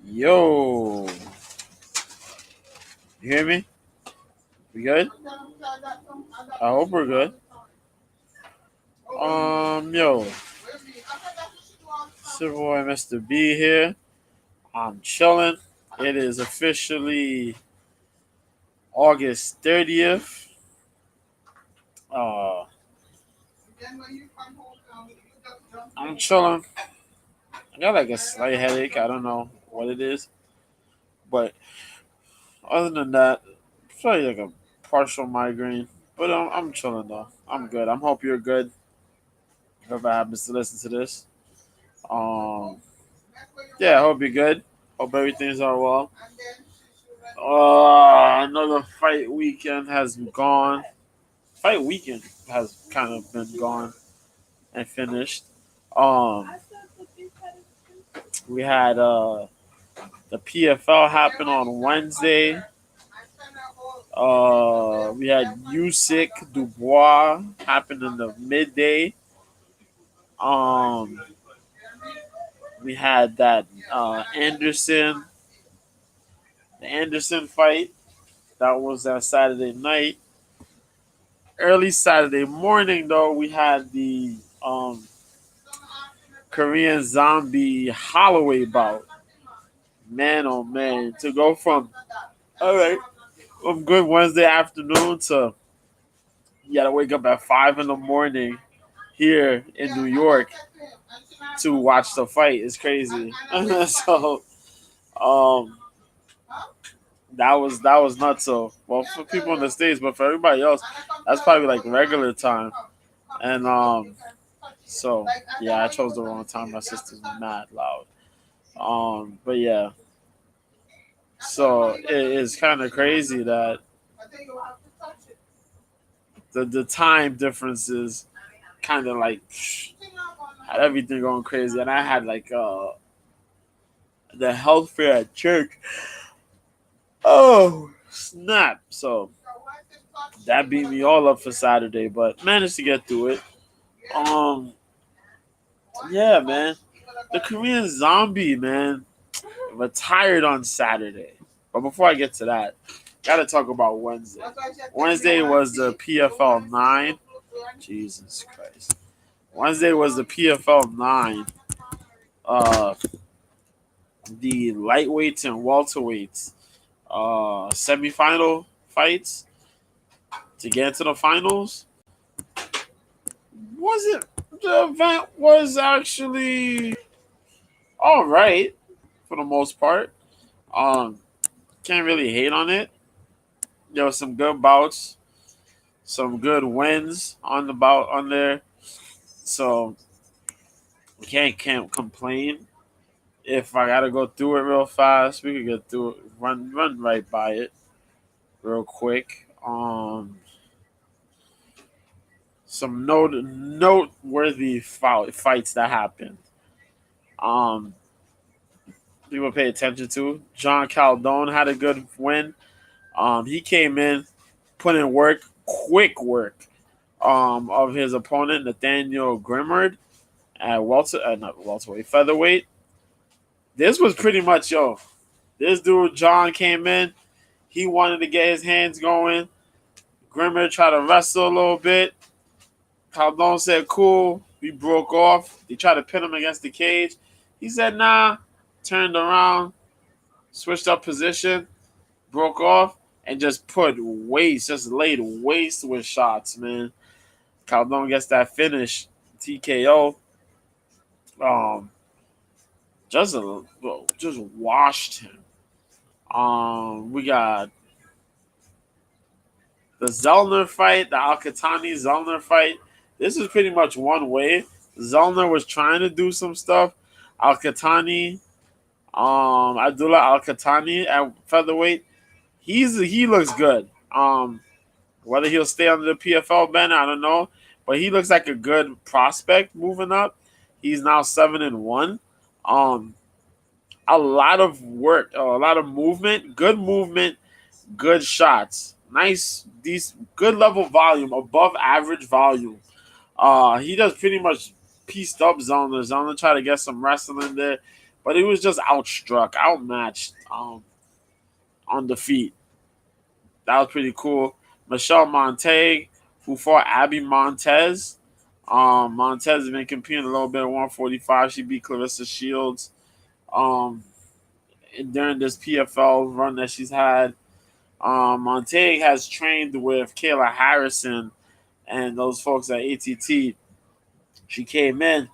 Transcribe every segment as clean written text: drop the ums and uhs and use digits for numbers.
Yo, you hear me? We good? I hope we're good. Yo, Civil Boy Mr. B here. I'm chilling. It is officially August 30th. Uh, I'm chilling. I got like a slight headache. I don't know what it is, but other than that, it's probably like a partial migraine. But I'm chilling though. I'm good. I hope you're good. Whoever happens to listen to this. Um, yeah, I hope you're good. Hope everything's all well. Another fight weekend has gone. Fight weekend has kind of been gone and finished. Um, we had the PFL happen on Wednesday. We had Usyk Dubois happen in the midday. Um, we had that the Anderson fight that was that Saturday night. Early Saturday morning, though, we had the Korean Zombie Holloway bout. Man, oh man, to go from all right, from good Wednesday afternoon to you gotta wake up at 5 in the morning here in New York to watch the fight is crazy. So, um, that was nuts. So, well, for people in the States, but for everybody else, that's probably like regular time. And so yeah, I chose the wrong time. My sister's mad loud. But yeah, so it is kind of crazy that the time differences kind of like had everything going crazy, and I had like the health fair at church. Oh snap! So that beat me all up for Saturday, but managed to get through it. Um, yeah, man, the Korean Zombie man retired on Saturday. But before I get to that, gotta talk about Wednesday. Wednesday was the PFL 9. Jesus Christ. Wednesday was the PFL 9. Uh, the lightweights and welterweights semifinal fights to get into the finals. Wasn't the event was actually all right for the most part. Um, can't really hate on it. There was some good bouts, some good wins on the bout on there. So can't complain. If I gotta go through it real fast, we could get through it. Run right by it real quick. Some noteworthy fights that happened. Um, People pay attention to. John Caldone had a good win. He came in, put in work, quick work. Of his opponent Nathaniel Grimmard at not welterweight, featherweight. This was pretty much This dude John came in. He wanted to get his hands going. Grimmer tried to wrestle a little bit. Caldone said, "Cool." We broke off. They tried to pin him against the cage. He said, "Nah." Turned around, switched up position, broke off, and just laid waste with shots, man. Caldone gets that finish, TKO. Um, just washed him. We got the Zellner fight, the Al-Qatani Zellner fight. This is pretty much one way. Zellner was trying to do some stuff. Al-Qatani, Abdullah Al-Qatani at featherweight, he looks good. Whether he'll stay under the PFL banner, I don't know, but he looks like a good prospect moving up. He's now 7-1. A lot of work, a lot of movement, good shots, nice, decent, good level volume, above average volume. He does pretty much pieced up Zellner. Zellner tried to get some wrestling there, but he was just outstruck, outmatched on the feet. That was pretty cool. Michelle Montague, who fought Abby Montez. Montez has been competing a little bit at 145. She beat Clarissa Shields during this PFL run that she's had. Montague has trained with Kayla Harrison and those folks at ATT. She came in,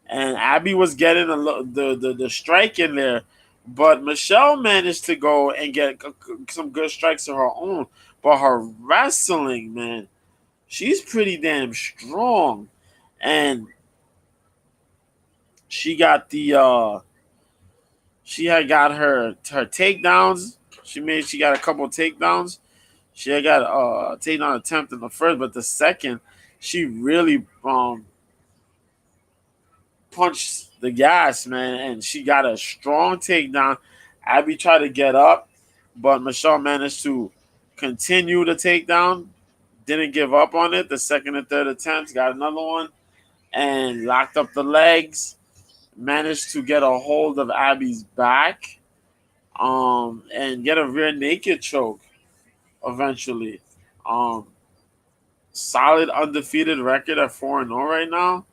and Abby was getting the strike in there, but Michelle managed to go and get some good strikes of her own. But her wrestling, man, she's pretty damn strong, and she got she had got her takedowns. She got a couple of takedowns. She had got a takedown attempt in the first, but the second she really punched the gas, man, and she got a strong takedown. Abby tried to get up, but Michelle managed to continue the takedown. Didn't give up on it. The second and third attempts, got another one, and locked up the legs. Managed to get a hold of Abby's back, and get a rear naked choke eventually. Um, Solid undefeated record at 4-0 right now.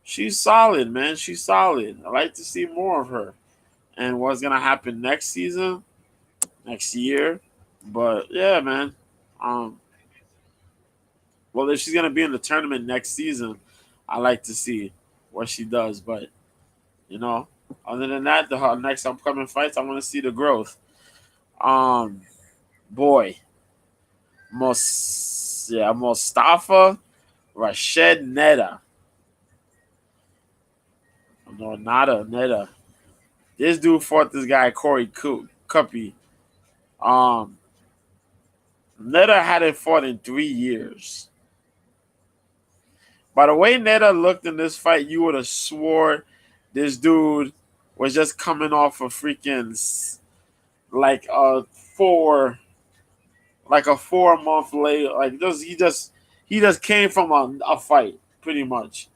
She's solid, man. She's solid. I like to see more of her. And what's gonna happen next season, next year. But yeah, man. Um, well, if she's gonna be in the tournament next season, I like to see what she does. But you know, other than that, the next upcoming fights, I want to see the growth. Um, Boy, Mustafa Rashed Neda. No, nada, Neda. This dude fought this guy Corey Cuppy. Um, Neda hadn't fought in 3 years. By the way Neda looked in this fight, you would have swore this dude was just coming off a freaking like a 4 month late. Like he just came from a fight pretty much.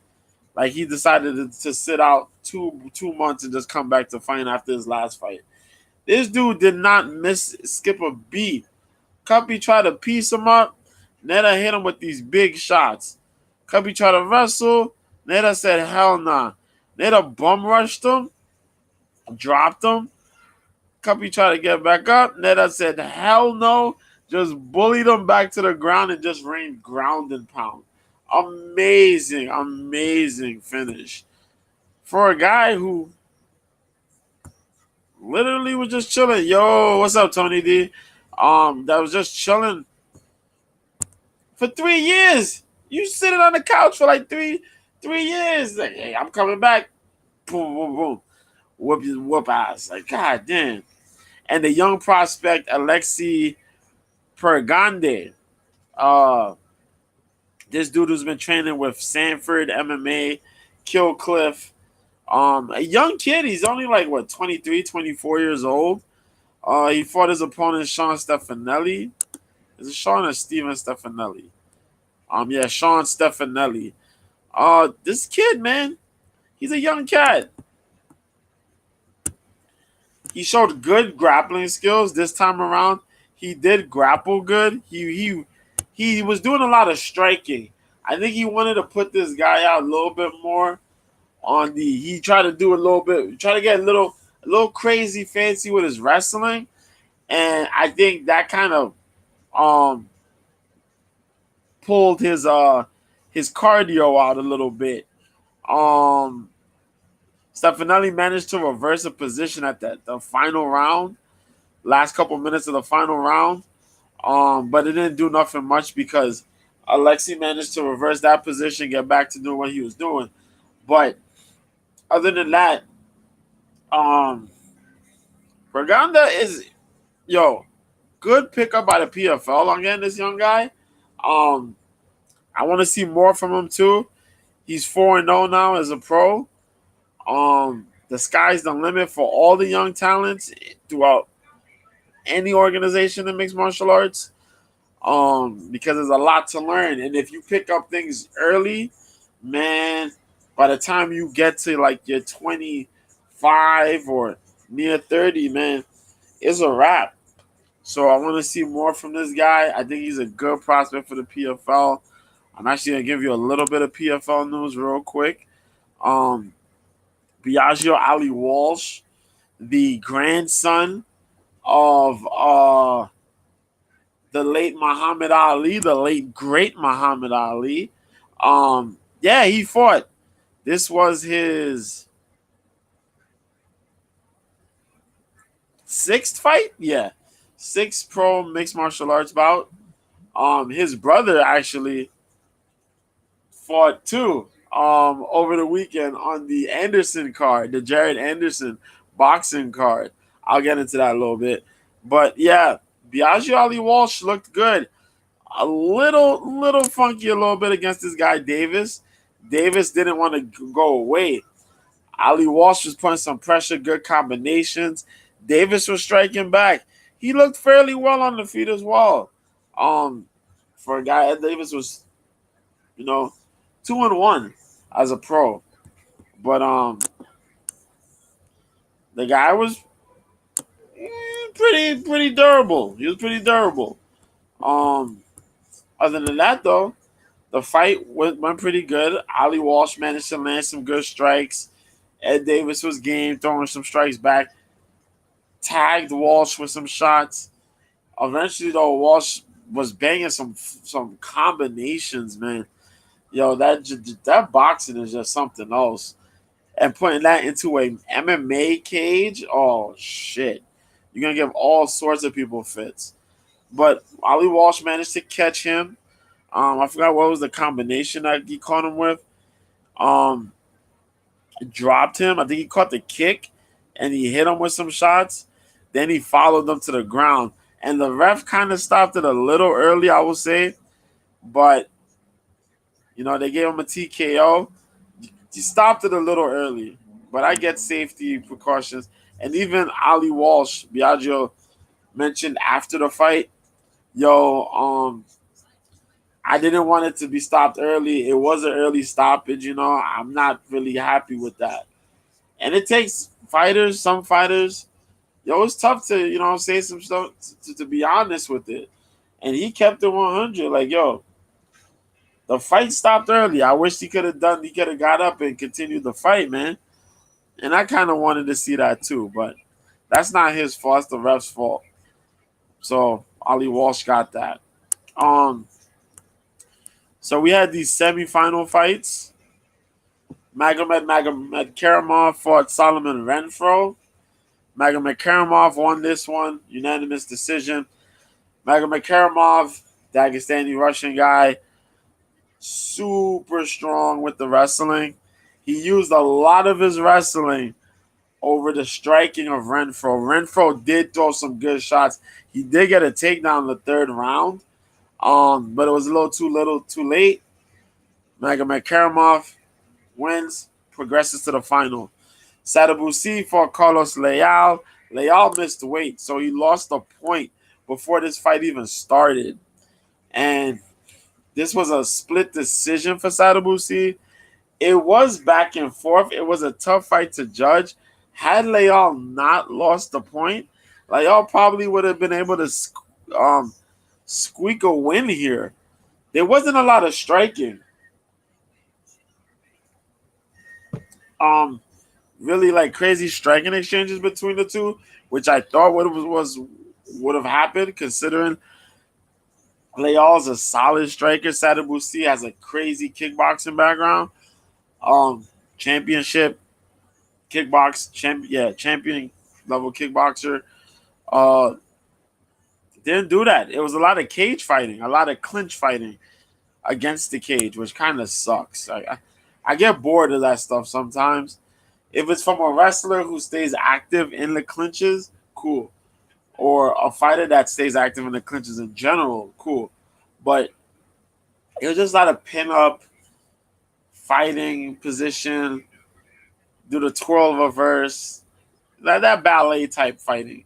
Like he decided to sit out 2 months and just come back to fight after his last fight. This dude did not skip a beat. Cuppy tried to piece him up. Neda hit him with these big shots. Cuppy tried to wrestle. Neda said, hell nah. Neda bum rushed him, dropped him. Cuppy tried to get back up. Neda said, hell no. Just bullied him back to the ground and just rained ground and pound. Amazing, amazing finish. For a guy who literally was just chilling. Yo, what's up, Tony D? That was just chilling for 3 years. You sitting on the couch for like three years. Like, hey, I'm coming back. Boom, boom, boom. Whoop ass. Like, god damn. And the young prospect Alexi Pergande. This dude who's been training with Sanford MMA, Killcliff. A young kid. He's only like, what, 23, 24 years old. He fought his opponent, Sean Stefanelli. Is it Sean or Steven Stefanelli? Yeah, Sean Stefanelli. This kid, man, he's a young cat. He showed good grappling skills this time around. He did grapple good. He was doing a lot of striking. I think he wanted to put this guy out a little bit more on the. He tried to do a little bit, try to get a little crazy fancy with his wrestling, and I think that kind of pulled his cardio out a little bit. Stefanelli managed to reverse a position at the final round, last couple minutes of the final round. But it didn't do nothing much because Alexi managed to reverse that position, get back to doing what he was doing. But other than that, Berganda is good pickup by the PFL on getting this young guy. I want to see more from him too. He's 4-0 now as a pro. The sky's the limit for all the young talents throughout any organization that makes martial arts. Because there's a lot to learn, and if you pick up things early, man, by the time you get to like your 25 or near 30, man, it's a wrap. So I want to see more from this guy. I think he's a good prospect for the PFL. I'm actually gonna give you a little bit of PFL news real quick. Um, Biagio Ali Walsh, the grandson of the late Muhammad Ali, the late great Muhammad Ali. Yeah, he fought. This was his sixth fight. Yeah, sixth pro mixed martial arts bout. His brother actually fought too. Over the weekend on the Anderson card, the Jared Anderson boxing card. I'll get into that a little bit, but yeah, Biagio Ali Walsh looked good. A little funky a little bit against this guy Davis. Davis didn't want to go away. Ali Walsh was putting some pressure, good combinations. Davis was striking back. He looked fairly well on the feet as well. Um, for a guy, Davis was, 2-1 as a pro, but the guy was pretty durable. He was pretty durable. Um, Other than that, though, the fight went pretty good. Ali Walsh managed to land some good strikes. Ed Davis was game, throwing some strikes back. Tagged Walsh with some shots. Eventually, though, Walsh was banging some combinations, man. Yo, that boxing is just something else. And putting that into a MMA cage, oh shit, you're gonna give all sorts of people fits. But Ali Walsh managed to catch him. I forgot what was the combination that he caught him with. Um, Dropped him. I think he caught the kick, and he hit him with some shots. Then he followed them to the ground, and the ref kind of stopped it a little early, I will say. But they gave him a TKO. He stopped it a little early, but I get safety precautions. And even Ali Walsh, Biagio mentioned after the fight, I didn't want it to be stopped early. It was an early stoppage, I'm not really happy with that. And it takes some fighters, it's tough to, say some stuff to be honest with it. And he kept it 100. Like, the fight stopped early. I wish he could have got up and continued the fight, man. And I kind of wanted to see that too, but that's not his fault. It's the ref's fault. So Ali Walsh got that. So we had these semifinal fights. Magomed Karamov fought Solomon Renfro. Magomed Karamov won this one, unanimous decision. Magomed Karamov, Dagestani Russian guy, super strong with the wrestling. He used a lot of his wrestling over the striking of Renfro. Renfro did throw some good shots. He did get a takedown in the third round, but it was a little too late. Magomed Karamov wins, progresses to the final. Sadabusi fought Carlos Leal. Leal missed weight, so he lost a point before this fight even started. And this was a split decision for Sadabusi. It was back and forth. It was a tough fight to judge. Had Leal not lost the point, Leal probably would have been able to squeak a win here. There wasn't a lot of striking. Really like crazy striking exchanges between the two, which I thought would have happened considering Leal's a solid striker. Sadabusi has a crazy kickboxing background. Championship champion level kickboxer. Uh, didn't do that. It was a lot of cage fighting, a lot of clinch fighting against the cage, which kind of sucks. I get bored of that stuff sometimes. If it's from a wrestler who stays active in the clinches, cool. Or a fighter that stays active in the clinches in general, cool. But it was just a lot of pin-up, fighting position, do the twirl reverse, that ballet type fighting.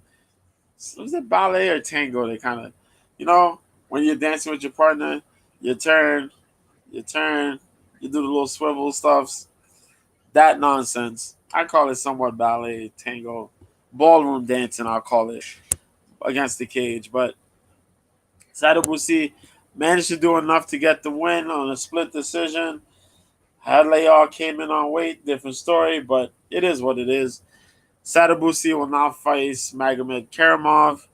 Was it ballet or tango? They kind of, when you're dancing with your partner, you turn, you do the little swivel stuffs. That nonsense. I call it somewhat ballet, tango, ballroom dancing. I'll call it against the cage. But Sadabusi managed to do enough to get the win on a split decision. Hadley all came in on weight, different story, but it is what it is. Sadabusi will now face Magomed Karamov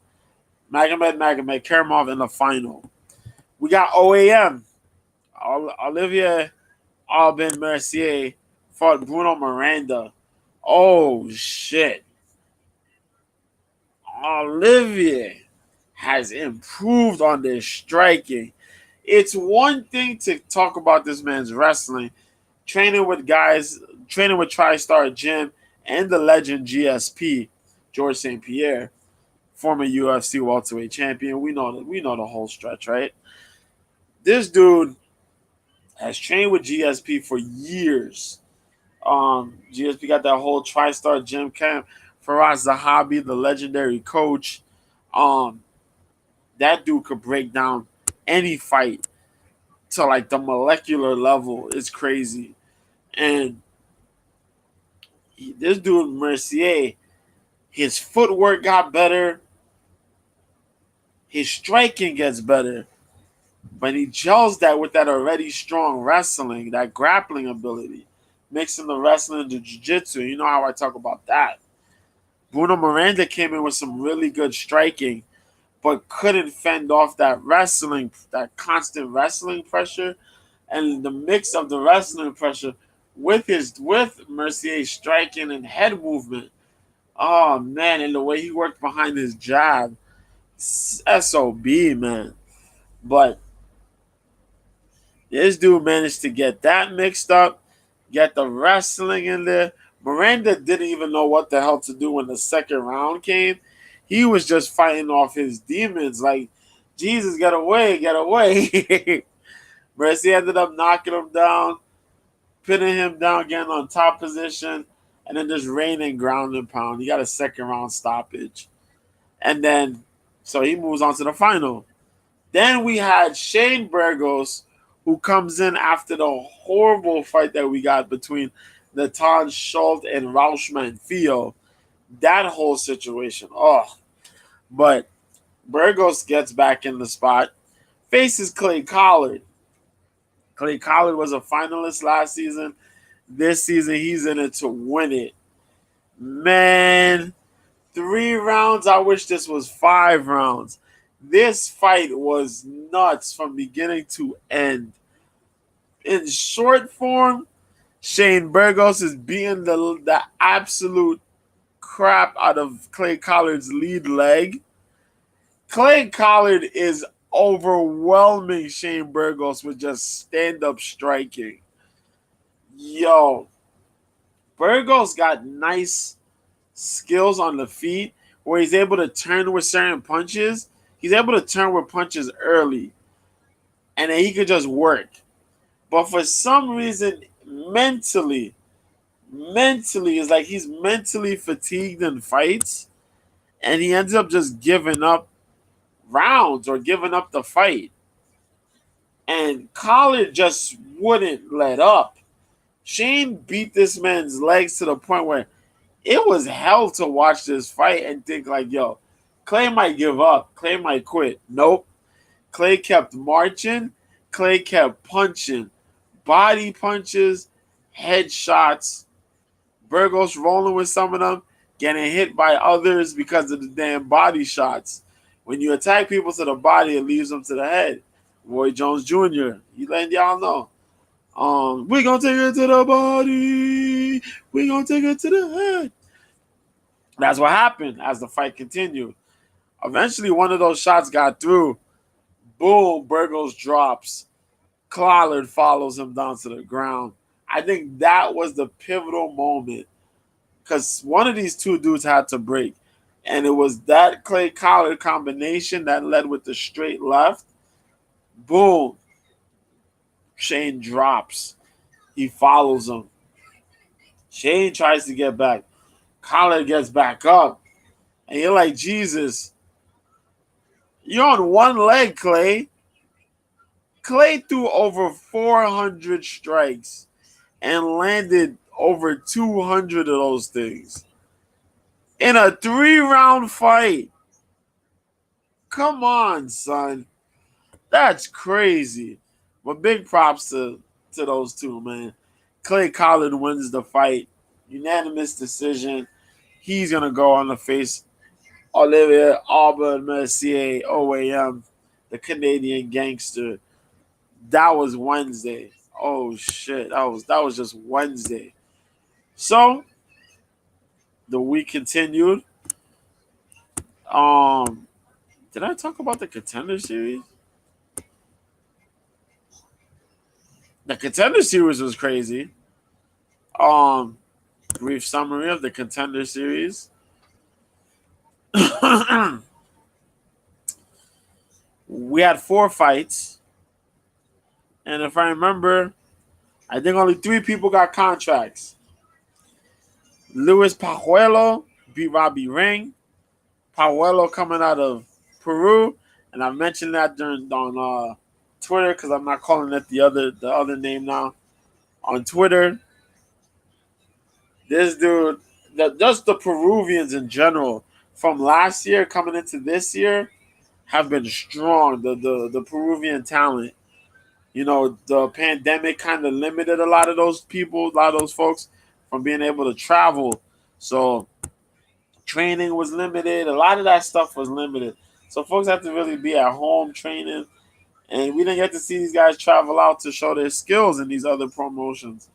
in the final. We got OAM. Olivier Aubin Mercier fought Bruno Miranda. Oh shit. Olivier has improved on their striking. It's one thing to talk about this man's wrestling, training with TriStar Gym and the legend GSP, George St. Pierre, former UFC welterweight champion. We know the whole stretch, right? This dude has trained with GSP for years. GSP got that whole TriStar Gym camp. Faraz Zahabi, the legendary coach. Um, that dude could break down any fight to like the molecular level. It's crazy. And this dude Mercier, his footwork got better, his striking gets better, but he gels that with that already strong wrestling, that grappling ability, mixing the wrestling and the jiu-jitsu. You know how I talk about that. Bruno Miranda came in with some really good striking, but couldn't fend off that wrestling, that constant wrestling pressure, and the mix of the wrestling pressure with Mercier's striking and head movement. Oh man, and the way he worked behind his jab, SOB man. But this dude managed to get that mixed up, get the wrestling in there. Miranda didn't even know what the hell to do when the second round came. He was just fighting off his demons like, Jesus, get away, get away. Mercy ended up knocking him down, pinning him down, getting on top position, and then just raining ground and pound. He got a second round stoppage. And then, so he moves on to the final. Then we had Shane Burgos, who comes in after the horrible fight that we got between Natan Schultz and Rauschman Theo. That whole situation. Oh. But Burgos gets back in the spot, faces Clay Collard. Clay Collard was a finalist last season. This season, he's in it to win it. Man, 3 rounds. I wish this was 5 rounds. This fight was nuts from beginning to end. In short form, Shane Burgos is beating the absolute crap out of Clay Collard's lead leg. Clay Collard is overwhelming Shane Burgos with just stand-up striking. Yo, Burgos got nice skills on the feet where he's able to turn with certain punches. He's able to turn with punches early, and then he could just work. But for some reason, mentally, it's like he's mentally fatigued in fights, and he ends up just giving up rounds or giving up the fight. And Collard just wouldn't let up. Shane beat this man's legs to the point where it was hell to watch this fight and think like, yo, Clay might give up. Clay might quit. Nope. Clay kept marching. Clay kept punching. Body punches, headshots. Burgos rolling with some of them, getting hit by others because of the damn body shots. When you attack people to the body, it leaves them to the head. Roy Jones Jr., he letting y'all know. We're going to take it to the body. We're going to take it to the head. That's what happened as the fight continued. Eventually, one of those shots got through. Boom, Burgos drops. Collard follows him down to the ground. I think that was the pivotal moment because one of these two dudes had to break. And it was that Clay Collard combination that led with the straight left. Boom. Shane drops. He follows him. Shane tries to get back. Collard gets back up. And you're like, Jesus, you're on one leg, Clay. Clay threw over 400 strikes and landed over 200 of those things in a 3-round fight. Come on, son. That's crazy. But big props to those two, man. Clay Collard wins the fight. Unanimous decision. He's going to go on to face Olivier Aubin Mercier, OAM, the Canadian gangster. That was Wednesday. Oh, shit. That was just Wednesday. So, the week continued. Did I talk about the Contender Series? The Contender Series was crazy. Brief summary of the Contender Series. We had 4 fights, and if I remember, I think only 3 people got contracts. Luis Pajuelo beat Robbie Ring. Pajuelo coming out of Peru, and I mentioned that on Twitter because I'm not calling it the other name now. On Twitter, this dude, just the Peruvians in general, from last year coming into this year, have been strong. The Peruvian talent. You know, the pandemic kind of limited a lot of those people, a lot of those folks from being able to travel. So training was limited. A lot of that stuff was limited. So folks have to really be at home training. And we didn't get to see these guys travel out to show their skills in these other promotions.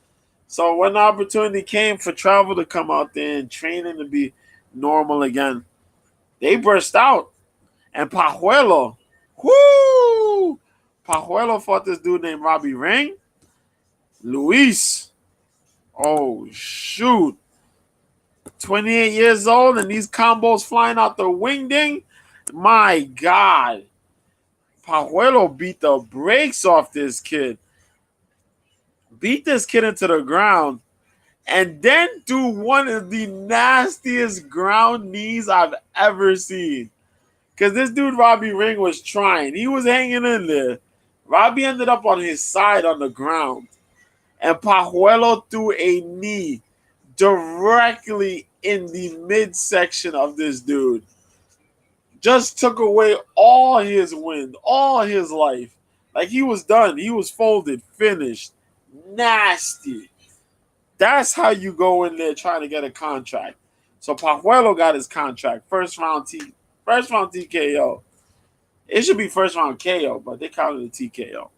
So when the opportunity came for travel to come out there and training to be normal again, they burst out. And Pajuelo, whoo! Pajuelo fought this dude named Robbie Ring. Luis, oh shoot. 28 years old and these combos flying out the wing ding. My God. Pajuelo beat the brakes off this kid. Beat this kid into the ground. And then do one of the nastiest ground knees I've ever seen. Because this dude, Robbie Ring, was trying. He was hanging in there. Robbie ended up on his side on the ground. And Pajuelo threw a knee directly in the midsection of this dude. Just took away all his wind, all his life. Like he was done. He was folded, finished. Nasty. That's how you go in there trying to get a contract. So Pajuelo got his contract. First round TKO. It should be first round KO, but they counted a TKO.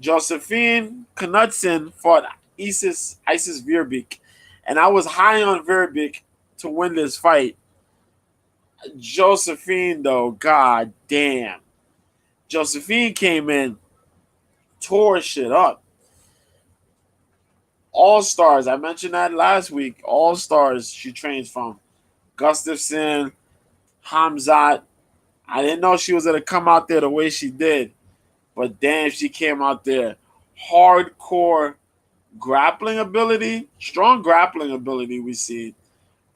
Josephine Knudsen fought Isis Veerbeek. And I was high on Veerbeek to win this fight. Josephine, though, god damn. Josephine came in, tore shit up. All Stars, I mentioned that last week. All Stars she trains from. Gustafson, Hamzat. I didn't know she was going to come out there the way she did. But damn, she came out there. Hardcore grappling ability. Strong grappling ability we see.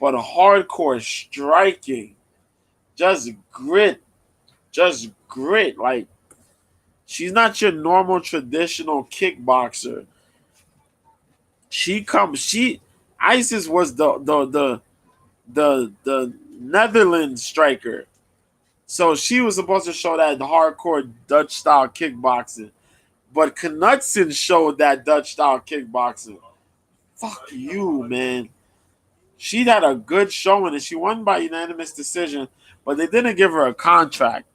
But a hardcore striking. Just grit. Like, she's not your normal traditional kickboxer. Isis was the Netherlands striker. So she was supposed to show that hardcore Dutch style kickboxing. But Knudsen showed that Dutch style kickboxing. Fuck you, man. She had a good showing and she won by unanimous decision, but they didn't give her a contract.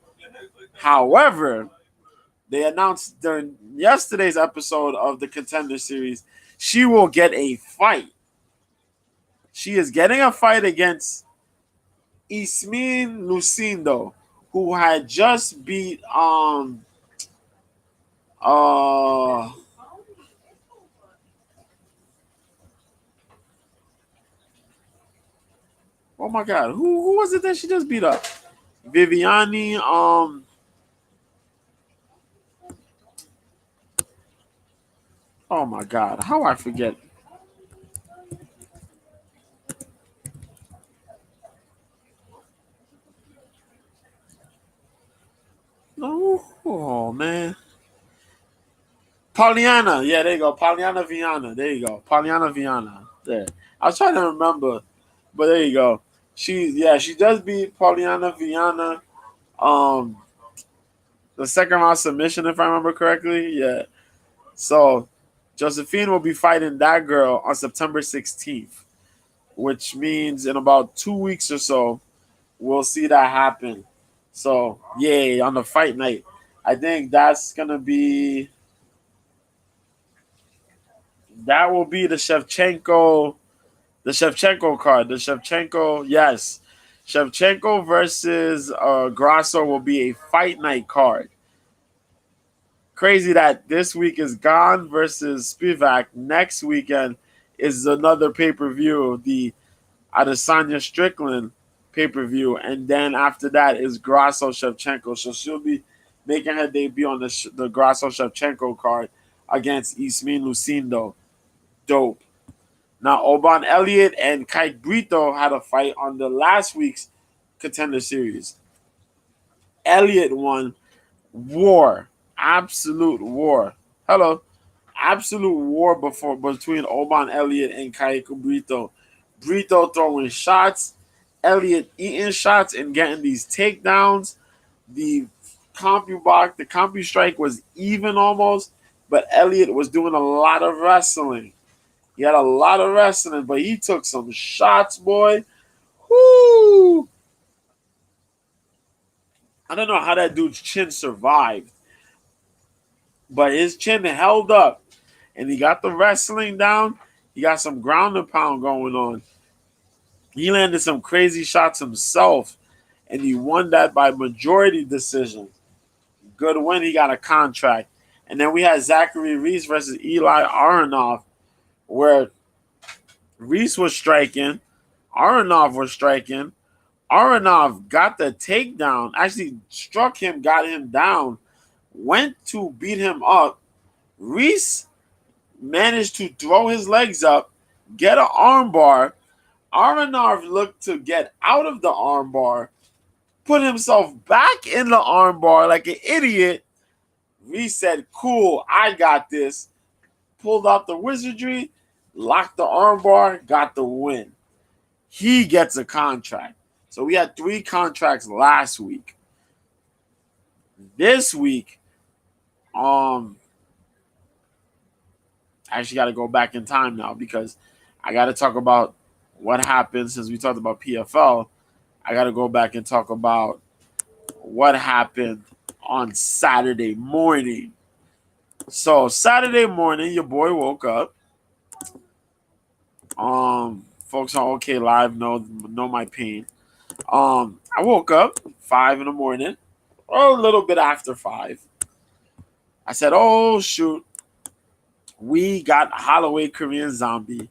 However, they announced during yesterday's episode of the Contender Series, she will get a fight. She is getting a fight against Ismin Lucindo, who had just beat oh my god, who was it that she just beat up? Viviani, oh my god, how I forget? No, oh man. Pollyanna. Yeah, there you go. Pollyanna Viana. There you go. Pollyanna Viana. There. I was trying to remember, but there you go. She does beat Pollyanna Viana. Um, the second round submission, if I remember correctly. Yeah. So Josephine will be fighting that girl on September 16th, which means in about 2 weeks or so, we'll see that happen. So, yay, on the fight night. I think that will be the Shevchenko card. The Shevchenko, yes. Shevchenko versus Grasso will be a fight night card. Crazy that this week is Gane versus Spivak. Next weekend is another pay-per-view, the Adesanya Strickland pay-per-view, and then after that is Grasso Shevchenko. So she'll be making her debut on the Grasso Shevchenko card against Ismin Lucindo. Dope. Now, Oban Elliott and Kite Brito had a fight on the last week's Contender Series. Elliott won. War. Absolute war. Hello. Absolute war between Oban Elliott and Kite Brito. Brito throwing shots. Elliott eating shots and getting these takedowns. The compu strike was even almost, but Elliott was doing a lot of wrestling. He had a lot of wrestling, but he took some shots, boy. Whoo! I don't know how that dude's chin survived, but his chin held up, and he got the wrestling down. He got some ground and pound going on. He landed some crazy shots himself, and he won that by majority decision. Good win. He got a contract. And then we had Zachary Reese versus Eli Aronov, where Reese was striking, Aronov was striking. Aronov got the takedown, actually struck him, got him down, went to beat him up. Reese managed to throw his legs up, get an armbar. Aronov looked to get out of the armbar, put himself back in the armbar like an idiot. Reese said, cool, I got this. Pulled out the wizardry, locked the armbar, got the win. He gets a contract. So we had 3 contracts last week. This week, I actually got to go back in time now because I got to talk about what happened since we talked about PFL. I got to go back and talk about what happened on Saturday morning. So Saturday morning, your boy woke up. Folks on OK Live know my pain. I woke up 5 in the morning, or a little bit after 5. I said, oh shoot, we got Holloway Korean Zombie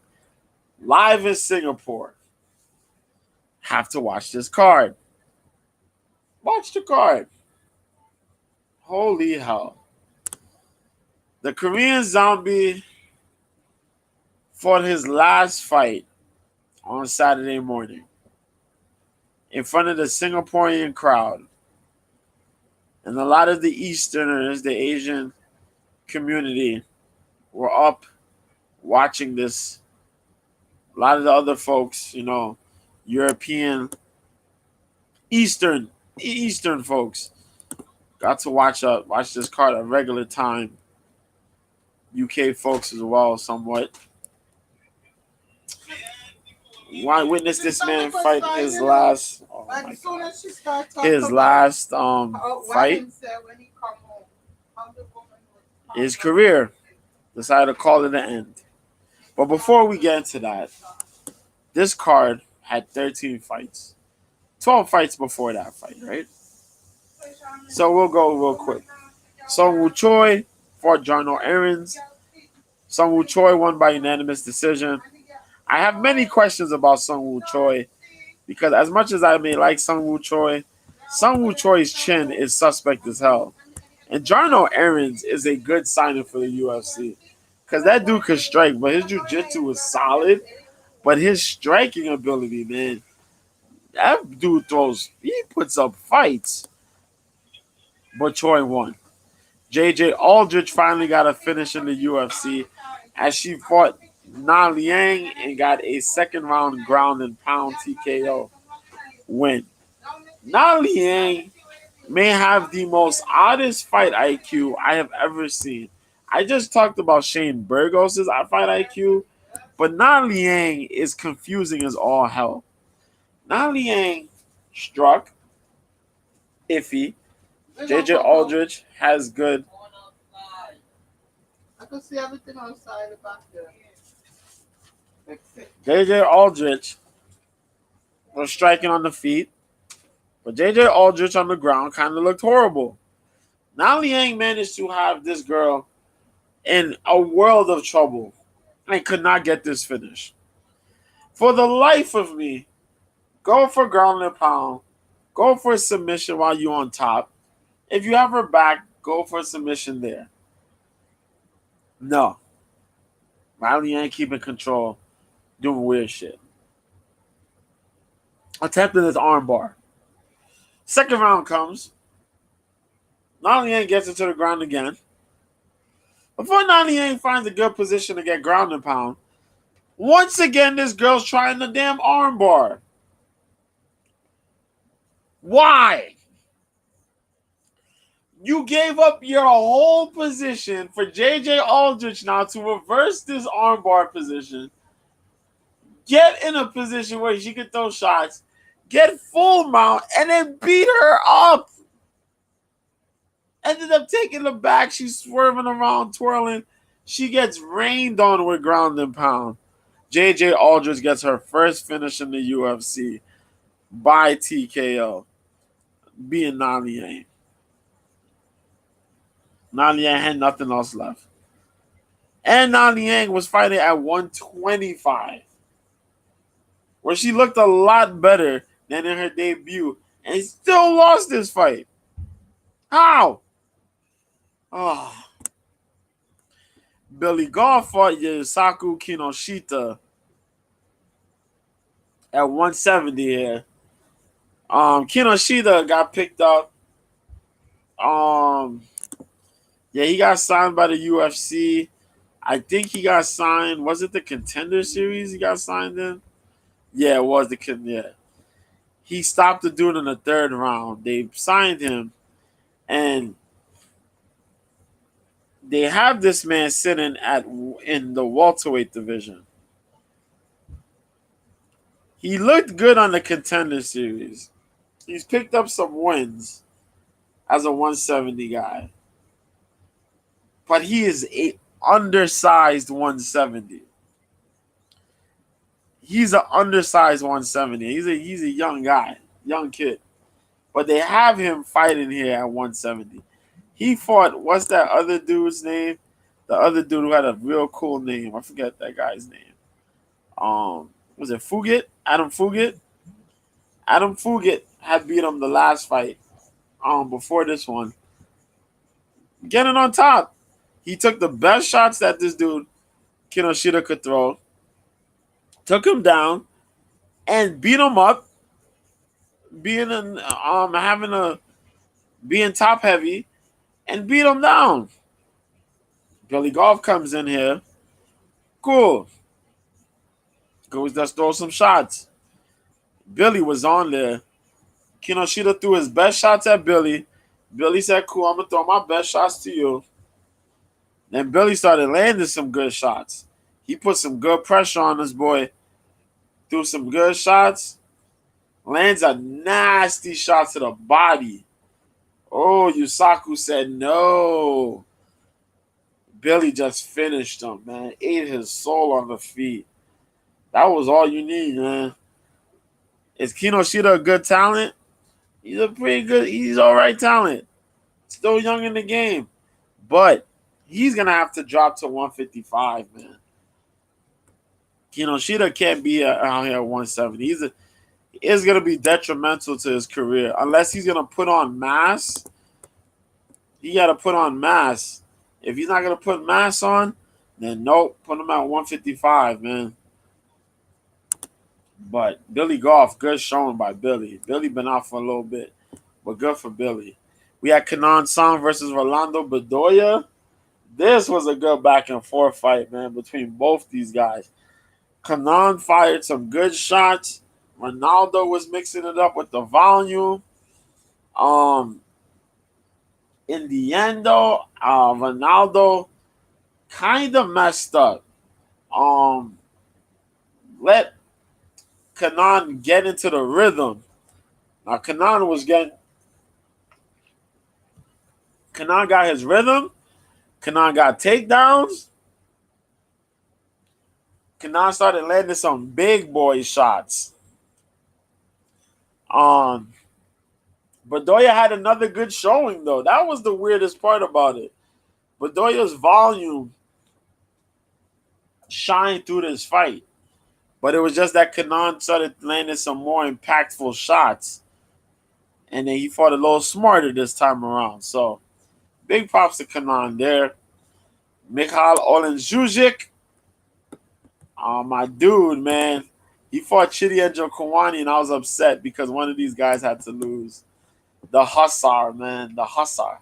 live in Singapore. Have to watch this card. Watch the card. Holy hell. The Korean Zombie fought his last fight on Saturday morning in front of the Singaporean crowd. And a lot of the Easterners, the Asian community, were up watching this. A lot of the other folks, European, Eastern folks got to watch this card at regular time. UK folks as well, somewhat. Why witness this man fight his last fight? His career. Decided to call it an end. But before we get into that, this card had 13 fights. 12 fights before that fight, right? So we'll go real quick. Sung Woo Choi fought Jarno Aarons. Sung Woo Choi won by unanimous decision. I have many questions about Sung Woo Choi because as much as I may like Sung Woo Choi's chin is suspect as hell. And Jarno Aarons is a good signing for the UFC because that dude could strike, but his jiu-jitsu is solid. But his striking ability, man, that dude he puts up fights. But Choi won. JJ Aldrich finally got a finish in the UFC as she fought Na Liang and got a second round ground and pound TKO win. Na Liang may have the most oddest fight IQ I have ever seen. I just talked about Shane Burgos' fight IQ, but Na Liang is confusing as all hell. Na Liang struck iffy. JJ Aldrich has good. I can see everything on the side of the back there. JJ Aldrich was striking on the feet, but JJ Aldrich on the ground kind of looked horrible. Na Liang managed to have this girl in a world of trouble and could not get this finish. For the life of me, go for ground and pound. Go for a submission while you're on top. If you have her back, go for a submission there. No. Riley ain't keeping control, doing weird shit. Attempting his armbar. Second round comes. Nalien gets into the ground again. Before Nalien finds a good position to get ground and pound, once again this girl's trying the damn armbar. Why? You gave up your whole position for JJ Aldrich now to reverse this armbar position. Get in a position where she can throw shots, get full mount, and then beat her up. Ended up taking the back. She's swerving around, twirling. She gets rained on with ground and pound. JJ Aldrich gets her first finish in the UFC by TKO, being Nalien. Nalien had nothing else left. And Nalien was fighting at 125, where she looked a lot better than in her debut, and still lost this fight. How? Oh. Billy Goff fought Yusaku Kinoshita at 170 here. Kinoshita got picked up. Yeah, he got signed by the UFC. I think he got signed. Was it the Contender Series he got signed in? Yeah, it was yeah. He stopped the dude in the third round. They signed him, and they have this man sitting in the welterweight division. He looked good on the Contender Series. He's picked up some wins as a 170 guy. But he is a undersized 170. He's an undersized 170. He's a young guy, young kid. But they have him fighting here at 170. He fought, what's that other dude's name? The other dude who had a real cool name. I forget that guy's name. Was it Fugit? Adam Fugit? Adam Fugit had beat him the last fight. Before this one. Getting on top. He took the best shots that this dude, Kinoshita, could throw. Took him down and beat him up. Being top heavy and beat him down. Billy Goff comes in here. Cool. Goes, let's throw some shots. Billy was on there. Kinoshita threw his best shots at Billy. Billy said, cool, I'm going to throw my best shots to you. Then Billy started landing some good shots. He put some good pressure on this boy. Threw some good shots. Lands a nasty shot to the body. Oh, Yusaku said no. Billy just finished him, man. Ate his soul on the feet. That was all you need, man. Is Kinoshita a good talent? He's a pretty good, he's all right talent. Still young in the game. But he's going to have to drop to 155, man. Kinoshita can't be out here at 170. It's going to be detrimental to his career. Unless he's going to put on mass. He got to put on mass. If he's not going to put mass on, then nope. Put him at 155, man. But Billy Goff, good showing by Billy. Billy been out for a little bit, but good for Billy. We had Kenan Song versus Rolando Bedoya. This was a good back and forth fight, man, between both these guys. Kenan fired some good shots. Ronaldo was mixing it up with the volume. In the end, though, Ronaldo kind of messed up. Let Kenan get into the rhythm. Now, Kenan got his rhythm. Kenan got takedowns. Kenan started landing some big boy shots. Bedoya had another good showing, though. That was the weirdest part about it. Bedoya's volume shined through this fight. But it was just that Kenan started landing some more impactful shots. And then he fought a little smarter this time around. So, big props to Kenan there. Mikhail Usyk, my dude, man. He fought Chidi Kwani, and I was upset because one of these guys had to lose. The Hussar, man. The Hussar.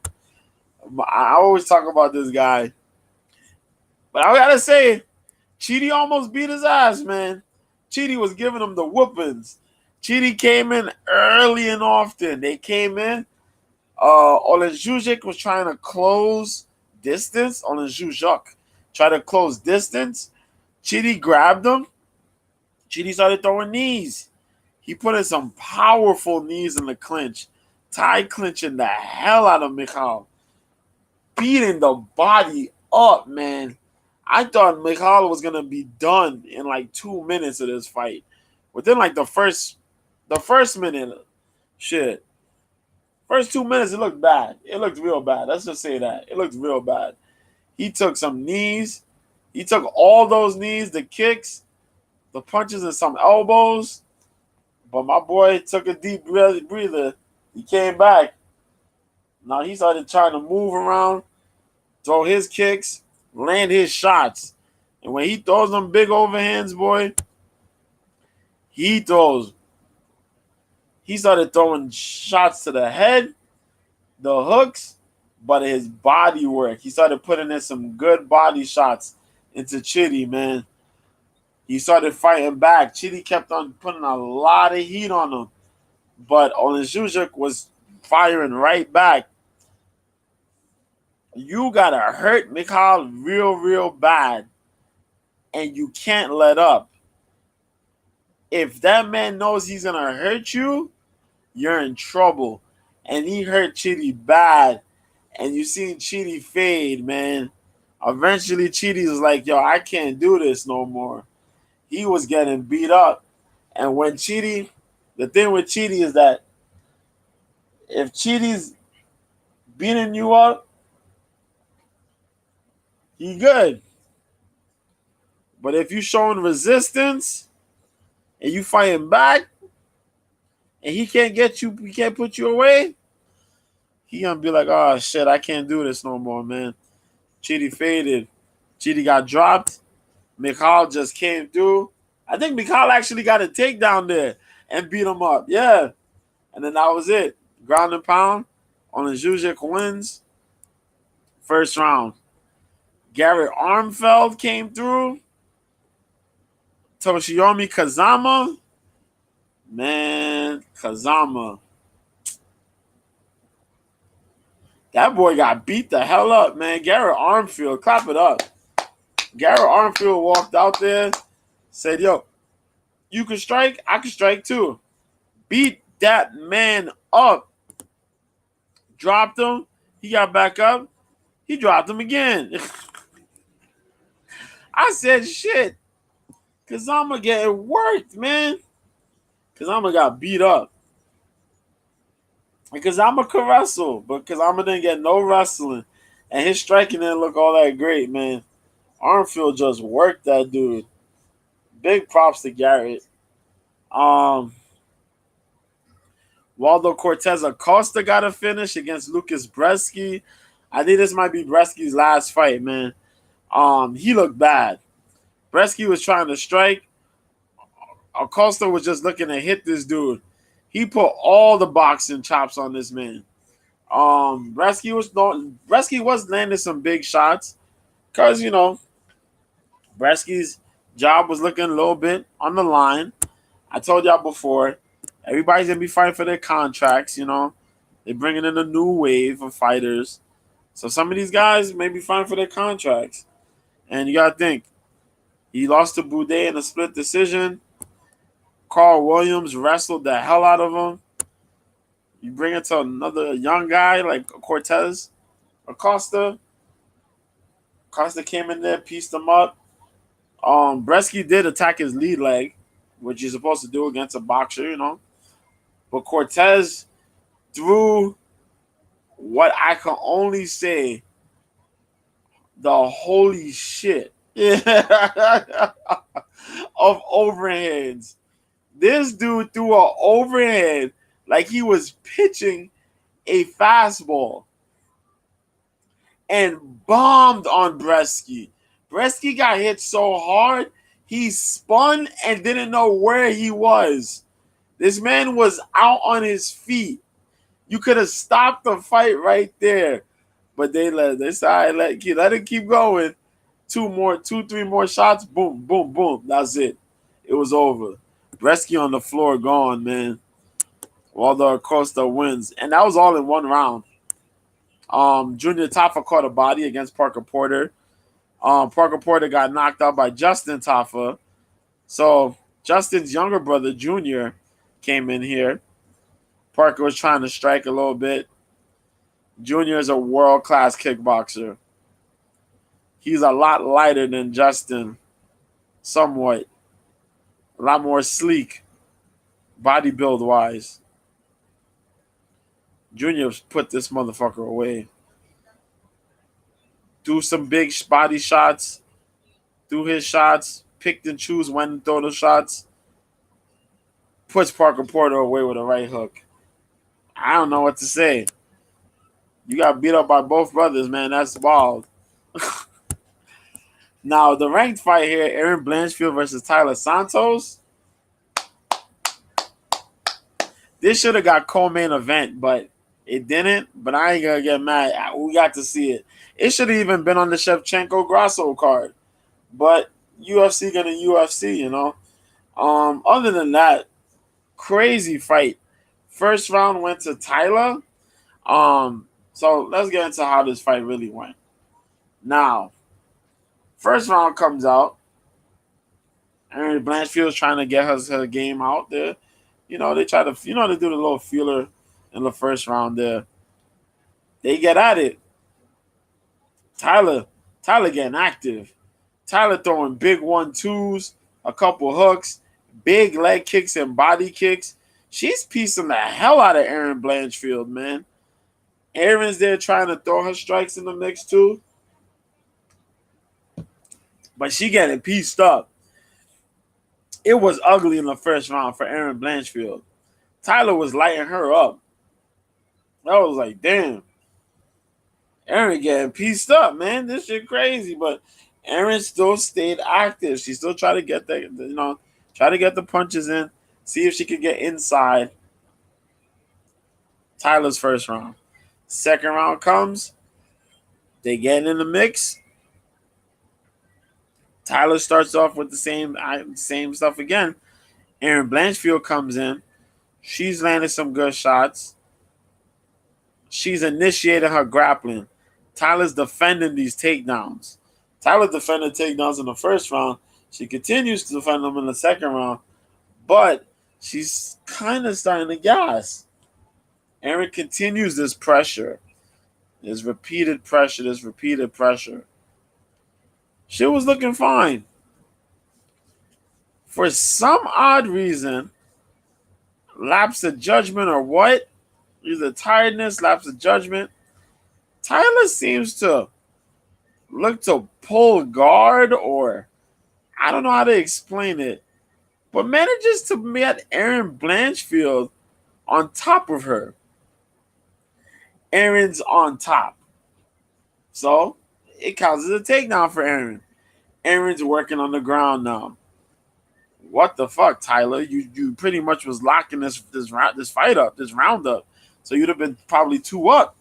I always talk about this guy. But I gotta say, Chidi almost beat his ass, man. Chidi was giving him the whoopings. Chidi came in early and often. They came in. Usyk was trying to close distance. Usyk tried to close distance. Chidi grabbed him. Chidi started throwing knees. He put in some powerful knees in the clinch. Tie clinching the hell out of Mikhail. Beating the body up, man. I thought Mikhail was going to be done in like 2 minutes of this fight. Within like the first minute, shit. First 2 minutes, it looked bad. It looked real bad. Let's just say that. It looked real bad. He took some knees. He took all those knees, the kicks, the punches, and some elbows. But my boy took a deep breather. He came back. Now he started trying to move around, throw his kicks, land his shots. And when he throws them big overhands, boy, he started throwing shots to the head, the hooks, but his body work. He started putting in some good body shots into Chidi, man. He started fighting back. Chidi kept on putting a lot of heat on him. But Usyk was firing right back. You got to hurt Mikhail real, real bad. And you can't let up. If that man knows he's going to hurt you, you're in trouble. And he hurt Chidi bad. And you seen Chidi fade, man. Eventually, Chidi was like, yo, I can't do this no more. He was getting beat up. And when Chidi, the thing with Chidi is that if Chidi's beating you up, he good. But if you showing resistance and you fighting back and he can't get you, he can't put you away, he gonna be like, oh shit, I can't do this no more, man. Chidi faded. Chidi got dropped. Mikhail just came through. I think Mikhail actually got a takedown there and beat him up. Yeah. And then that was it. Ground and pound. Usyk wins. First round. Garrett Armfeld came through. Toshiyomi Kazama. Man, Kazama. That boy got beat the hell up, man. Garrett Armfield, clap it up. Garrett Armfield walked out there, said, yo, you can strike, I can strike too. Beat that man up. Dropped him. He got back up. He dropped him again. I said, shit. Kazama getting worked, man. Kazama got beat up. And Kazama could wrestle, but Kazama didn't get no wrestling. And his striking didn't look all that great, man. Armfield just worked that dude. Big props to Garrett. Waldo Cortez Acosta got a finish against Lucas Bresky. I think this might be Bresky's last fight, man. He looked bad. Bresky was trying to strike. Acosta was just looking to hit this dude. He put all the boxing chops on this man. Bresky was landing some big shots because Bresky's job was looking a little bit on the line. I told y'all before, everybody's gonna be fighting for their contracts. They're bringing in a new wave of fighters, so some of these guys may be fighting for their contracts. And you gotta think, he lost to Boudet in a split decision. Carl Williams wrestled the hell out of him. You bring it to another young guy like Cortez Acosta. Costa came in there, pieced him up. Bresky did attack his lead leg, which you're supposed to do against a boxer. But Cortez threw what I can only say the holy shit of overheads. This dude threw an overhead like he was pitching a fastball and bombed on Bresky. Bresky got hit so hard, he spun and didn't know where he was. This man was out on his feet. You could have stopped the fight right there. But they decided let it keep going. 3 more shots, boom, boom, boom. That's it. It was over. Bresky on the floor gone, man. Waldo Acosta wins. And that was all in one round. Junior Taffa caught a body against Parker Porter. Parker Porter got knocked out by Justin Taffa. So Justin's younger brother, Junior, came in here. Parker was trying to strike a little bit. Junior is a world-class kickboxer. He's a lot lighter than Justin. Somewhat. A lot more sleek. Body build-wise. Junior put this motherfucker away. Do some big body shots. Do his shots. Picked and choose when to throw the shots. Puts Parker Porter away with a right hook. I don't know what to say. You got beat up by both brothers, man. That's wild. Now, the ranked fight here, Aaron Blanchfield versus Tyler Santos. This should have got co-main event, but it didn't. But I ain't going to get mad. We got to see it. It should have even been on the Shevchenko Grasso card. But UFC gonna UFC, Other than that, crazy fight. First round went to Tyler. So let's get into how this fight really went. Now, first round comes out. Aaron Blanchfield's trying to get her game out there. They try to, they do the little feeler in the first round there. They get at it. Tyler getting active. Tyler throwing big 1-2s, a couple hooks, big leg kicks and body kicks. She's piecing the hell out of Aaron Blanchfield, man. Aaron's there trying to throw her strikes in the mix too. But she getting pieced up. It was ugly in the first round for Aaron Blanchfield. Tyler was lighting her up. I was like, damn. Aaron getting pieced up, man. This shit crazy. But Aaron still stayed active. She still tried to get try to get the punches in. See if she could get inside Tyler's first round. Second round comes. They get in the mix. Tyler starts off with the same stuff again. Aaron Blanchfield comes in. She's landed some good shots. She's initiated her grappling. Tyler's defending these takedowns. Tyler defended takedowns in the first round. She continues to defend them in the second round. But she's kind of starting to gas. Aaron continues this pressure. This repeated pressure. She was looking fine. For some odd reason, lapse of judgment or what? Either tiredness, lapse of judgment. Tyler seems to look to pull guard, or I don't know how to explain it, but manages to get Aaron Blanchfield on top of her. Aaron's on top. So it counts as a takedown for Aaron. Aaron's working on the ground now. What the fuck, Tyler? You pretty much was locking this fight up, this round up. So you'd have been probably 2 up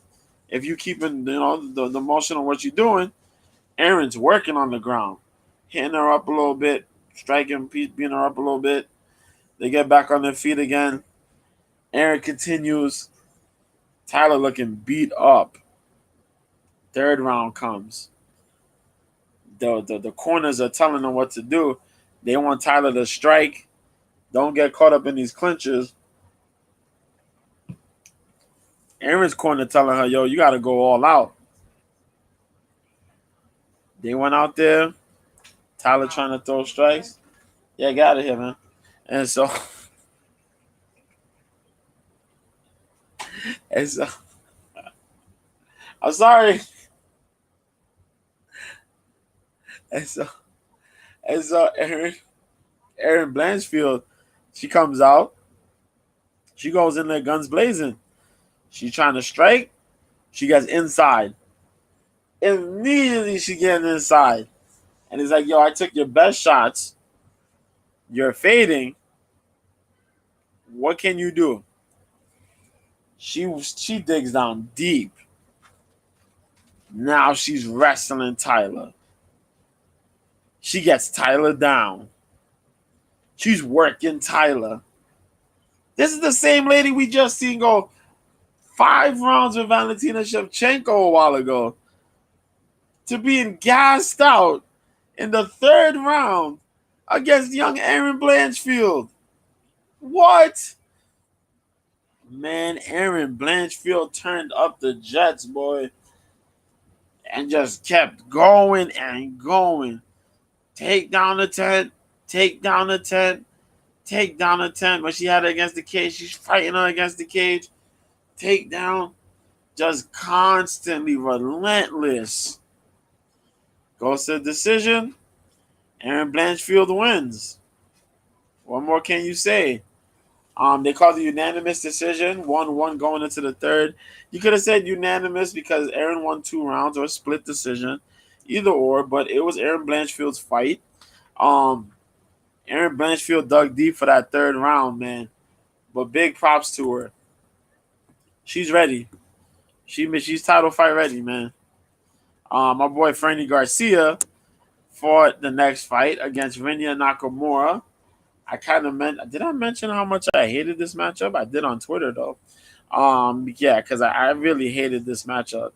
If you keeping the motion on what you're doing, Aaron's working on the ground, hitting her up a little bit, striking, beating her up a little bit. They get back on their feet again. Aaron continues. Tyler looking beat up. Third round comes. The corners are telling them what to do. They want Tyler to strike. Don't get caught up in these clinches. Aaron's corner telling her, yo, you got to go all out. They went out there. Tyler trying to throw strikes. Yeah, get out of here, man. And so, and so I'm sorry. And so Aaron Blanchfield, she comes out. She goes in there guns blazing. She trying to strike. She gets inside. Immediately she getting inside. And he's like, yo, I took your best shots. You're fading. What can you do? She digs down deep. Now she's wrestling Tyler. She gets Tyler down. She's working Tyler. This is the same lady we just seen go 5 rounds with Valentina Shevchenko a while ago to being gassed out in the 3rd round against young Aaron Blanchfield. What? Man, Aaron Blanchfield turned up the jets, boy, and just kept going and going. Take down the 10, take down the 10, take down the 10. But she had her against the cage. She's fighting her against the cage. Take down. Just constantly relentless. Goes to the decision. Aaron Blanchfield wins. What more can you say? They called it a unanimous decision. 1-1 going into the 3rd. You could have said unanimous because Aaron won 2 rounds or split decision. Either or, but it was Aaron Blanchfield's fight. Aaron Blanchfield dug deep for that 3rd round, man. But big props to her. She's ready. She's title fight ready, man. My boy Franny Garcia fought the next fight against Rinya Nakamura. I kind of did I mention how much I hated this matchup? I did on Twitter though. Yeah, because I really hated this matchup.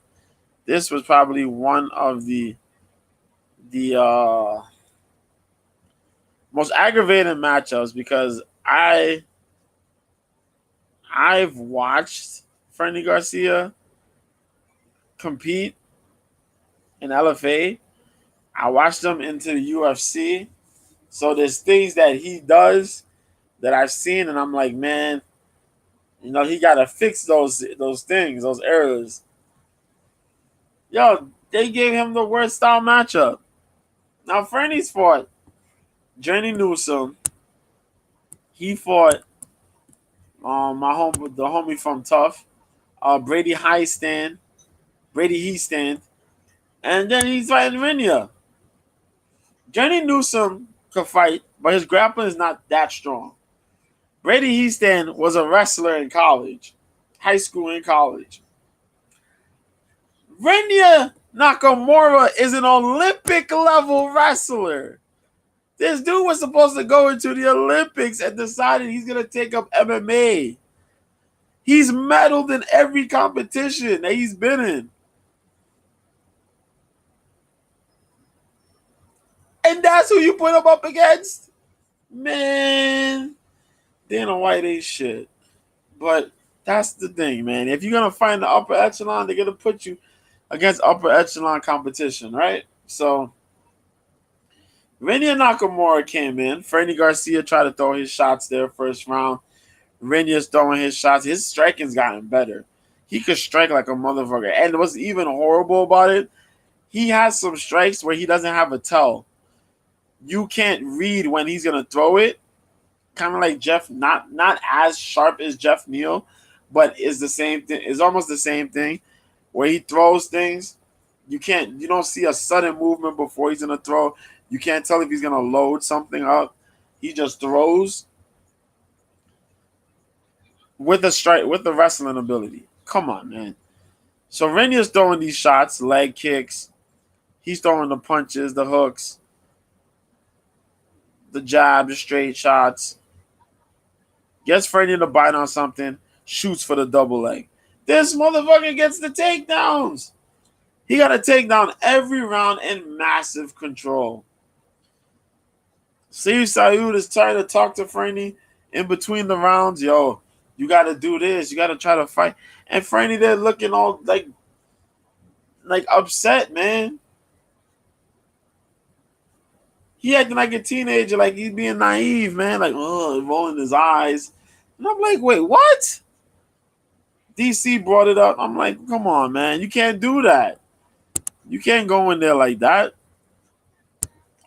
This was probably one of the most aggravating matchups because I've watched Franny Garcia compete in LFA. I watched him into the UFC. So there's things that he does that I've seen, and I'm like, man, he got to fix those things, those errors. Yo, they gave him the worst style matchup. Now, Franny's fought Journey Newsom. He fought the homie from Tough, Brady Heestand, and then he's fighting Rinya. Journey Newsom could fight, but his grappling is not that strong. Brady Heestand was a wrestler in college, high school and college. Rinya Nakamura is an Olympic level wrestler. This dude was supposed to go into the Olympics and decided he's going to take up MMA. He's medaled in every competition that he's been in. And that's who you put him up against? Man, Dana White ain't shit. But that's the thing, man. If you're going to find the upper echelon, they're going to put you against upper echelon competition, right? So, Rinya Nakamura came in. Franny Garcia tried to throw his shots there first round. Rinya's throwing his shots. His striking's gotten better. He could strike like a motherfucker. And what's even horrible about it, he has some strikes where he doesn't have a tell. You can't read when he's going to throw it. Kind of like Jeff, not as sharp as Jeff Neal, but is the same thing. It's almost the same thing where he throws things. You don't see a sudden movement before he's going to throw. You can't tell if he's going to load something up. He just throws with the strike, with the wrestling ability. Come on, man. So Renya's throwing these shots, leg kicks. He's throwing the punches, the hooks, the jab, the straight shots. Gets Freddy to bite on something, shoots for the double leg. This motherfucker gets the takedowns. He got a takedown every round in massive control. Steve Saud is trying to talk to Franny in between the rounds. Yo, you got to do this. You got to try to fight. And Franny there looking all like upset, man. He acting like a teenager, like he's being naive, man. Like, oh, rolling his eyes. And I'm like, wait, what? DC brought it up. I'm like, come on, man. You can't do that. You can't go in there like that.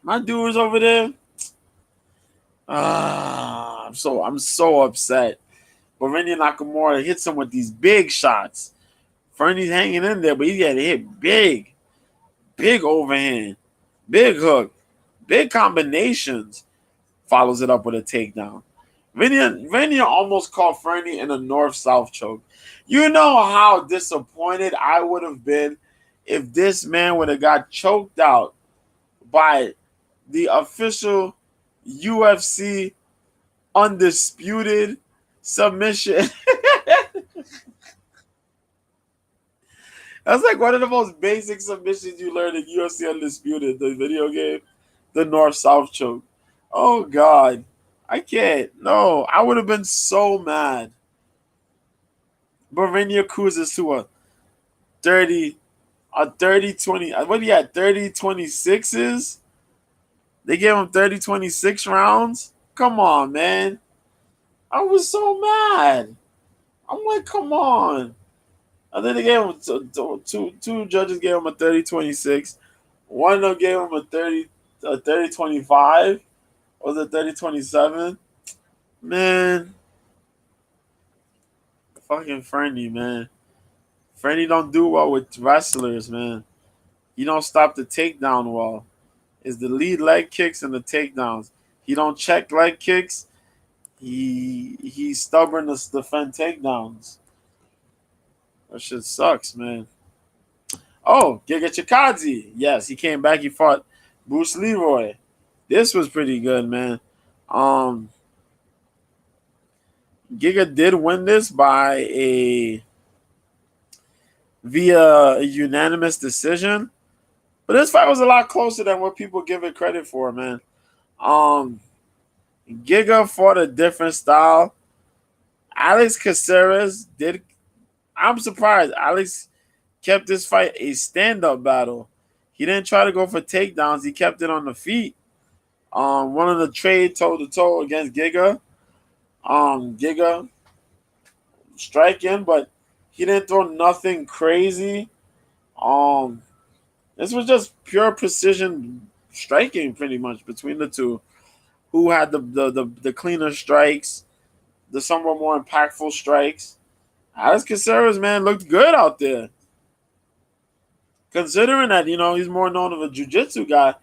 My dude is over there. I'm so upset. But Randy Nakamura hits him with these big shots. Fernie's hanging in there, but he's getting hit big. Big overhand. Big hook. Big combinations. Follows it up with a takedown. Randy almost caught Fernie in a north-south choke. You know how disappointed I would have been if this man would have got choked out by the official UFC undisputed submission. That's like one of the most basic submissions you learn in UFC Undisputed, the video game, the North-South choke. Oh, God. I can't. No, I would have been so mad. But Rainier cruises to a 30-20. What he had, 30-26s? They gave him 30-26 rounds? Come on, man. I was so mad. I'm like, come on. I think they gave him two judges gave him a 30-26. One of them gave him a 30-25. Or was it 30-27? Man. Fucking Fernie, man. Fernie don't do well with wrestlers, man. He don't stop the takedown well. It's the lead leg kicks and the takedowns. He don't check leg kicks. He's stubborn to defend takedowns. That shit sucks, man. Oh, Giga Chikadze. Yes, he came back. He fought Bruce Leroy. This was pretty good, man. Giga did win this via a unanimous decision. But this fight was a lot closer than what people give it credit for, man. Giga fought a different style. Alex Caceres did. I'm surprised. Alex kept this fight a stand-up battle. He didn't try to go for takedowns. He kept it on the feet. One of the trade toe-to-toe against Giga. Giga striking, but he didn't throw nothing crazy. This was just pure precision striking, pretty much, between the two. Who had the cleaner strikes, the somewhat more impactful strikes. Alex Caceres, man, looked good out there. Considering that, he's more known of a jiu-jitsu guy,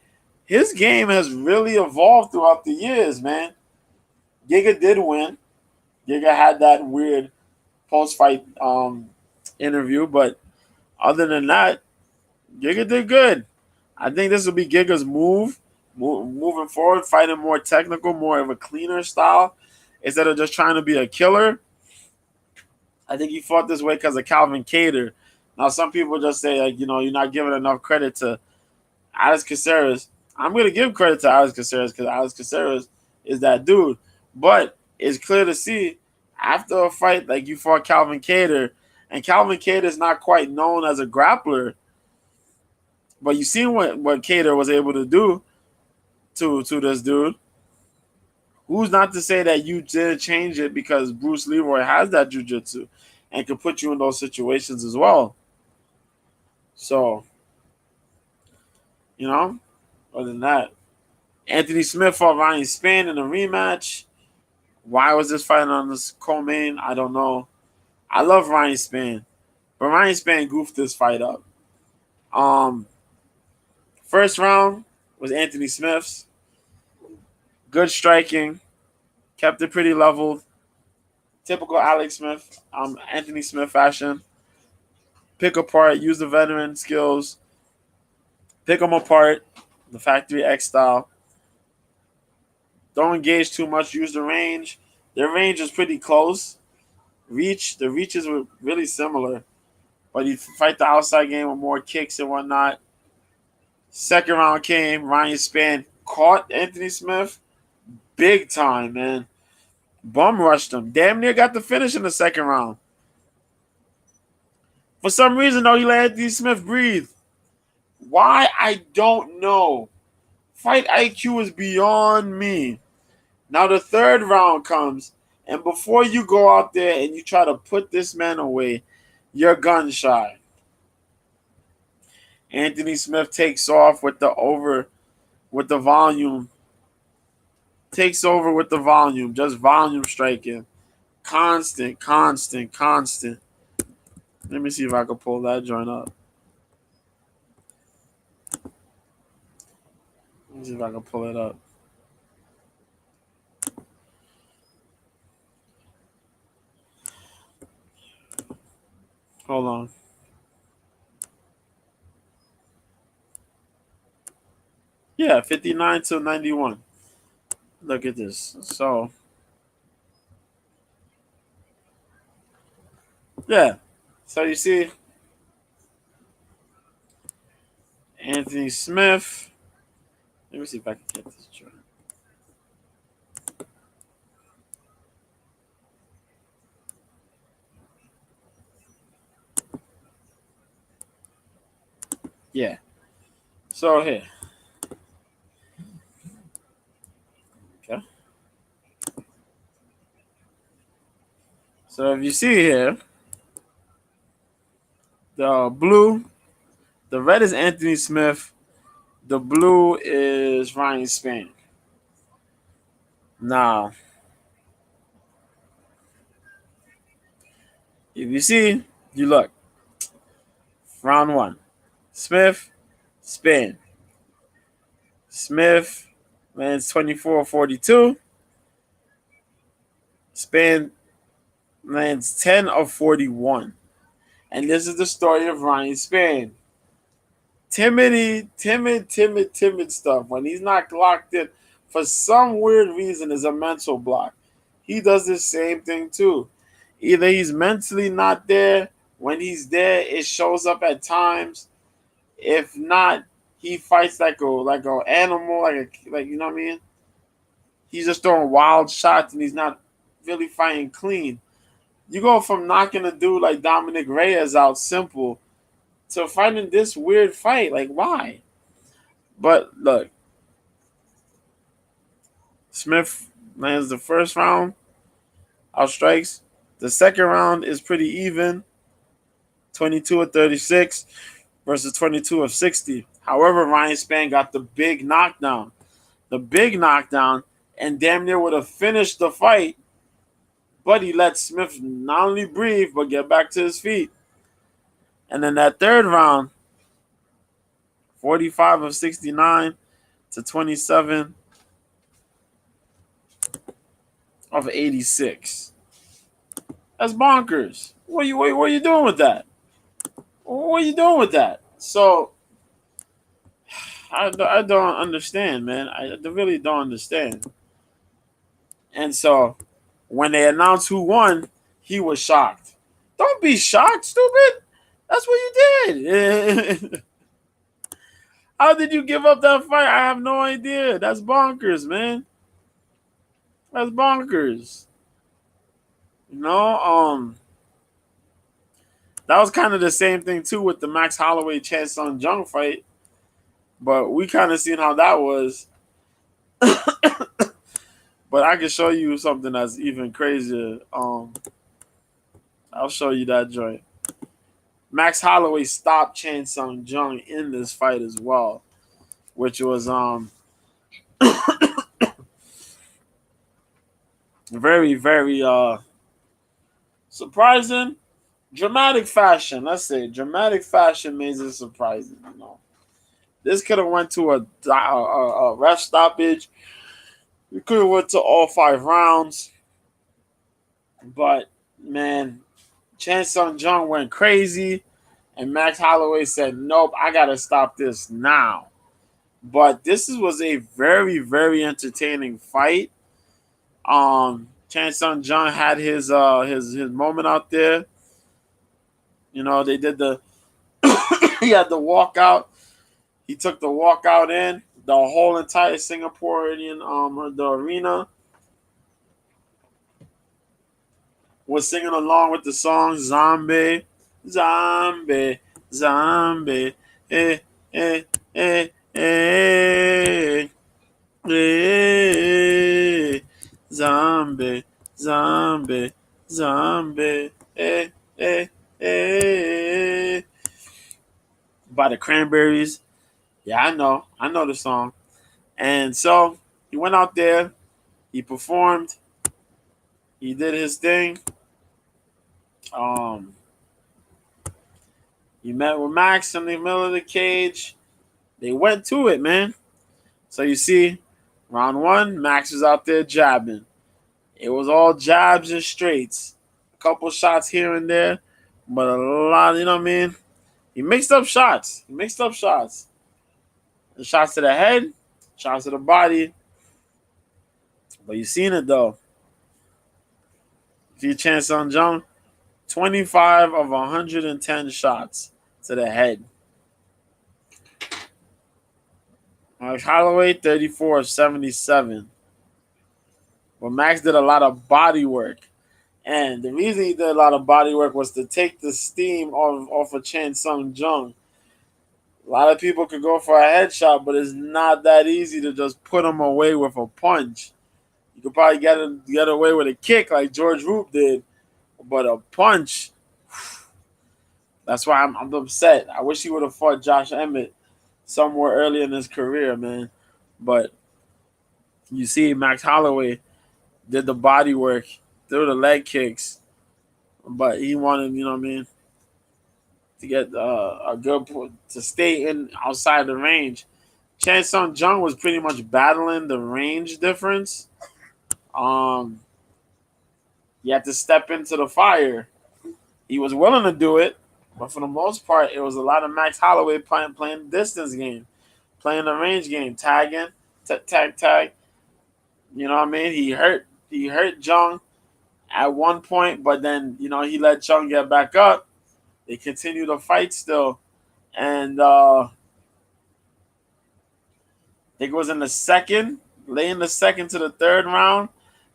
his game has really evolved throughout the years, man. Giga did win. Giga had that weird post-fight interview, but other than that, Giga did good. I think this will be Giga's moving forward, fighting more technical, more of a cleaner style, instead of just trying to be a killer. I think he fought this way because of Calvin Kattar. Now, some people just say, like, you're not giving enough credit to Alex Caceres. I'm going to give credit to Alex Caceres because Alex Caceres is that dude. But it's clear to see after a fight like you fought Calvin Kattar, and Calvin Kattar is not quite known as a grappler, but you seen what Kattar was able to do to this dude. Who's not to say that you didn't change it because Bruce Leroy has that jiu-jitsu and can put you in those situations as well. So, other than that, Anthony Smith fought Ryan Spann in a rematch. Why was this fight on this co-main? I don't know. I love Ryan Spann, but Ryan Spann goofed this fight up. First round was Anthony Smith's. Good striking. Kept it pretty leveled. Typical Alex Smith, Anthony Smith fashion. pick apart, use the veteran skills, pick them apart, the Factory X style. Don't engage too much. Use the range. Their range is pretty close. The reaches were really similar, but you fight the outside game with more kicks and whatnot. Second round came. Ryan Spann caught Anthony Smith big time, man. Bum rushed him. Damn near got the finish in the second round. For some reason, though, he let Anthony Smith breathe. Why? I don't know. Fight IQ is beyond me. Now the third round comes, and before you go out there and you try to put this man away, you're gun shy. Anthony Smith takes off with the volume. Takes over with the volume, just volume striking. Constant. Let me see if I can pull that joint up. Let me see if I can pull it up. Hold on. Yeah, 59 to 91. Look at this. So, yeah. So you see, Anthony Smith. Let me see if I can get this joint. Yeah. So here. Okay. So if you see here, the red is Anthony Smith, the blue is Ryan Spann. Now, if you see, you look. Round one. Smith, Spann. Smith lands 24-42. Spann lands 10 of 41. And this is the story of Ryan Spann. Timid stuff. When he's not locked in, for some weird reason, is a mental block. He does the same thing too. Either he's mentally not there. When he's there, it shows up at times. If not, he fights like an animal, like you know what I mean. He's just throwing wild shots and he's not really fighting clean. You go from knocking a dude like Dominic Reyes out simple to fighting this weird fight. Like, why? But look, Smith lands the first round, out strikes. The second round is pretty even, 22 of 36 versus 22 of 60. However, Ryan Spann got the big knockdown. And damn near would have finished the fight, but he let Smith not only breathe, but get back to his feet. And then that third round, 45 of 69 to 27 of 86. That's bonkers. What are you doing with that? What are you doing with that? So, I don't understand, man. I really don't understand. And so, when they announced who won, he was shocked. Don't be shocked, stupid. That's what you did. How did you give up that fight? I have no idea. That's bonkers, man. That's bonkers. You know, that was kind of the same thing too with the Max Holloway Chan Sung Jung fight, but we kind of seen how that was. But I can show you something that's even crazier. I'll show you that joint. Max Holloway stopped Chan Sung Jung in this fight as well, which was very, very surprising. Dramatic fashion. Let's say dramatic fashion makes it surprising. You know, this could have went to a ref stoppage. We could have went to all 5 rounds, but man, Chan Sung Jung went crazy. And Max Holloway said, nope, I got to stop this now. But this was a very, very entertaining fight. Chan Sung Jung had his moment out there. You know, they did the he had the walkout. He took the walkout in. The whole entire Singaporean the arena was singing along with the song Zombie, Zombie, Zombie, eh, eh, eh, eh, eh, Zombie, Zombie, Zombie, eh, eh. By the Cranberries. Yeah, I know the song. And so he went out there, he performed, he did his thing. Um, he met with Max in the middle of the cage. They went to it, man. So you see, round one, Max was out there jabbing. It was all jabs and straights. A couple shots here and there, but a lot, you know what I mean? He mixed up shots. He mixed up shots. The shots to the head, shots to the body. But you seen it though. If you chance on Jung, 25 of 110 shots to the head. Max Holloway, 34 of 77. But Max did a lot of body work. And the reason he did a lot of body work was to take the steam off of Chan Sung Jung. A lot of people could go for a headshot, but it's not that easy to just put him away with a punch. You could probably get away with a kick like George Roop did, but a punch, that's why I'm upset. I wish he would have fought Josh Emmett somewhere early in his career, man. But you see, Max Holloway did the body work, threw the leg kicks, but he wanted, you know what I mean, to get a good to stay in outside the range. Chan Sung Jung was pretty much battling the range difference. You had to step into the fire. He was willing to do it, but for the most part, it was a lot of Max Holloway playing the distance game, playing the range game, tagging, tag. You know what I mean? He hurt Jung at one point, but then he let Jung get back up. They continued to fight still, and I think it was in the second, late in the second to the third round.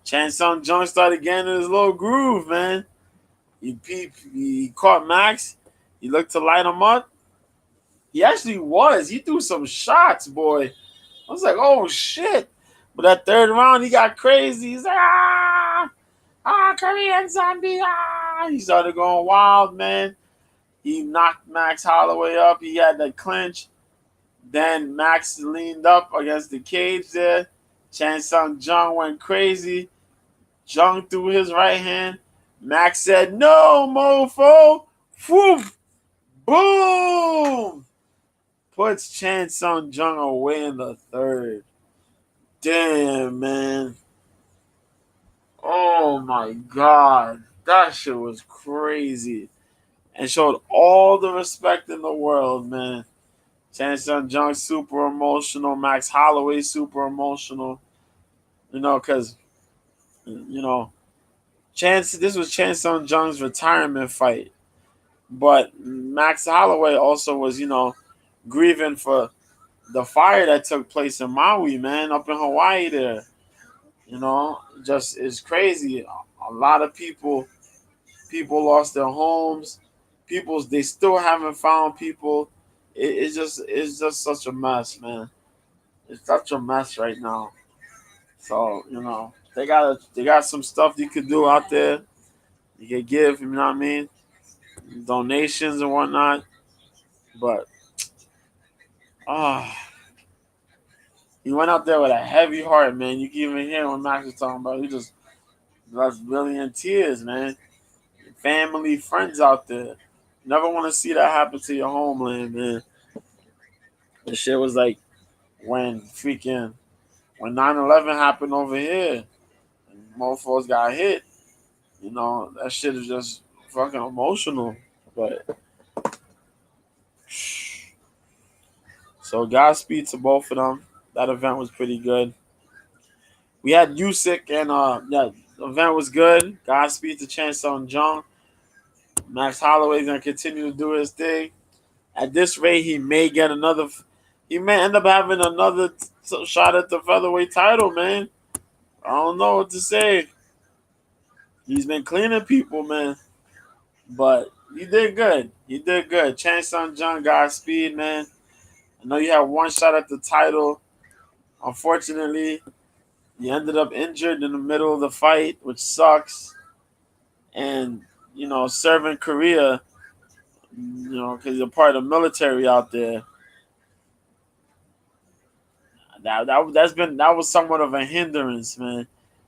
Chan Sung Jung started getting in his little groove, man. He caught Max. He looked to light him up. He actually was. He threw some shots, boy. I was like, oh, shit. But that third round, he got crazy. He's like, Korean zombie, He started going wild, man. He knocked Max Holloway up. He had the clinch. Then Max leaned up against the cage there. Chan Sung Jung went crazy. Jung threw his right hand. Max said, no, mofo. Woof. Boom. Puts Chan Sung Jung away in the third. Damn, man. Oh, my God. That shit was crazy. And showed all the respect in the world, man. Chan Sung Jung super emotional. Max Holloway super emotional. Because, this was Chan Sung Jung's retirement fight. But Max Holloway also was, grieving for the fire that took place in Maui, man, up in Hawaii there. Just it's crazy. A lot of people lost their homes. They still haven't found people. It's just such a mess, man. It's such a mess right now. So, they got some stuff you could do out there. You could give, you know what I mean? Donations and whatnot. But he went out there with a heavy heart, man. You can even hear what Max was talking about. He just left really in tears, man. Family, friends out there. Never want to see that happen to your homeland, man. The shit was like when 9/11 happened over here, and mofos got hit. That shit is just fucking emotional. But So Godspeed to both of them. That event was pretty good. We had Usyk and yeah, the event was good. Godspeed to Chance Jung. Max Holloway's gonna continue to do his thing. At this rate, he may get another. He may end up having another shot at the featherweight title, man. I don't know what to say. He's been cleaning people, man. But he did good. He did good. Chance Jung, Godspeed, man. I know you had one shot at the title. Unfortunately, you ended up injured in the middle of the fight, which sucks. And, serving Korea, because you're part of the military out there, that was somewhat of a hindrance, man.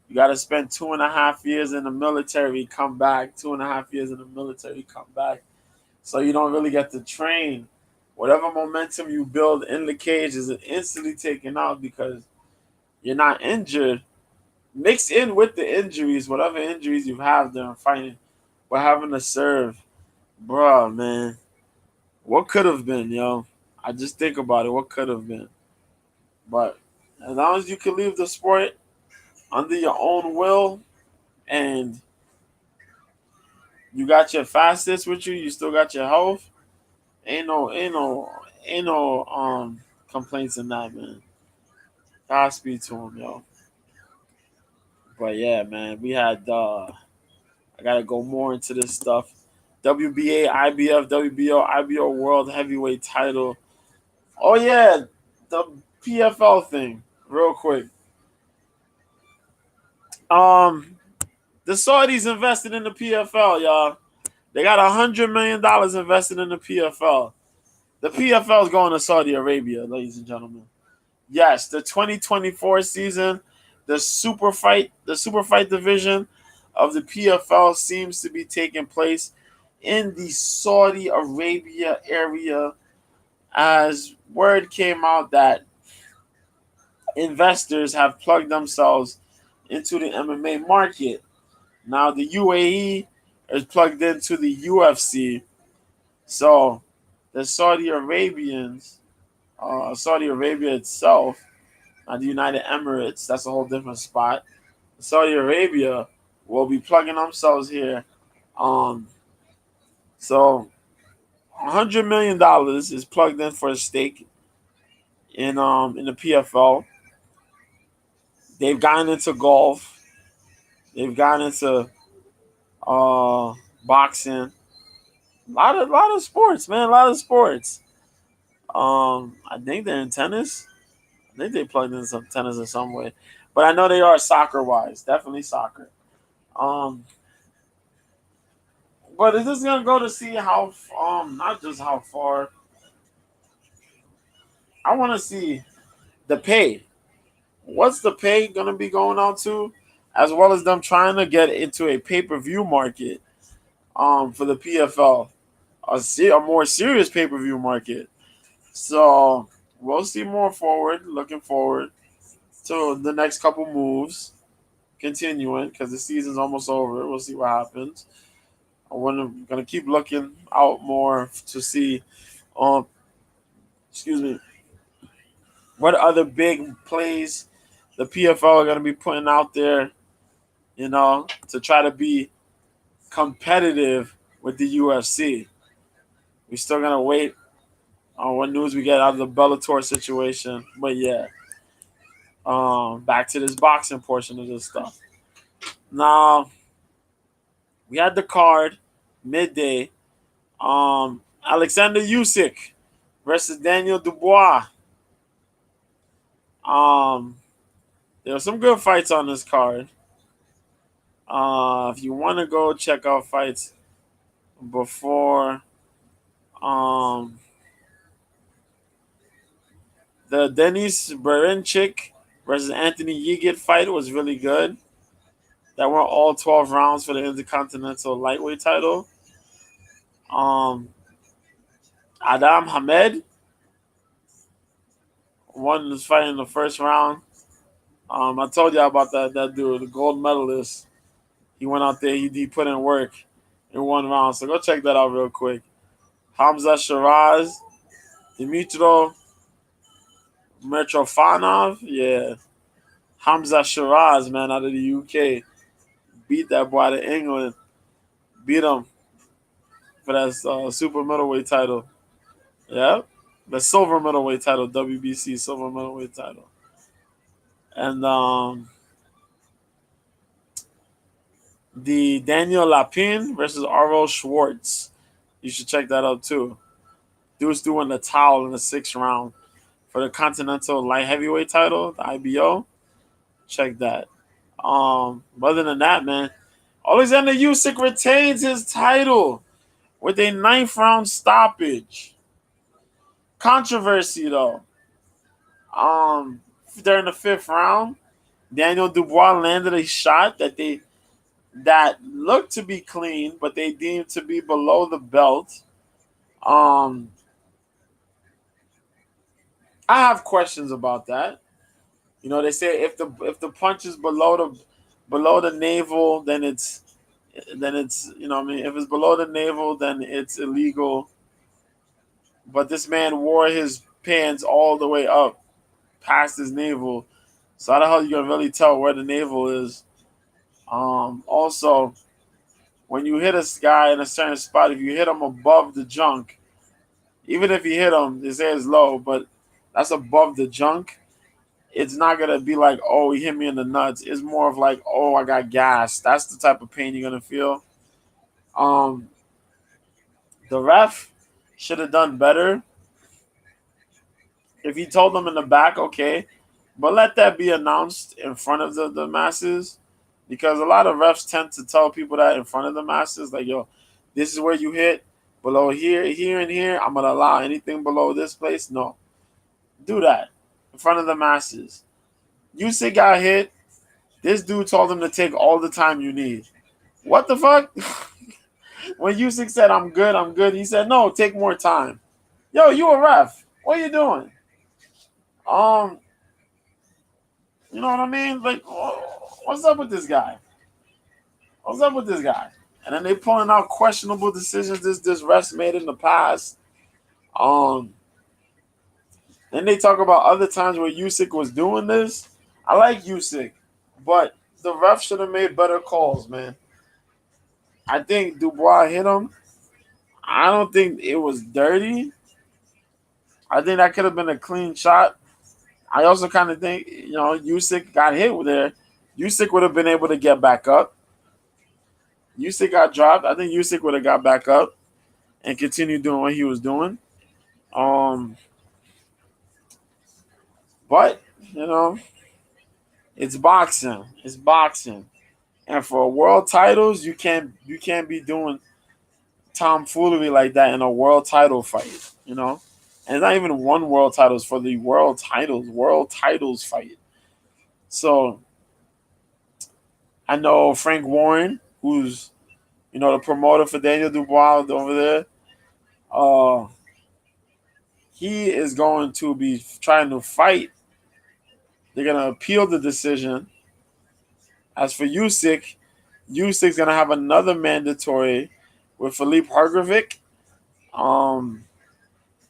You got to spend 2.5 years in the military, come back. 2.5 years in the military, come back. So you don't really get to train. Whatever momentum you build in the cage is instantly taken out because you're not injured. Mixed in with the injuries, whatever injuries you have during fighting, we're having to serve. Bruh, man. What could have been, yo? I just think about it. What could have been? But as long as you can leave the sport under your own will and you got your fastest with you, you still got your health, ain't no complaints in that, man. Godspeed to him, yo. But yeah, man, we had I gotta go more into this stuff. WBA, IBF, WBO, IBO World Heavyweight Title. Oh yeah, the PFL thing, real quick. Um, the Saudis invested in the PFL, y'all. They got $100 million invested in the PFL. The PFL is going to Saudi Arabia, ladies and gentlemen. Yes, the 2024 season, the super fight division of the PFL seems to be taking place in the Saudi Arabia area as word came out that investors have plugged themselves into the MMA market. Now the UAE is plugged into the UFC. So the Saudi Arabia itself, the United Emirates, that's a whole different spot. Saudi Arabia will be plugging themselves here. Um, so $100 million is plugged in for a stake in the PFL. They've gotten into golf. They've gotten into boxing. A lot of sports, man. A lot of sports. I think they're in tennis. I think they plugged in some tennis in some way, but I know they are soccer wise. Definitely soccer. Um, but is this gonna go to see how not just how far? I want to see the pay. What's the pay gonna be going out to, as well as them trying to get into a pay-per-view market for the PFL, a more serious pay-per-view market. So we'll see more forward. Looking forward to the next couple moves continuing because the season's almost over. We'll see what happens. I'm gonna keep looking out more to see, um, excuse me, what other big plays the PFL are gonna be putting out there. To try to be competitive with the UFC. We're still gonna wait on what news we get out of the Bellator situation. But yeah, back to this boxing portion of this stuff. Now we had the card midday. Alexander Usyk versus Daniel Dubois. Um, there were some good fights on this card. If you want to go check out fights before the Denis Berinchik versus Anthony Yigit fight was really good. That went all 12 rounds for the Intercontinental Lightweight title. Adam Hamed won this fight in the first round. I told you about that dude, the gold medalist. He went out there, he put in work in one round. So go check that out real quick. Hamza Shiraz Dmitro Mitrofanov, yeah. Hamza Shiraz, man, out of the UK. Beat that boy out of England. Beat him for that super middleweight title. Yeah. The silver middleweight title, WBC silver middleweight title. And the Daniel Lapin versus Arvo Schwartz. You should check that out too. Dude's doing the towel in the 6th round for the Continental Light Heavyweight title, the IBO. Check that. Other than that, man, Alexander Usyk retains his title with a 9th round stoppage. Controversy though. During the 5th round, Daniel Dubois landed a shot that looked to be clean, but they deemed to be below the belt. I have questions about that. You know, they say if the punch is below the navel, then it's you know what I mean, if it's below the navel, then it's illegal. But this man wore his pants all the way up past his navel, so how the hell you gonna really tell where the navel is? Also, when you hit a guy in a certain spot, if you hit him above the junk, even if you hit him, they say it's low, but that's above the junk. It's not gonna be like, oh, he hit me in the nuts. It's more of like, oh, I got gas. That's the type of pain you're gonna feel. Um, the ref should have done better. If he told them in the back, okay, but let that be announced in front of the masses, because a lot of refs tend to tell people that in front of the masses, like, yo, this is where you hit below here, here, and here. I'm gonna allow anything below this place. No, do that in front of the masses. Usyk got hit. This dude told him to take all the time you need. What the fuck? When Usyk said, I'm good, he said, no, take more time. Yo, you a ref. What are you doing? You know what I mean? Like, what's up with this guy? What's up with this guy? And then they pulling out questionable decisions this refs made in the past. Then they talk about other times where Usyk was doing this. I like Usyk, but the ref should have made better calls, man. I think Dubois hit him. I don't think it was dirty. I think that could have been a clean shot. I also kind of think, you know, Usyk got hit with there. Usyk would have been able to get back up. Usyk got dropped. I think Usyk would have got back up and continued doing what he was doing. But, you know, it's boxing. It's boxing. And for world titles, you can't be doing tomfoolery like that in a world title fight, you know? And it's not even one world titles for the world titles fight. So I know Frank Warren, who's, you know, the promoter for Daniel Dubois over there, he is going to be trying to fight. They're going to appeal the decision. As for Usyk, Usyk's going to have another mandatory with Filip Hrgovic,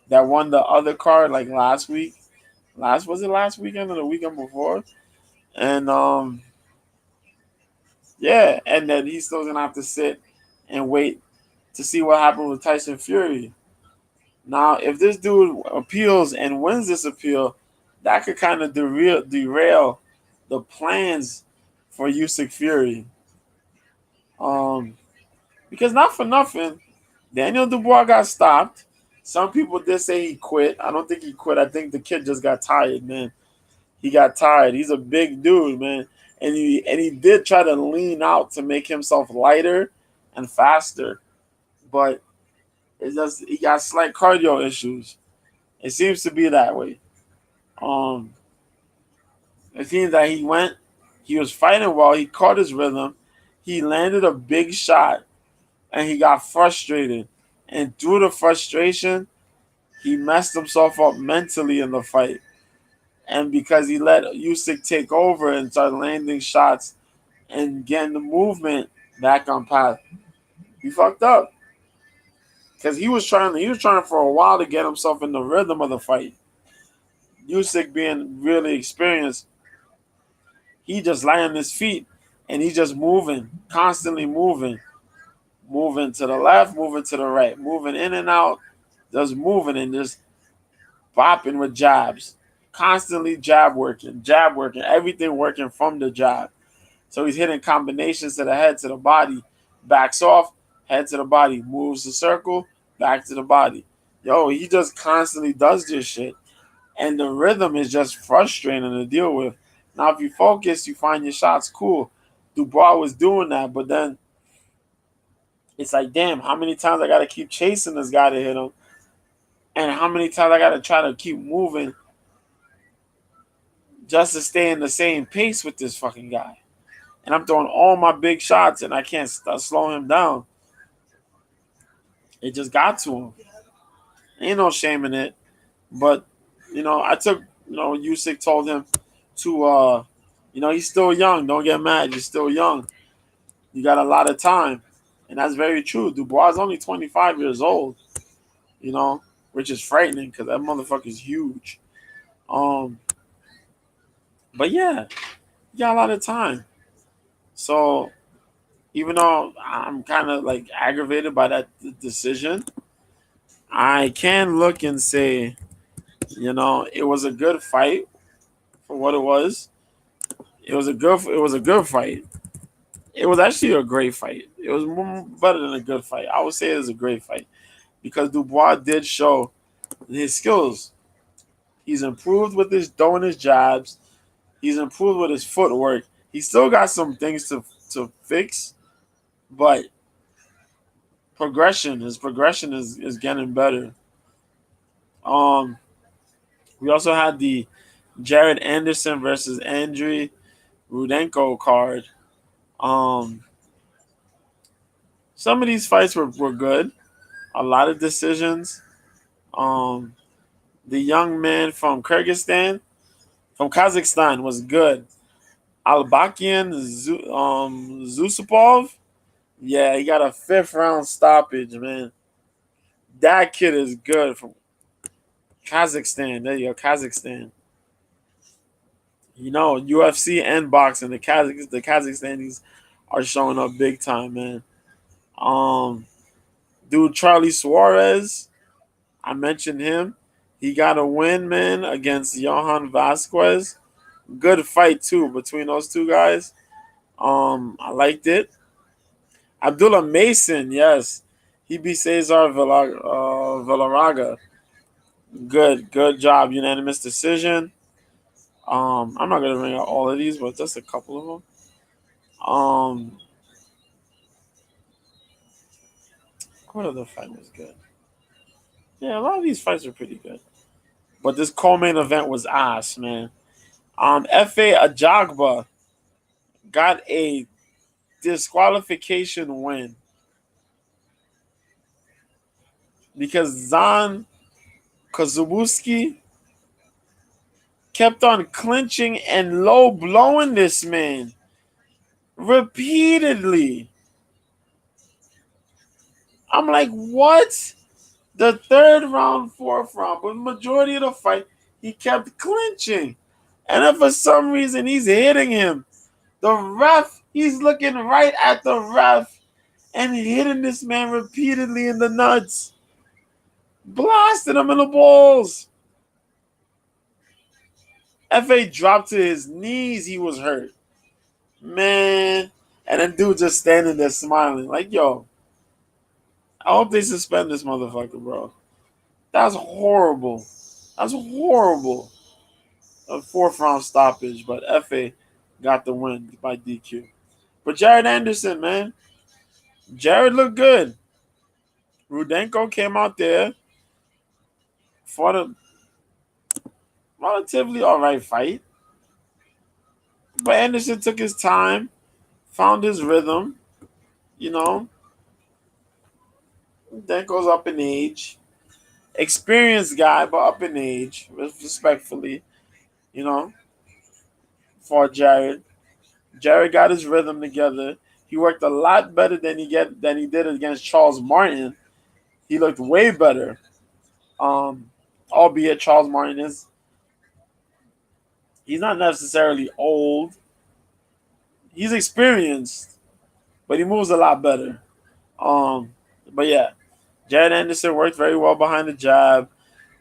that won the other card like last week. Was it last weekend or the weekend before? And yeah, and then he's still gonna have to sit and wait to see what happened with Tyson Fury. Now, if this dude appeals and wins this appeal, that could kind of derail the plans for Usyk Fury. Because not for nothing, Daniel Dubois got stopped. Some people did say he quit. I don't think he quit. I think the kid just got tired, man. He got tired. He's a big dude, man. And he did try to lean out to make himself lighter and faster. But it's just he got slight cardio issues. It seems to be that way. It seems that he was fighting well, he caught his rhythm, he landed a big shot, and he got frustrated. And through the frustration, he messed himself up mentally in the fight. And because he let Usyk take over and start landing shots and getting the movement back on path, he fucked up. because he was trying for a while to get himself in the rhythm of the fight. Usyk being really experienced, he just lay on his feet and he just moving, constantly moving to the left, moving to the right, moving in and out, just moving and just bopping with jabs, constantly jab working, everything working from the jab. So he's hitting combinations to the head, to the body, backs off, head to the body, moves the circle, back to the body. Yo, he just constantly does this shit. And the rhythm is just frustrating to deal with. Now, if you focus, you find your shots cool. Dubois was doing that, but then it's like, damn, how many times I got to keep chasing this guy to hit him? And how many times I got to try to keep moving just to stay in the same pace with this fucking guy? And I'm throwing all my big shots and I can't slow him down. It just got to him. Ain't no shame in it. But, I took, Usyk told him to, he's still young. Don't get mad. You're still young. You got a lot of time. And that's very true. Dubois is only 25 years old, which is frightening because that motherfucker's huge. But yeah, you got a lot of time. So even though I'm kind of like aggravated by that decision, I can look and say, it was a good fight for what it was. It was a good fight. It was actually a great fight. It was better than a good fight. I would say it was a great fight because Dubois did show his skills. He's improved with his throwing his jabs. He's improved with his footwork. He still got some things to fix, but his progression is getting better. We also had the Jared Anderson versus Andriy Rudenko card. Some of these fights were good. A lot of decisions. The young man from Kazakhstan was good. Albakian Zusupov, yeah, he got a 5th round stoppage, man. That kid is good from Kazakhstan. There you go, Kazakhstan. UFC and boxing, the Kazakhstanis are showing up big time, man. Dude, Charlie Suarez, I mentioned him. He got a win, man, against Johan Vasquez. Good fight too between those two guys. I liked it. Abdullah Mason, yes, he beat Cesar Villarraga. Good job, unanimous decision. I'm not gonna bring out all of these, but just a couple of them. What other fight was good? Yeah, a lot of these fights are pretty good. But this co-main event was ass, man. F.A. Ajagba got a disqualification win because Zan Kozubuski kept on clinching and low blowing this man repeatedly. I'm like, what? The 3rd round, 4th round, but the majority of the fight, he kept clinching. And if for some reason he's hitting him, the ref, he's looking right at the ref and hitting this man repeatedly in the nuts, blasting him in the balls. F.A. dropped to his knees. He was hurt. Man. And then dude just standing there smiling. Like, yo, I hope they suspend this motherfucker, bro. That's horrible. That's horrible. A 4th round stoppage, but F.A. got the win by DQ. But Jared Anderson, man. Jared looked good. Rudenko came out there, fought a relatively alright fight. But Anderson took his time, found his rhythm, Rudenko's up in age. Experienced guy, but up in age, respectfully, for Jared. Jared got his rhythm together. He worked a lot better than he did against Charles Martin. He looked way better. Albeit Charles Martin he's not necessarily old. He's experienced, but he moves a lot better. But yeah, Jared Anderson worked very well behind the jab,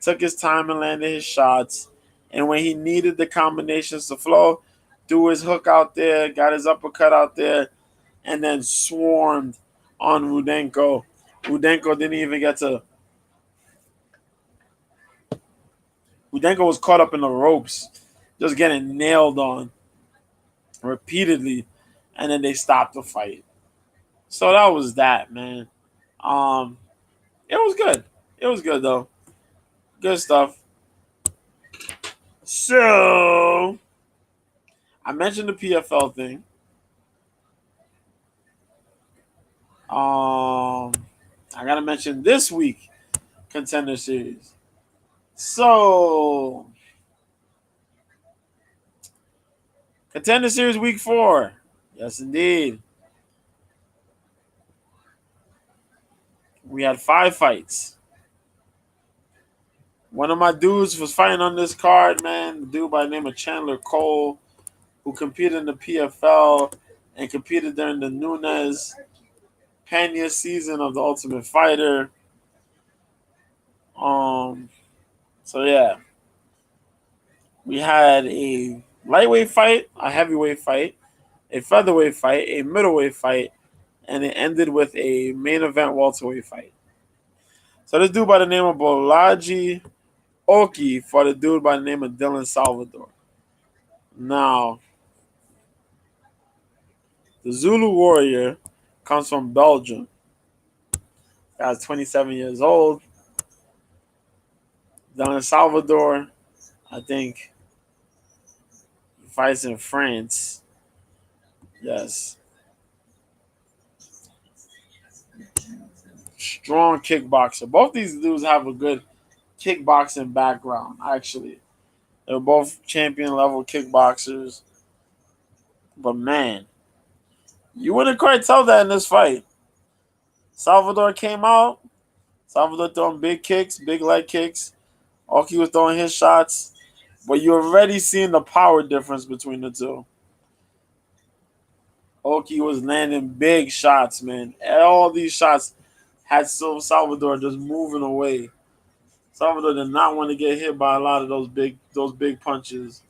took his time and landed his shots. And when he needed the combinations to flow, threw his hook out there, got his uppercut out there, and then swarmed on Rudenko. Rudenko didn't even get to. Rudenko was caught up in the ropes, just getting nailed on repeatedly, and then they stopped the fight. So that was that, man. Um, it was good. It was good though. Good stuff. So I mentioned the PFL thing. I gotta mention this week contender series. So contender series week 4. Yes, indeed. We had 5 fights. One of my dudes was fighting on this card, man. The dude by the name of Chandler Cole, who competed in the PFL and competed during the Nunes Pena season of the Ultimate Fighter. So yeah, we had a lightweight fight, a heavyweight fight, a featherweight fight, a middleweight fight, and it ended with a main event welterweight fight. So this dude by the name of Bolaji Oki fought a dude by the name of Dylan Salvador. Now, the Zulu Warrior comes from Belgium. Guy's 27 years old. Dylan Salvador, I think, fights in France. Yes. Strong kickboxer. Both these dudes have a good kickboxing background, actually. They're both champion level kickboxers. But man, you wouldn't quite tell that in this fight. Salvador came out. Salvador throwing big kicks, big leg kicks. Oki was throwing his shots. But you're already seeing the power difference between the two. Oki was landing big shots, man. All these shots had Salvador just moving away. Salvador did not want to get hit by a lot of those big punches.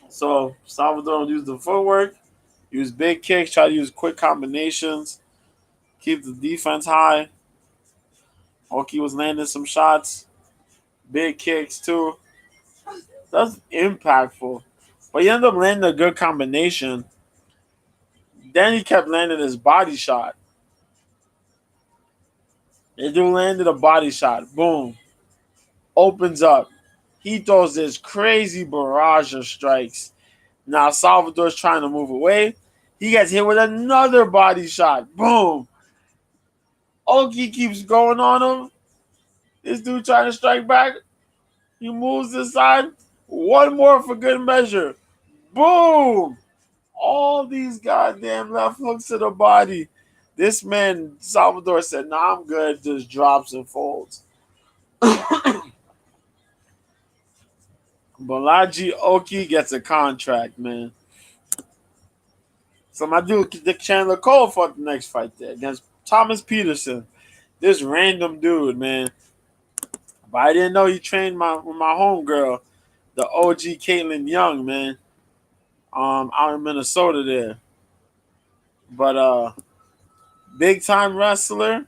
So Salvador used the footwork, use big kicks, try to use quick combinations, keep the defense high. Oki was landing some shots, big kicks too. That's impactful. But he ended up landing a good combination. Then he kept landing his body shot. They do landed a body shot. Boom. Opens up. He throws this crazy barrage of strikes. Now Salvador's trying to move away. He gets hit with another body shot. Boom. Oki keeps going on him. This dude trying to strike back. He moves aside. One more for good measure. Boom. All these goddamn left hooks to the body. This man, Salvador, said, nah, I'm good. Just drops and folds. Bolaji Oki gets a contract, man. So my dude, Dick Chandler Cole, fought the next fight there against Thomas Peterson. This random dude, man. But I didn't know he trained with my homegirl, the OG Caitlin Young, man. Out in Minnesota there. But big time wrestler.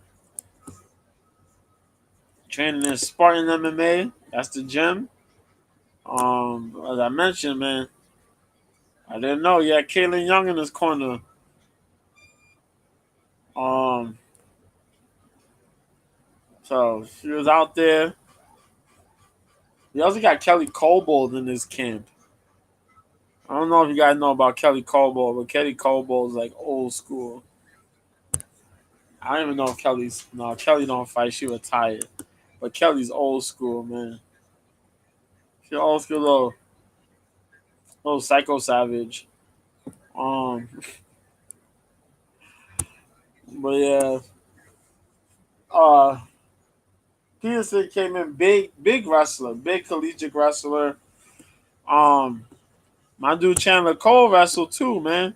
Training in Spartan MMA. That's the gym. As I mentioned, man, I didn't know. Yeah, Caitlin Young in his corner. Um, so she was out there. We also got Kelly Cobold in this camp. I don't know if you guys know about Kelly Cobold, but Kelly Cobold is like old school. I don't even know if Kelly don't fight. She retired. But Kelly's old school, man. She old school little psycho savage. Um, but yeah. Uh, Peterson came in big wrestler, big collegiate wrestler. Um, my dude Chandler Cole wrestled too, man.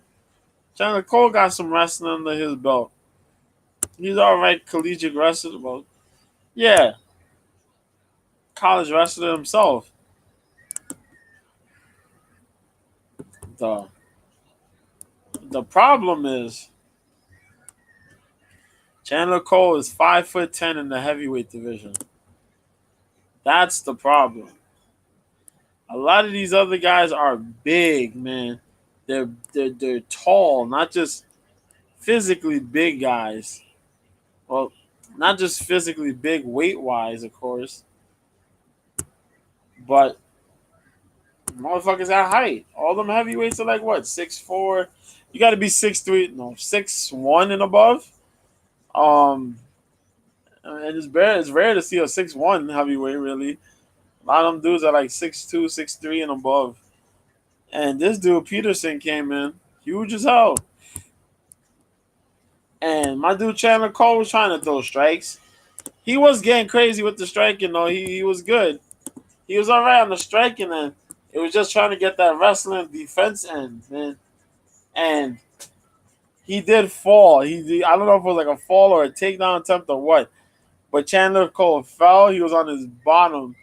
Chandler Cole got some wrestling under his belt. He's all right, collegiate wrestler. Well, yeah, college wrestler himself. The the problem is Chandler Cole is 5'10" in the heavyweight division. That's the problem. A lot of these other guys are big, man. They're tall, not just physically big guys. Well, not just physically big weight wise, of course, but motherfuckers at height. All them heavyweights are like what, 6'4"? You got to be 6'3", no, 6'1" and above. Um, and it's rare to see a 6'1" heavyweight really. A lot of them dudes are like 6'2", 6'3" and above. And this dude Peterson came in huge as hell. And my dude Chandler Cole was trying to throw strikes. He was getting crazy with the striking though. He was good. He was all right on the striking end. It was just trying to get that wrestling defense end, man. And he did fall. I don't know if it was like a fall or a takedown attempt or what. But Chandler Cole fell. He was on his bottom.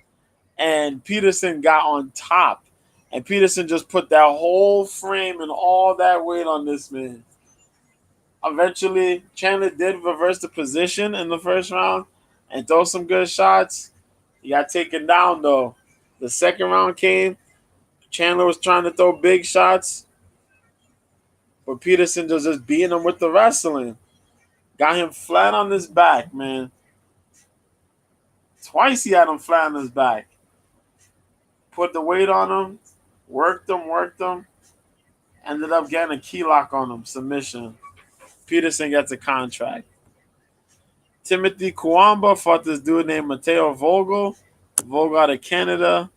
And Peterson got on top. And Peterson just put that whole frame and all that weight on this man. Eventually, Chandler did reverse the position in the first round and throw some good shots. He got taken down, though. The second round came. Chandler was trying to throw big shots. But Peterson was just beating him with the wrestling. Got him flat on his back, man. Twice he had him flat on his back. Put the weight on him. Worked him. Ended up getting a key lock on him. Submission. Peterson gets a contract. Timothy Kawamba fought this dude named Mateo Vogel. Vogel out of Canada.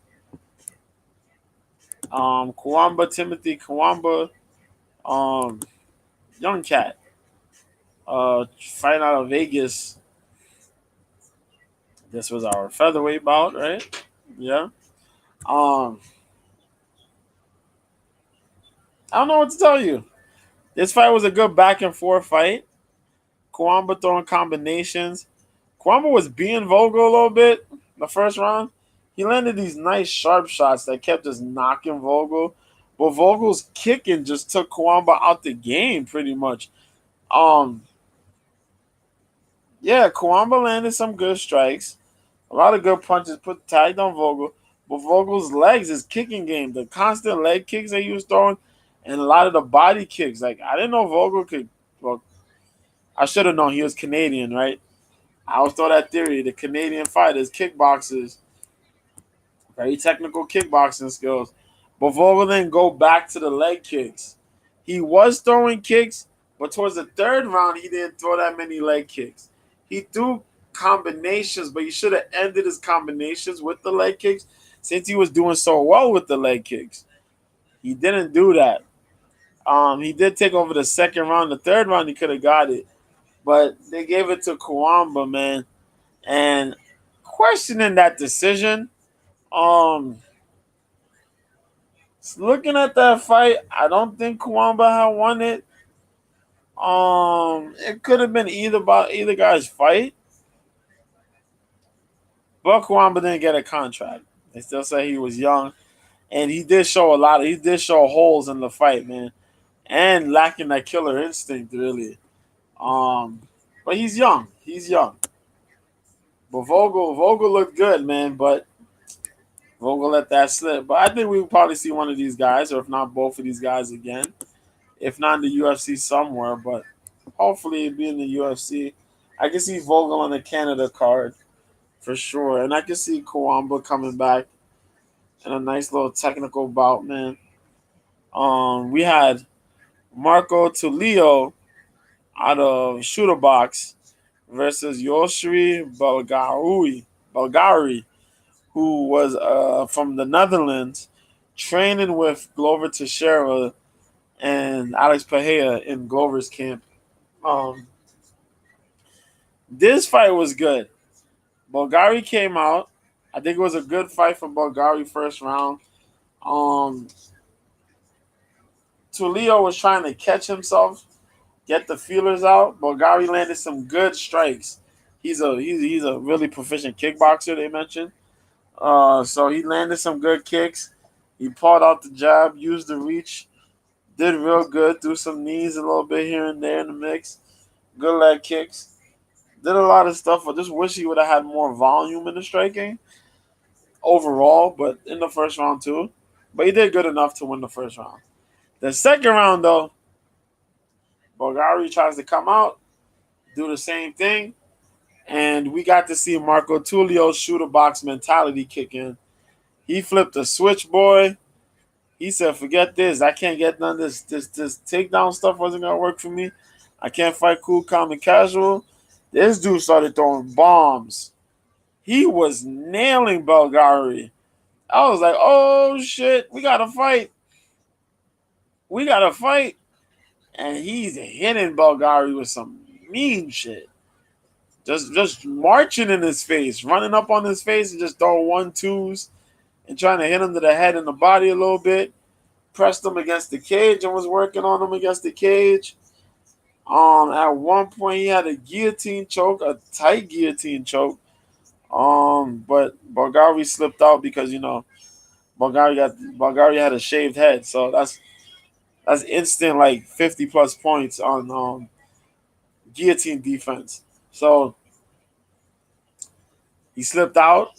Timothy Kawamba, young cat. Fighting out of Vegas. This was our featherweight bout, right? Yeah. I don't know what to tell you. This fight was a good back and forth fight. Kawamba throwing combinations. Kawamba was being Vogel a little bit the first round. He landed these nice sharp shots that kept just knocking Vogel. But Vogel's kicking just took Kawamba out the game pretty much. Yeah, Kawamba landed some good strikes. A lot of good punches tagged on Vogel. But Vogel's legs, his kicking game, the constant leg kicks that he was throwing, and a lot of the body kicks. Like, I didn't know Vogel could. Well, I should have known he was Canadian, right? I always thought that theory. The Canadian fighters, kickboxers, very technical kickboxing skills. But Vogel didn't go back to the leg kicks. He was throwing kicks, but towards the third round, he didn't throw that many leg kicks. He threw combinations, but he should have ended his combinations with the leg kicks since he was doing so well with the leg kicks. He didn't do that. He did take over the second round. The third round, he could have got it. But they gave it to Kawamba, man. And questioning that decision, looking at that fight, I don't think Kawamba had won it. It could have been either guy's fight, but Kawamba didn't get a contract. They still say he was young, and he did show he did show holes in the fight, man, and lacking that killer instinct, really. But he's young. He's young. But Vogel looked good, man, but Vogel let that slip. But I think we'll probably see one of these guys, or if not both of these guys again. If not in the UFC somewhere, but hopefully it'll be in the UFC. I can see Vogel on the Canada card for sure. And I can see Kawamba coming back in a nice little technical bout, man. We had Marco Tulio out of Shooter Box versus Yoshiri Bulgari, who was from the Netherlands, training with Glover Teixeira and Alex Pereira in Glover's camp. This fight was good. Bulgari came out. I think it was a good fight for Bulgari first round. Um, Tulio was trying to catch himself, get the feelers out. Bulgari landed some good strikes. He's a really proficient kickboxer. They mentioned. So he landed some good kicks. He pulled out the jab, used the reach, did real good. Threw some knees a little bit here and there in the mix. Good leg kicks. Did a lot of stuff. I just wish he would have had more volume in the striking overall, but in the first round too. But he did good enough to win the first round. The second round, though, Bulgari tries to come out, do the same thing, and we got to see Marco Tullio's shooter box mentality kick in. He flipped a switch, boy. He said, "Forget this. I can't get none of this. This takedown stuff wasn't gonna work for me. I can't fight cool, calm, and casual." This dude started throwing bombs. He was nailing Bulgari. I was like, "Oh shit, we gotta fight. We gotta fight." And he's hitting Bulgari with some mean shit. Just marching in his face, running up on his face and just throwing 1-2s and trying to hit him to the head and the body a little bit. Pressed him against the cage and was working on him against the cage. At one point he had a guillotine choke, a tight guillotine choke. But Bulgari slipped out because Bulgari had a shaved head, so that's instant like 50 plus points on guillotine defense. So he slipped out,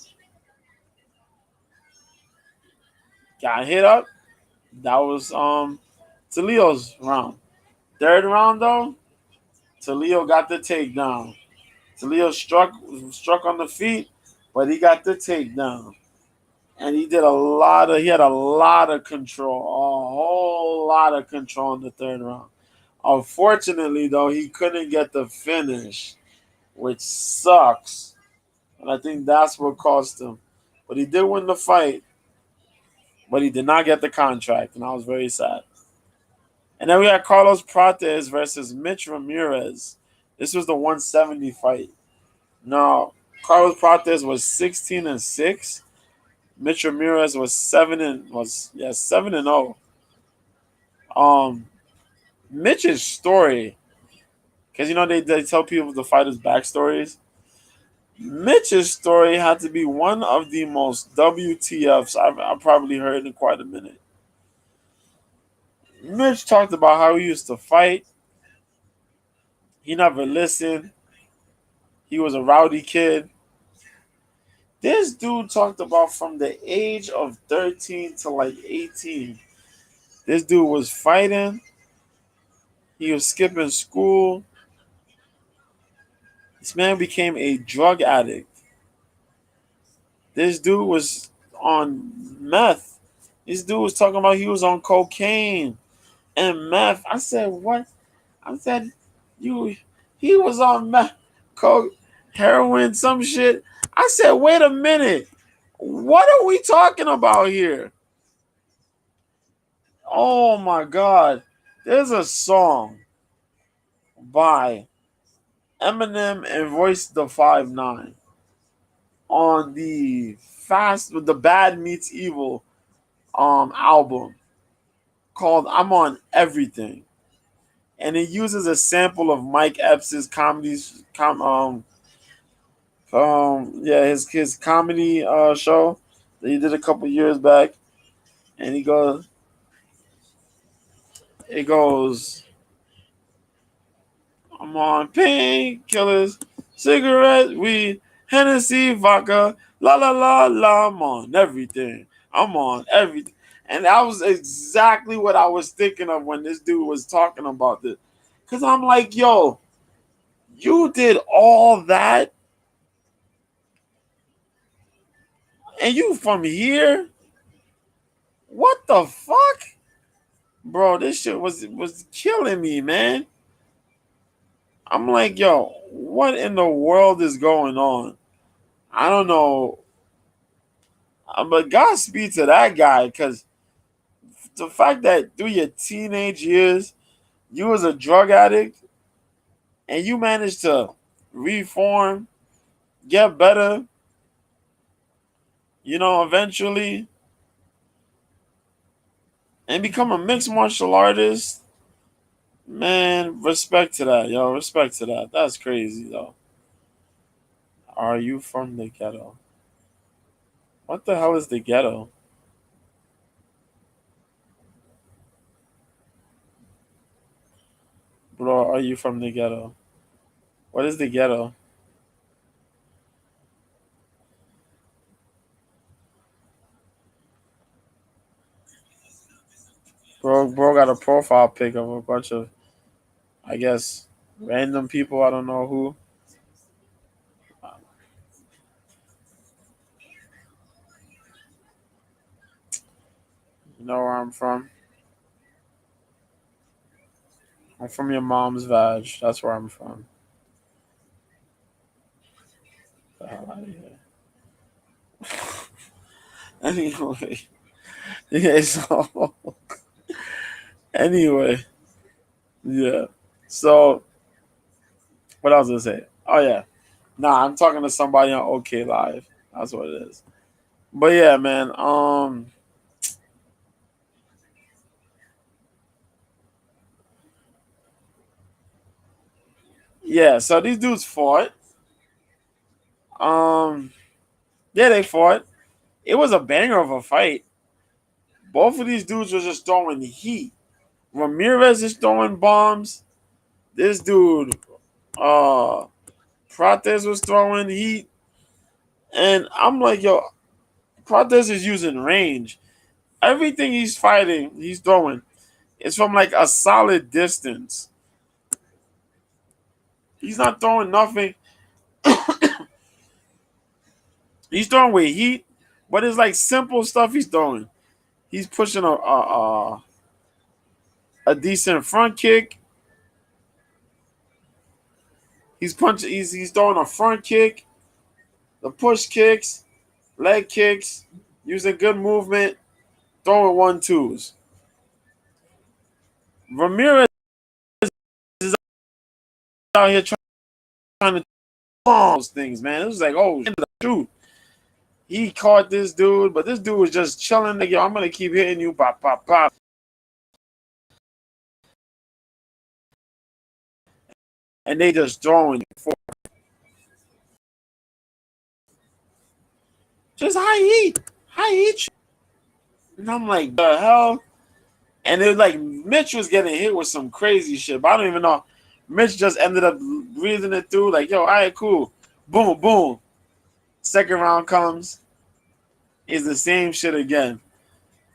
got hit up. That was Talio's round. Third round though, Talio got the takedown. Talio struck on the feet, but he got the takedown. And he had a lot of control, a whole lot of control in the third round. Unfortunately though, he couldn't get the finish, which sucks. And I think that's what cost him. But he did win the fight, but he did not get the contract, and I was very sad. And then we had Carlos Prates versus Mitch Ramirez. This was the 170 fight. Now, Carlos Prates was 16-6. Mitch Ramirez was 7-0. Mitch's story, because they tell people the fighters' backstories. Mitch's story had to be one of the most WTFs I've probably heard in quite a minute. Mitch talked about how he used to fight. He never listened. He was a rowdy kid. This dude talked about from the age of 13 to like 18. This dude was fighting. He was skipping school. This man became a drug addict. This dude was on meth. This dude was talking about he was on cocaine and meth. I said, what? I said, he was on meth, coke, heroin, some shit. I said, wait a minute. What are we talking about here? Oh my God. There's a song by Eminem and Royce the 5'9" on the Bad Meets Evil album called I'm on Everything. And it uses a sample of Mike Epps' his comedy show that he did a couple years back. And it goes, I'm on painkillers, cigarettes, weed, Hennessy, vodka, la la la la, I'm on everything. I'm on everything. And that was exactly what I was thinking of when this dude was talking about this. Because I'm like, yo, you did all that? And you from here? What the fuck? Bro, this shit was killing me, man. I'm like, yo, what in the world is going on? I don't know. But Godspeed to that guy, because the fact that through your teenage years, you was a drug addict and you managed to reform, get better, eventually, and become a mixed martial artist, man, respect to that, yo. Respect to that. That's crazy, though. Are you from the ghetto? What the hell is the ghetto? Bro, are you from the ghetto? What is the ghetto? Bro got a profile pic of a bunch of, I guess, random people. I don't know who. You know where I'm from? I'm from your mom's vag. That's where I'm from. The hell out of here. Anyway, yeah. So anyway, yeah. So what else was I say? Oh yeah. Nah, I'm talking to somebody on OK Live. That's what it is. But yeah, man. Yeah. So these dudes fought. Um, yeah, they fought. It was a banger of a fight. Both of these dudes were just throwing heat. Ramirez is throwing bombs. This dude, uh, Prates was throwing heat. And I'm like, yo, Prates is using range. Everything he's fighting, he's throwing. It's from like a solid distance. He's not throwing nothing. He's throwing with heat, but it's like simple stuff he's throwing. He's pushing a decent front kick. He's punching. He's throwing a front kick, the push kicks, leg kicks, using good movement, throwing 1-2s. Ramirez is out here trying to do those things, man. It was like, oh, shoot. He caught this dude, but this dude was just chilling. Like, yo, I'm gonna keep hitting you, pop, pop, pop, and they just throwing for just high heat. And I'm like, the hell? And it was like Mitch was getting hit with some crazy shit, but I don't even know. Mitch just ended up breathing it through, like, yo, all right, cool. Boom, boom. Second round comes, is the same shit again.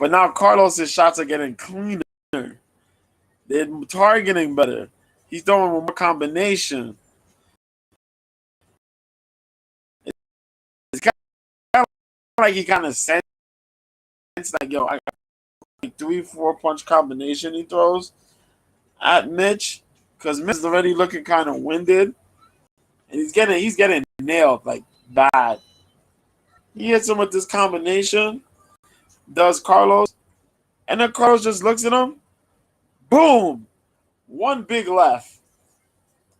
But now Carlos's shots are getting cleaner. They're targeting better. He's throwing with more combination. It's kind of like he kind of sensed, like, yo, I got like 3-4 punch combination he throws at Mitch, because Mitch is already looking kind of winded, and he's getting nailed like bad. He hits him with this combination, does Carlos, and then Carlos just looks at him. Boom! One big left.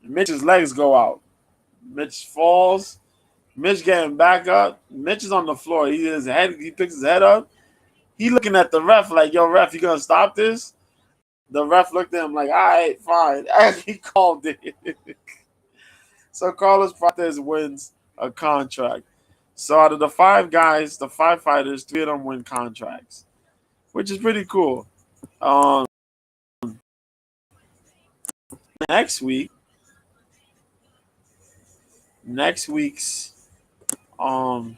Mitch's legs go out. Mitch falls. Mitch getting back up. Mitch is on the floor. He picks his head up. He looking at the ref like, yo, ref, you gonna stop this? The ref looked at him like, all right, fine. And he called it. So Carlos Prates wins a contract. So out of the 5 guys, the 5 fighters, 3 of them win contracts, which is pretty cool. Um, next week, next week's um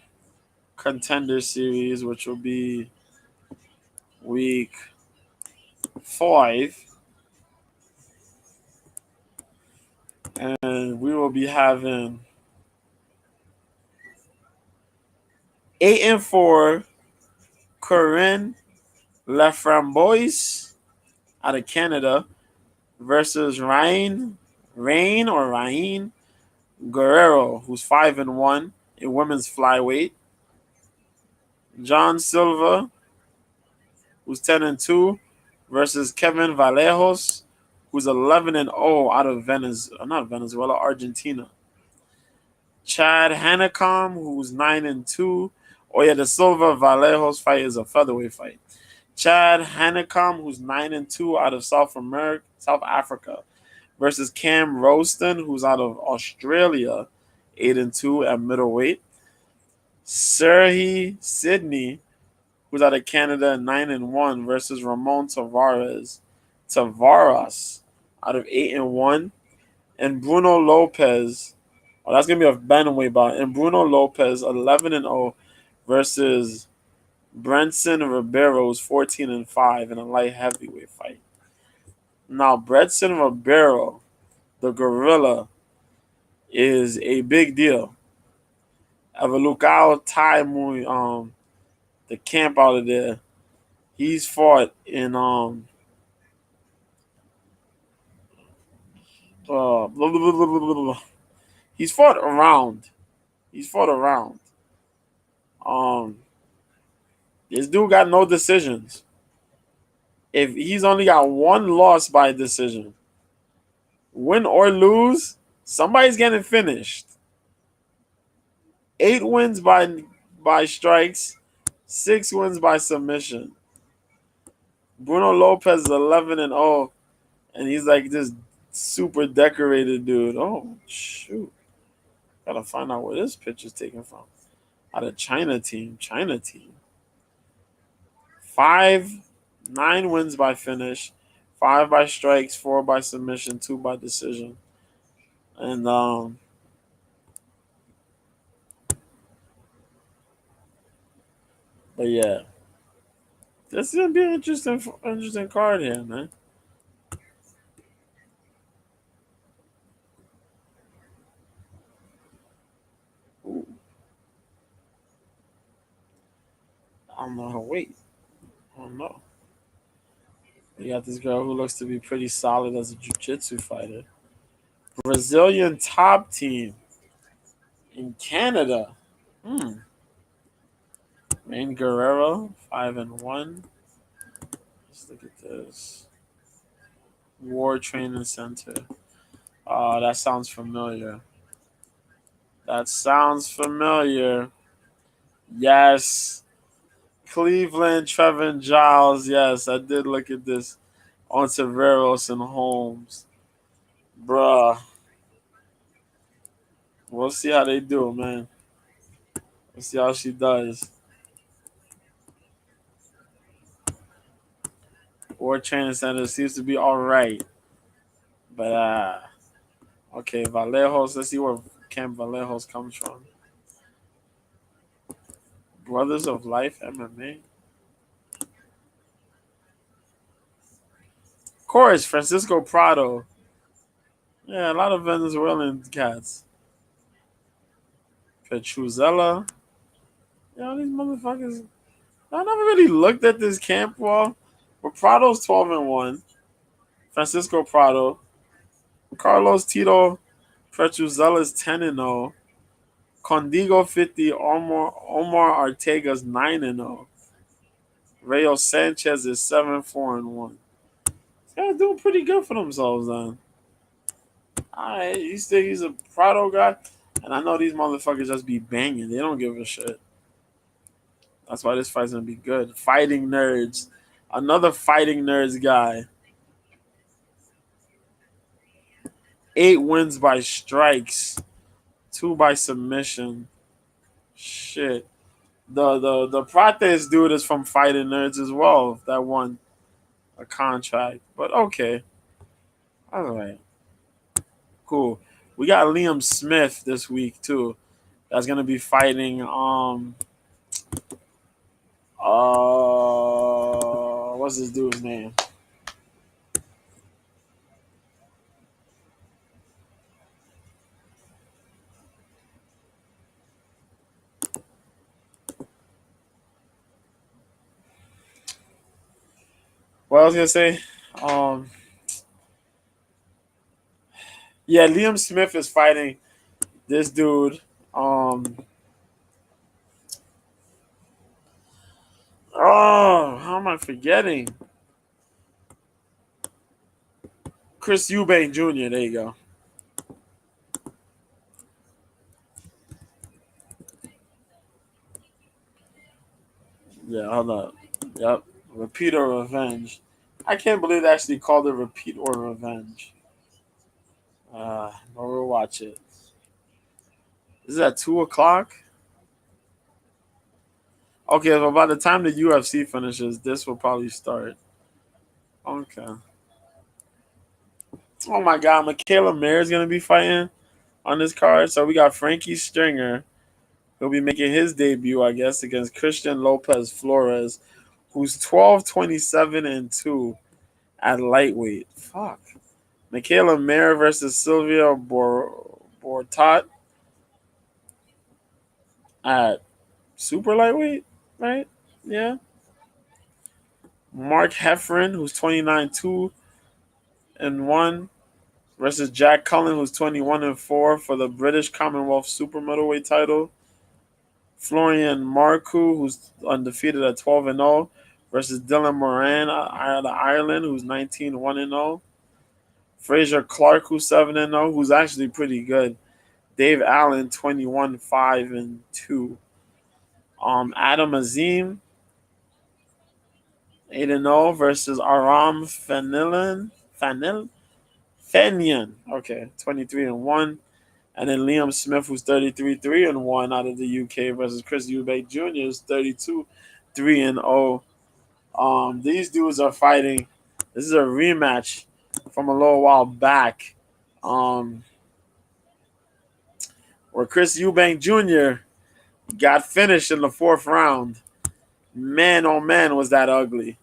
contender series, which will be week 5, and we will be having 8-4 Corinne Laframboise out of Canada versus Ryan Guerrero, who's 5-1 in women's flyweight. John Silva, who's 10-2, versus Kevin Vallejos, who's 11-0 out of Venezuela, not Venezuela, Argentina. Chad Hanekom, who's 9-2. Oh yeah, the Silva Vallejo's fight is a featherweight fight. Chad Hanekom, who's 9-2 out of South Africa, versus Cam Roston, who's out of Australia, 8-2 at middleweight. Serhi Sydney, who's out of Canada, 9-1, versus Ramon Tavares, out of 8-1, and Bruno Lopez. Oh, that's gonna be a bantamweight bout. And Bruno Lopez, 11-0, versus Brenson Ribeiro's 14-5 in a light heavyweight fight. Now, Brenson Ribeiro, the gorilla, is a big deal. Evolucao Tai Mui, the camp out of there, he's fought in blah, blah, blah, blah, blah, blah. He's fought around. He's fought around. Um, this dude got no decisions. If he's only got one loss by decision, win or lose, somebody's getting finished. 8 wins by strikes, 6 wins by submission. Bruno Lopez is 11-0, and he's like this super decorated dude. Oh shoot! Gotta find out where this picture's taken from. Out of China team. 9 wins by finish, 5 by strikes, 4 by submission, 2 by decision. And but yeah. This is gonna be an interesting card here, man. Ooh. I don't know her weight. I don't know. You got this girl who looks to be pretty solid as a jiu-jitsu fighter. Brazilian top team in Canada. Rain Guerrero, 5-1. Let's look at this. War Training Center. That sounds familiar. That sounds familiar. Yes. Cleveland, Trevin Giles. Yes, I did look at this on Severos and Holmes. Bruh. We'll see how they do, man. We'll see how she does. War Training Center seems to be all right. But, okay, Vallejos. Let's see where Camp Vallejos comes from. Brothers of Life MMA. Of course, Francisco Prado. Yeah, a lot of Venezuelan cats. Petruzella. Yeah, these motherfuckers. I never really looked at this camp wall. But Prado's 12-1. Francisco Prado. Carlos Tito Petruzella's 10-0. Condigo 50. Omar Ortega's 9-0. Rayo Sanchez is 7-4-1. These guys doing pretty good for themselves, then. Alright, you think he's a Prado guy? And I know these motherfuckers just be banging. They don't give a shit. That's why this fight's gonna be good. Fighting nerds. Another fighting nerds guy. 8 wins by strikes. 2 by submission. Shit. The Prates dude is from Fighting Nerds as well. That won a contract. But okay. Alright. Cool. We got Liam Smith this week too. That's gonna be fighting what's this dude's name? What I was gonna say? Yeah, Liam Smith is fighting this dude. How am I forgetting? Chris Eubank Jr. There you go. Yeah, hold up. Yep. Repeat or revenge. I can't believe they actually called it repeat or revenge. But we'll watch it. Is it at 2 o'clock? Okay, well by the time the UFC finishes, this will probably start. Okay. Oh my god, Michaela Mayer is gonna be fighting on this card. So we got Frankie Stringer. He'll be making his debut, I guess, against Christian Lopez Flores, who's 12-27-2 at lightweight. Fuck. Michaela Mayer versus Sylvia Bortot at super lightweight, right? Yeah. Mark Heffron, who's 29-2-1, versus Jack Cullen, who's 21-4 for the British Commonwealth super middleweight title. Florian Marcoux, who's undefeated at 12-0, versus Dylan Moran out of Ireland, who's 19-1-0. Fraser Clark, who's 7-0, who's actually pretty good. Dave Allen, 21-5-2. Adam Azim, 8-0 versus Aram Fenian. Okay, 23-1. And then Liam Smith, who's 33-3-1 out of the UK versus Chris Eubank Jr. is 32-3-0. These dudes are fighting. This is a rematch from a little while back, where Chris Eubank Jr. got finished in the fourth round. Man, oh man, was that ugly!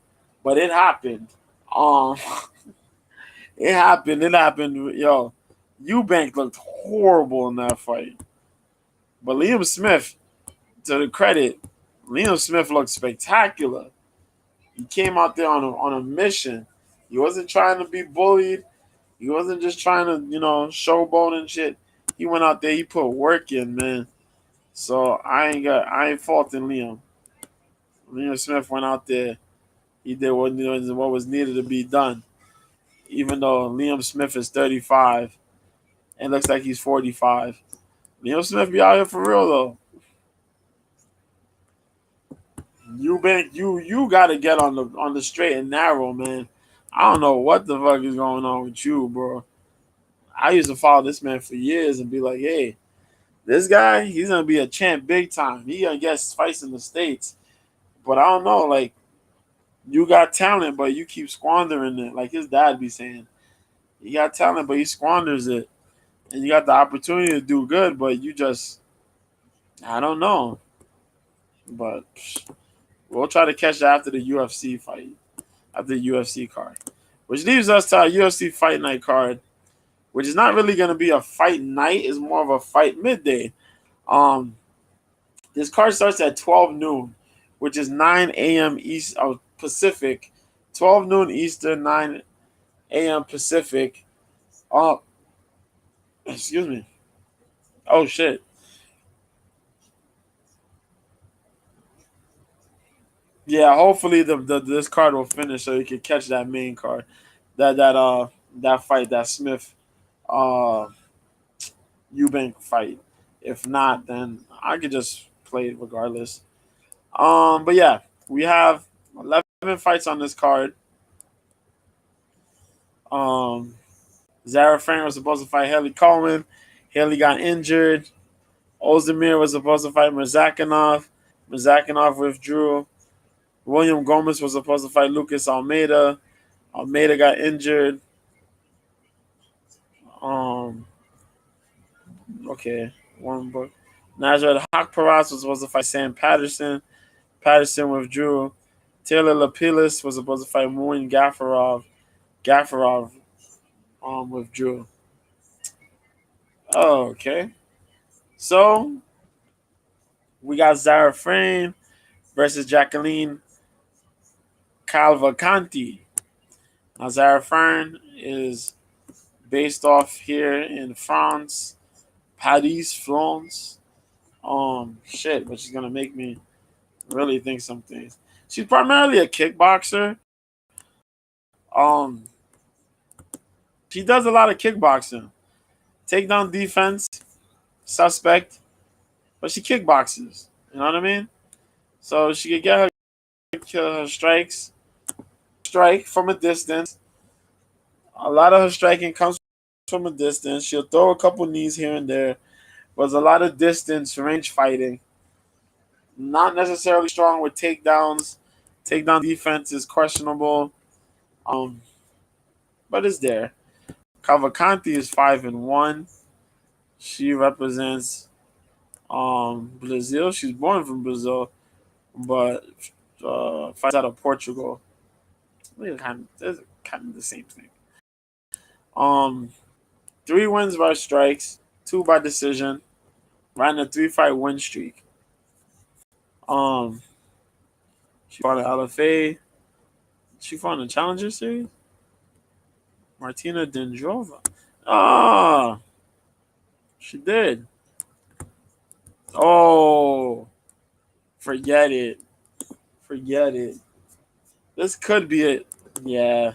But it happened. Um, it happened. It happened. Yo, Eubank looked horrible in that fight. But Liam Smith, to the credit, Liam Smith looked spectacular. He came out there on a mission. He wasn't trying to be bullied. He wasn't just trying to, showboat and shit. He went out there, he put work in, man. So I ain't faulting Liam. Liam Smith went out there, he did what was needed to be done. Even though Liam Smith is 35 and looks like he's 45. Liam Smith be out here for real though. You gotta get on the straight and narrow, man. I don't know what the fuck is going on with you, bro. I used to follow this man for years and be like, hey, this guy, he's gonna be a champ big time. He gonna get fights in the States. But I don't know, like, you got talent, but you keep squandering it. Like his dad be saying. You got talent, but he squanders it. And you got the opportunity to do good, but you just, I don't know. But we'll try to catch that after the UFC fight, after the UFC card. Which leaves us to our UFC Fight Night card, which is not really going to be a fight night. It's more of a fight midday. This card starts at 12 noon, which is 9 a.m. East Pacific, 12 noon Eastern, 9 a.m. Pacific. Excuse me. Oh shit. Yeah, hopefully this card will finish so you can catch that main card, that fight, that Smith uh Eubank fight. If not, then I could just play it regardless. But yeah, we have 11 fights on this card. Um, Zara Frank was supposed to fight Haley Coleman. Haley got injured. Ozdemir was supposed to fight Mirzakanov. Mirzakanov withdrew. William Gomez was supposed to fight Lucas Almeida. Almeida got injured. Okay, one book. Najat Hakparas was supposed to fight Sam Patterson. Patterson withdrew. Taylor Lapilis was supposed to fight Moin Gafarov. Gafarov withdrew. Oh, okay. So we got Zara Frame versus Jacqueline Calvacanti. Now Zara Frame is based off here in France, Paris, France. Which is gonna make me really think some things. She's primarily a kickboxer. Um, she does a lot of kickboxing, takedown defense, suspect, but she kickboxes. You know what I mean? So she could get her her strikes. Strike from a distance. A lot of her striking comes from a distance. She'll throw a couple knees here and there. But there's a lot of distance, range fighting. Not necessarily strong with takedowns. Takedown defense is questionable. Um, but it's there. Cavalcanti is 5-1. She represents Brazil. She's born from Brazil, but fights out of Portugal. They're kind of the same thing. 3 wins by strikes, 2 by decision. Ran a 3-fight win streak. She fought at LFA. She fought in the Challenger Series. Martina Dendrova. Ah, she did. Oh, forget it. Forget it. This could be it. Yeah.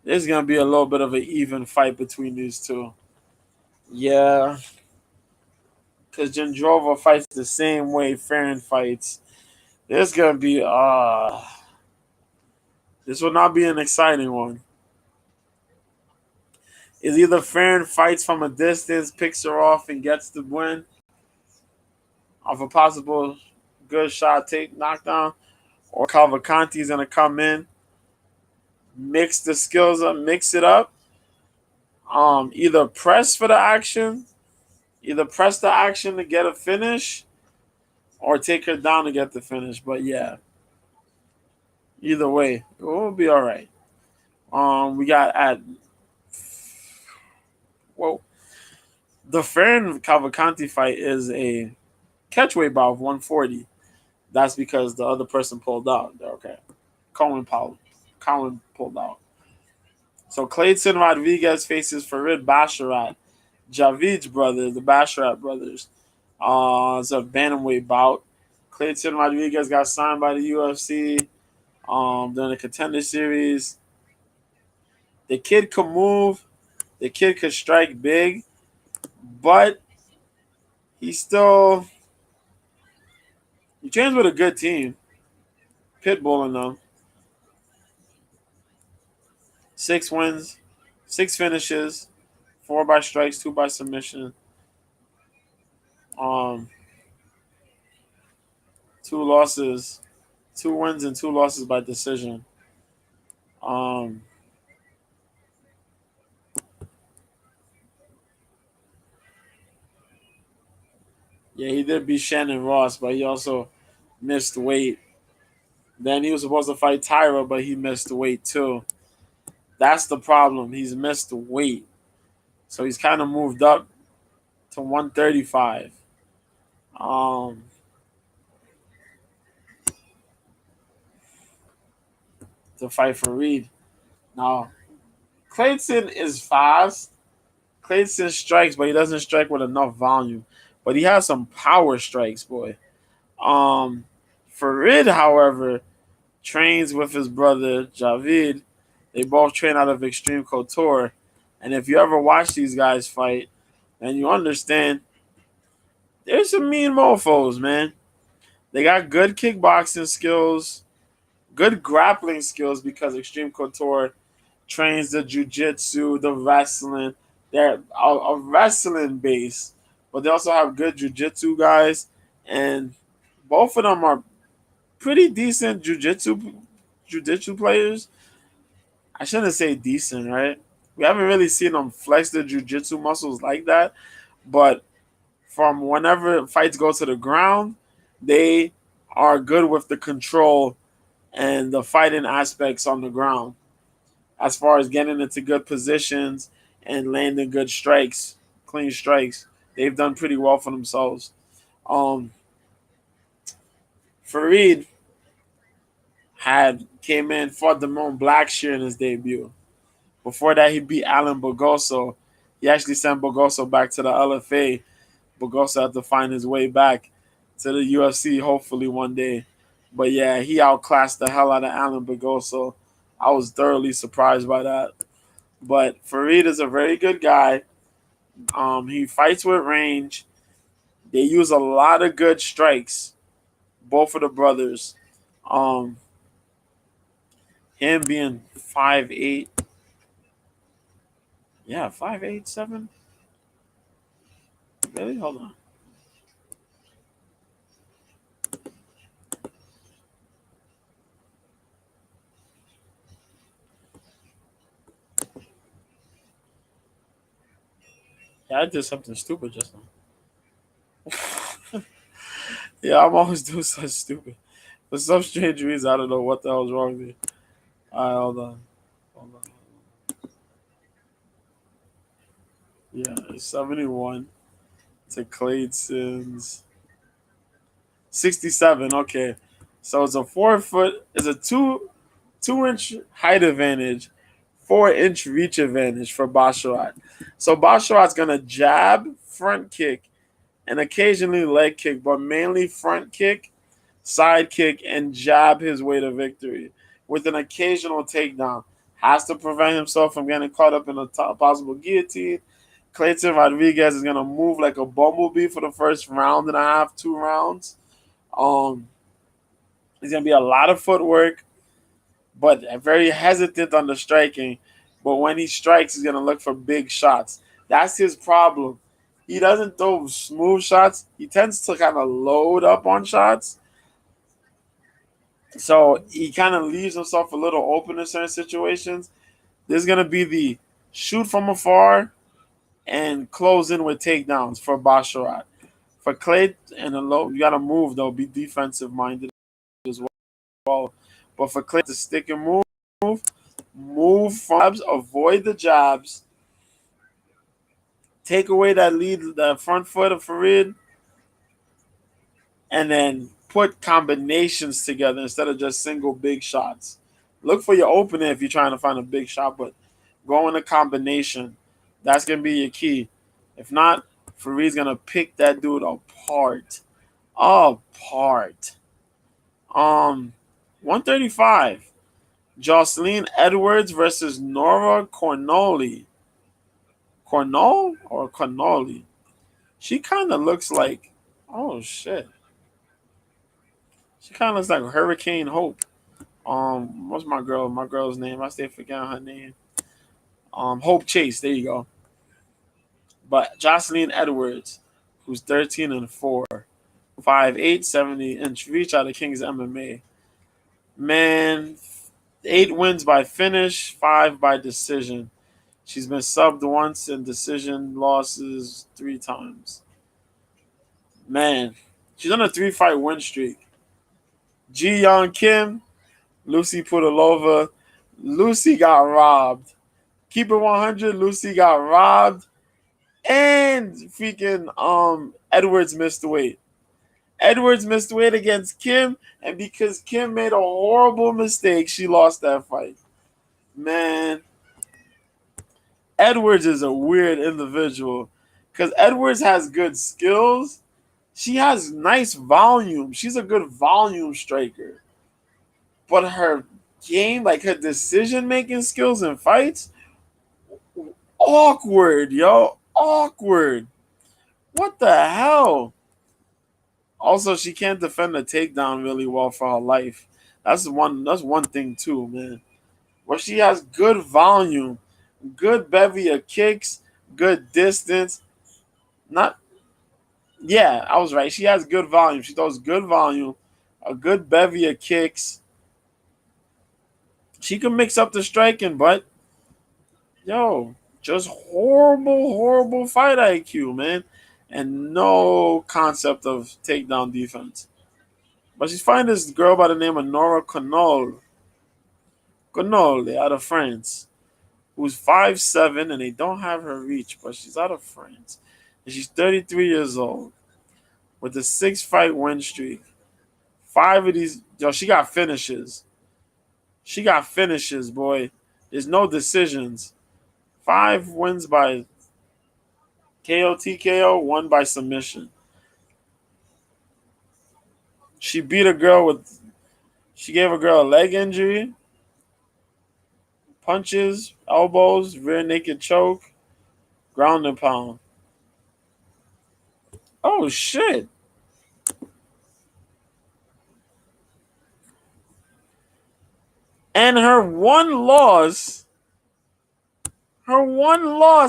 There's going to be a little bit of an even fight between these two. Yeah. Because Dendrova fights the same way Farron fights. There's going to be... this will not be an exciting one. Is either Farron fights from a distance, picks her off, and gets the win of a possible good shot, take knockdown, or Cavalcanti's going to come in, mix the skills up, mix it up. Either press for the action, either press the action to get a finish, or take her down to get the finish. But yeah, either way, it will be all right. We got the Farron Cavalcanti fight is a catchweight bout of 140. That's because the other person pulled out. Okay, Colin pulled out. So Clayton Rodriguez faces Farid Basharat, Javid's brother, the Basharat brothers. It's a bantamweight bout. Clayton Rodriguez got signed by the UFC during the Contender Series. The kid can move. The kid could strike big, but he trains with a good team. Pitbull in them. 6 wins, 6 finishes, 4 by strikes, 2 by submission. 2 losses, 2 wins and 2 losses by decision. Yeah, he did beat Shannon Ross, but he also missed weight. Then he was supposed to fight Tyra, but he missed weight too. That's the problem. He's missed weight. So he's kind of moved up to 135. To fight for Reed. Now, Clayton is fast. Clayton strikes, but he doesn't strike with enough volume. But he has some power strikes, boy. Farid, however, trains with his brother Javid. They both train out of Extreme Couture. And if you ever watch these guys fight, then you understand there's some mean mofos, man. They got good kickboxing skills, good grappling skills because Extreme Couture trains the jiu-jitsu, the wrestling. They're a wrestling base, but they also have good jiu-jitsu guys, and both of them are pretty decent jiu-jitsu players. I shouldn't say decent, right? We haven't really seen them flex their jiu-jitsu muscles like that, but from whenever fights go to the ground, they are good with the control and the fighting aspects on the ground. As far as getting into good positions and landing good strikes, clean strikes, they've done pretty well for themselves. Farid came in, fought Damone Blackshear in his debut. Before that, he beat Alan Bogoso. He actually sent Bogoso back to the LFA. Bogoso had to find his way back to the UFC, hopefully one day. But yeah, he outclassed the hell out of Alan Bogoso. I was thoroughly surprised by that. But Farid is a very good guy. He fights with range. They use a lot of good strikes, both of the brothers. Him being 5'8". Yeah, 5'8", 7". Really? Hold on. Yeah, I did something stupid just now. Yeah, I'm always doing something stupid. For some strange reason, I don't know what the hell's wrong with me. Alright, hold on. Hold on. Yeah, it's 71 to Clayton's 67. Okay. So it's a 4 foot, it's a 2 inch height advantage, 4 inch reach advantage for Basharat. So Basharat's gonna jab, front kick, and occasionally leg kick, but mainly front kick, side kick, and jab his way to victory with an occasional takedown. Has to prevent himself from getting caught up in a top possible guillotine. Clayton Rodriguez is gonna move like a bumblebee for the first round and a half, 2 rounds. Um, he's gonna be a lot of footwork, but very hesitant on the striking. But when he strikes, he's gonna look for big shots. That's his problem. He doesn't throw smooth shots. He tends to kind of load up on shots. So he kind of leaves himself a little open in certain situations. There's gonna be the shoot from afar and close in with takedowns for Basharat. For Clay and the low, you gotta move though. Be defensive minded as well. But for Clay to stick and move from jabs, avoid the jabs, take away that lead, the front foot of Farid, and then put combinations together instead of just single big shots. Look for your opening if you're trying to find a big shot, but go in a combination. That's gonna be your key. If not, Farid's gonna pick that dude apart. Apart. 135. Jocelyn Edwards versus Nora Cornoli. Cornol or Cornoli? She kind of looks like, oh shit. She kind of looks like Hurricane Hope. What's my girl? My girl's name. I still forgetting her name. Hope Chase. There you go. But Jocelyn Edwards, who's 13-4, 5'8", 70-inch reach out of King's MMA. Man, 8 wins by finish, 5 by decision. She's been subbed once and decision losses 3 times. Man, she's on a 3-fight win streak. Ji Young Kim, Lucy Pudilova. Lucy got robbed. Keep it 100. Lucy got robbed, and freaking Edwards missed weight. Edwards missed weight against Kim, and because Kim made a horrible mistake, she lost that fight. Man, Edwards is a weird individual because Edwards has good skills. She has nice volume. She's a good volume striker. But her game, like her decision making skills in fights, awkward, yo. Awkward. What the hell? Also, she can't defend a takedown really well for her life. That's one thing too, man. Where she has good volume, good bevy of kicks, good distance. Not Yeah, I was right. She has good volume. She throws good volume, a good bevy of kicks. She can mix up the striking, but yo, just horrible, horrible fight IQ, man. And no concept of takedown defense. But she's fighting this girl by the name of Nora Canole out of France, who's 5'7", and they don't have her reach, but she's out of France. And she's 33 years old with a 6-fight win streak. 5 of these, yo, she got finishes. She got finishes, boy. There's no decisions. 5 wins by KO, TKO, 1 by submission. She beat a girl with, she gave a girl a leg injury, punches, elbows, rear naked choke, ground and pound. Oh, shit. And her one loss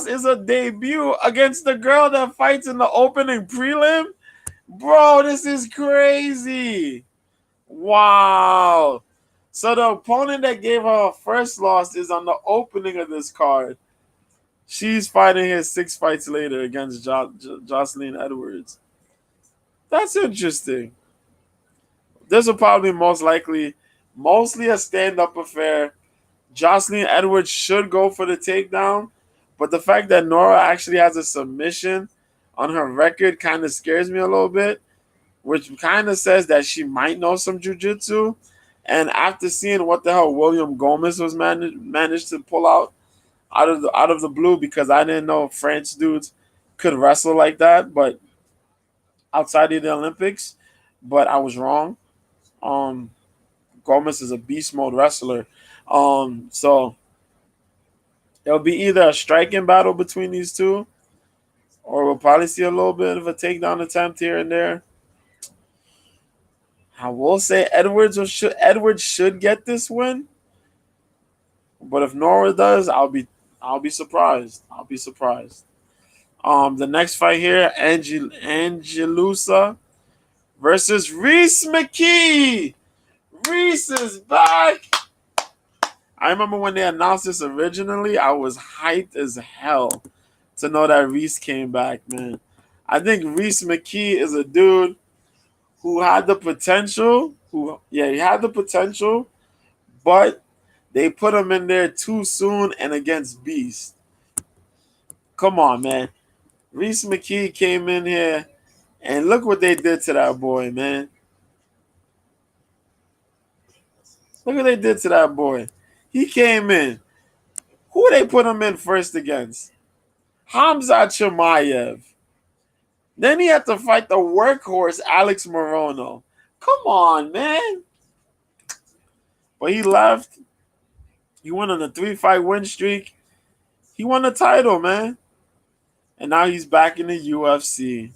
is a debut against the girl that fights in the opening prelim. Bro, this is crazy. Wow. So the opponent that gave her her first loss is on the opening of this card. She's fighting here 6 fights later against Jocelyn Edwards. That's interesting. This will probably mostly a stand-up affair. Jocelyn Edwards should go for the takedown, but the fact that Nora actually has a submission on her record kind of scares me a little bit, which kind of says that she might know some jiu-jitsu. And after seeing what the hell William Gomez was managed to pull out of the blue, because I didn't know French dudes could wrestle like that, but outside of the Olympics, but I was wrong. Gomez is a beast mode wrestler. So it'll be either a striking battle between these two, or we'll probably see a little bit of a takedown attempt here and there. I will say Edwards should get this win, but if Nora does, I'll be surprised. I'll be surprised. The next fight here, Angelusa versus Reese McKee. Reese is back. I remember when they announced this originally, I was hyped as hell to know that Reese came back, man. I think Reese McKee is a dude who had the potential. He had the potential, but they put him in there too soon and against Beast. Come on, man. Reese McKee came in here, and look what they did to that boy, man. Look what they did to that boy. He came in. Who they put him in first against? Hamzat Chimaev. Then he had to fight the workhorse Alex Morono. Come on, man. But he left. He went on a 3-fight win streak. He won the title, man. And now he's back in the UFC.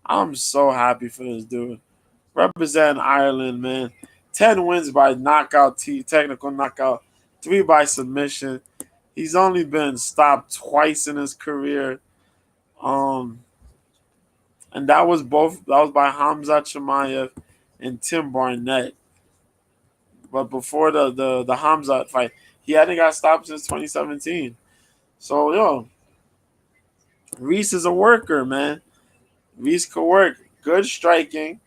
I'm so happy for this dude. Representing Ireland, man. 10 wins by knockout, technical knockout, 3 by submission. He's only been stopped twice in his career. And that was by Hamzat Chimaev and Tim Barnett. But before the Hamzat fight, he hadn't got stopped since 2017. So, Reese is a worker, man. Reese can work. Good striking.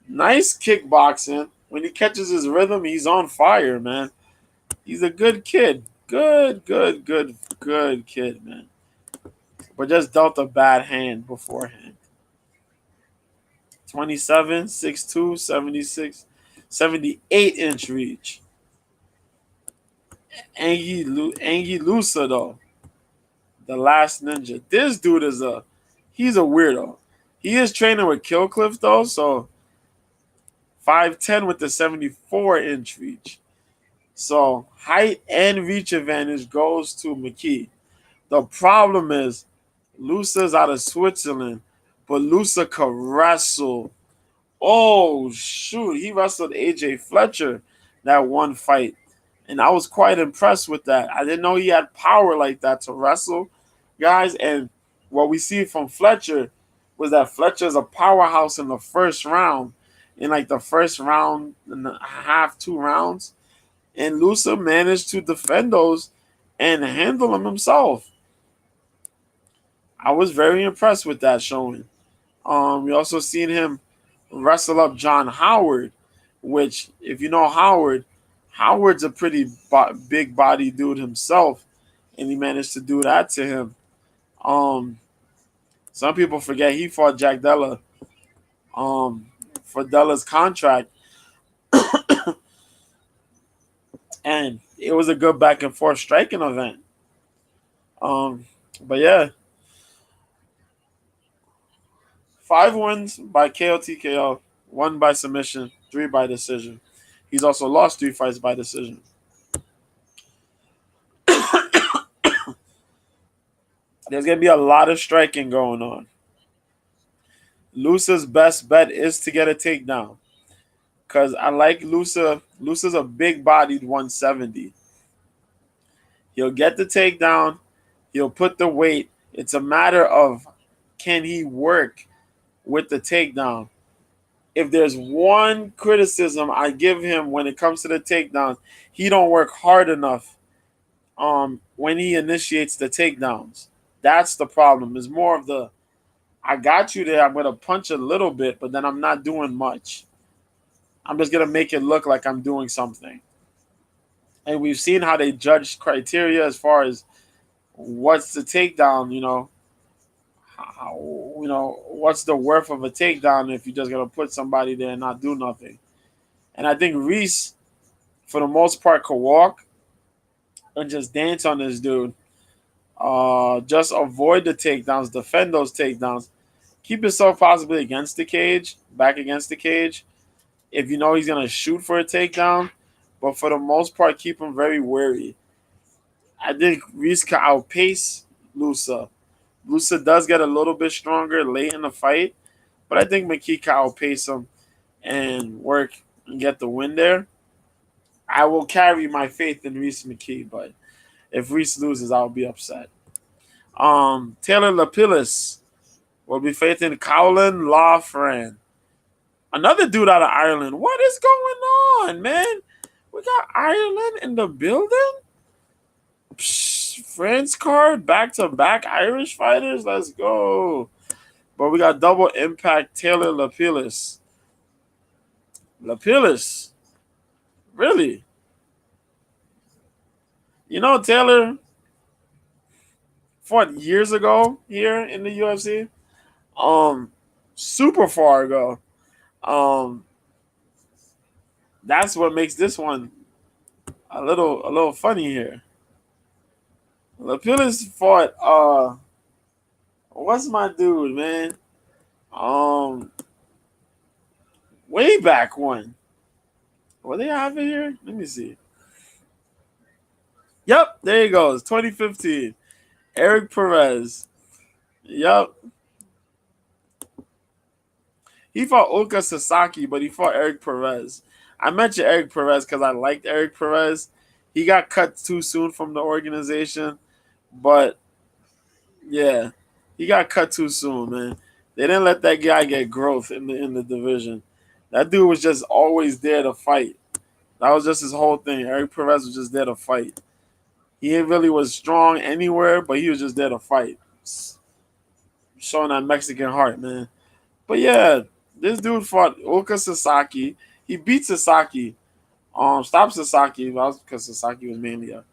Nice kickboxing. When he catches his rhythm, he's on fire, man. He's a good kid. Good kid, man. But just dealt a bad hand beforehand. 27, 6'2", 76, 78-inch reach. Anguissa, though. The last ninja. This dude he's a weirdo. He is training with Killcliff, though, so 5'10" with the 74-inch reach. So height and reach advantage goes to McKee. The problem is Lusa's out of Switzerland, but Lusa can wrestle. Oh, shoot. He wrestled AJ Fletcher that one fight. And I was quite impressed with that. I didn't know he had power like that to wrestle guys. And what we see from Fletcher was that Fletcher's a powerhouse in the first round. In like the first round and a half, 2 rounds. And Lusa managed to defend those and handle them himself. I was very impressed with that showing. We also seen him wrestle up John Howard, which, if you know Howard's a pretty big body dude himself, and he managed to do that to him. Some people forget he fought Jack Della for Della's contract, and it was a good back and forth striking event. But yeah, 5 wins by KO TKO, 1 by submission, 3 by decision. He's also lost 3 fights by decision. There's going to be a lot of striking going on. Lusa's best bet is to get a takedown. because I like Lusa. Lusa's a big-bodied 170. He'll get the takedown. He'll put the weight. It's a matter of can he work with the takedown. If there's one criticism I give him when it comes to the takedowns, he don't work hard enough when he initiates the takedowns. That's the problem. It's more of the I got you there. I'm gonna punch a little bit, but then I'm not doing much. I'm just gonna make it look like I'm doing something. And we've seen how they judge criteria as far as what's the takedown. How, what's the worth of a takedown if you're just gonna put somebody there and not do nothing. And I think Reese, for the most part, could walk and just dance on this dude. Just avoid the takedowns, defend those takedowns, keep yourself possibly against the cage, back against the cage, if you know he's gonna shoot for a takedown. But for the most part, keep him very wary. I think Reese can outpace Lusa. Lusa does get a little bit stronger late in the fight, but I think McKee can outpace him and work and get the win there. I will carry my faith in Reese McKee, but if Reese loses, I'll be upset. Taylor Lapilus will be facing Colin Loughran. Another dude out of Ireland. What is going on, man? We got Ireland in the building? France card, back-to-back Irish fighters. Let's go. But we got double impact Taylor Lapilus. Lapilus. Really? Taylor fought years ago here in the UFC. Super far ago. That's what makes this one a little funny here. Lapilus fought what's my dude, man? Way back when. What they have it here? Let me see. Yep, there he goes. 2015. Eric Perez. Yep. He fought Oka Sasaki, but he fought Eric Perez. I mentioned Eric Perez because I liked Eric Perez. He got cut too soon from the organization, but yeah, he got cut too soon, man. They didn't let that guy get growth in the division. That dude was just always there to fight. That was just his whole thing. Eric Perez was just there to fight. He really was strong anywhere, but he was just there to fight. Showing that Mexican heart, man. But yeah, this dude fought Oka Sasaki. He beat Sasaki. Stopped Sasaki. Because Sasaki was mainly a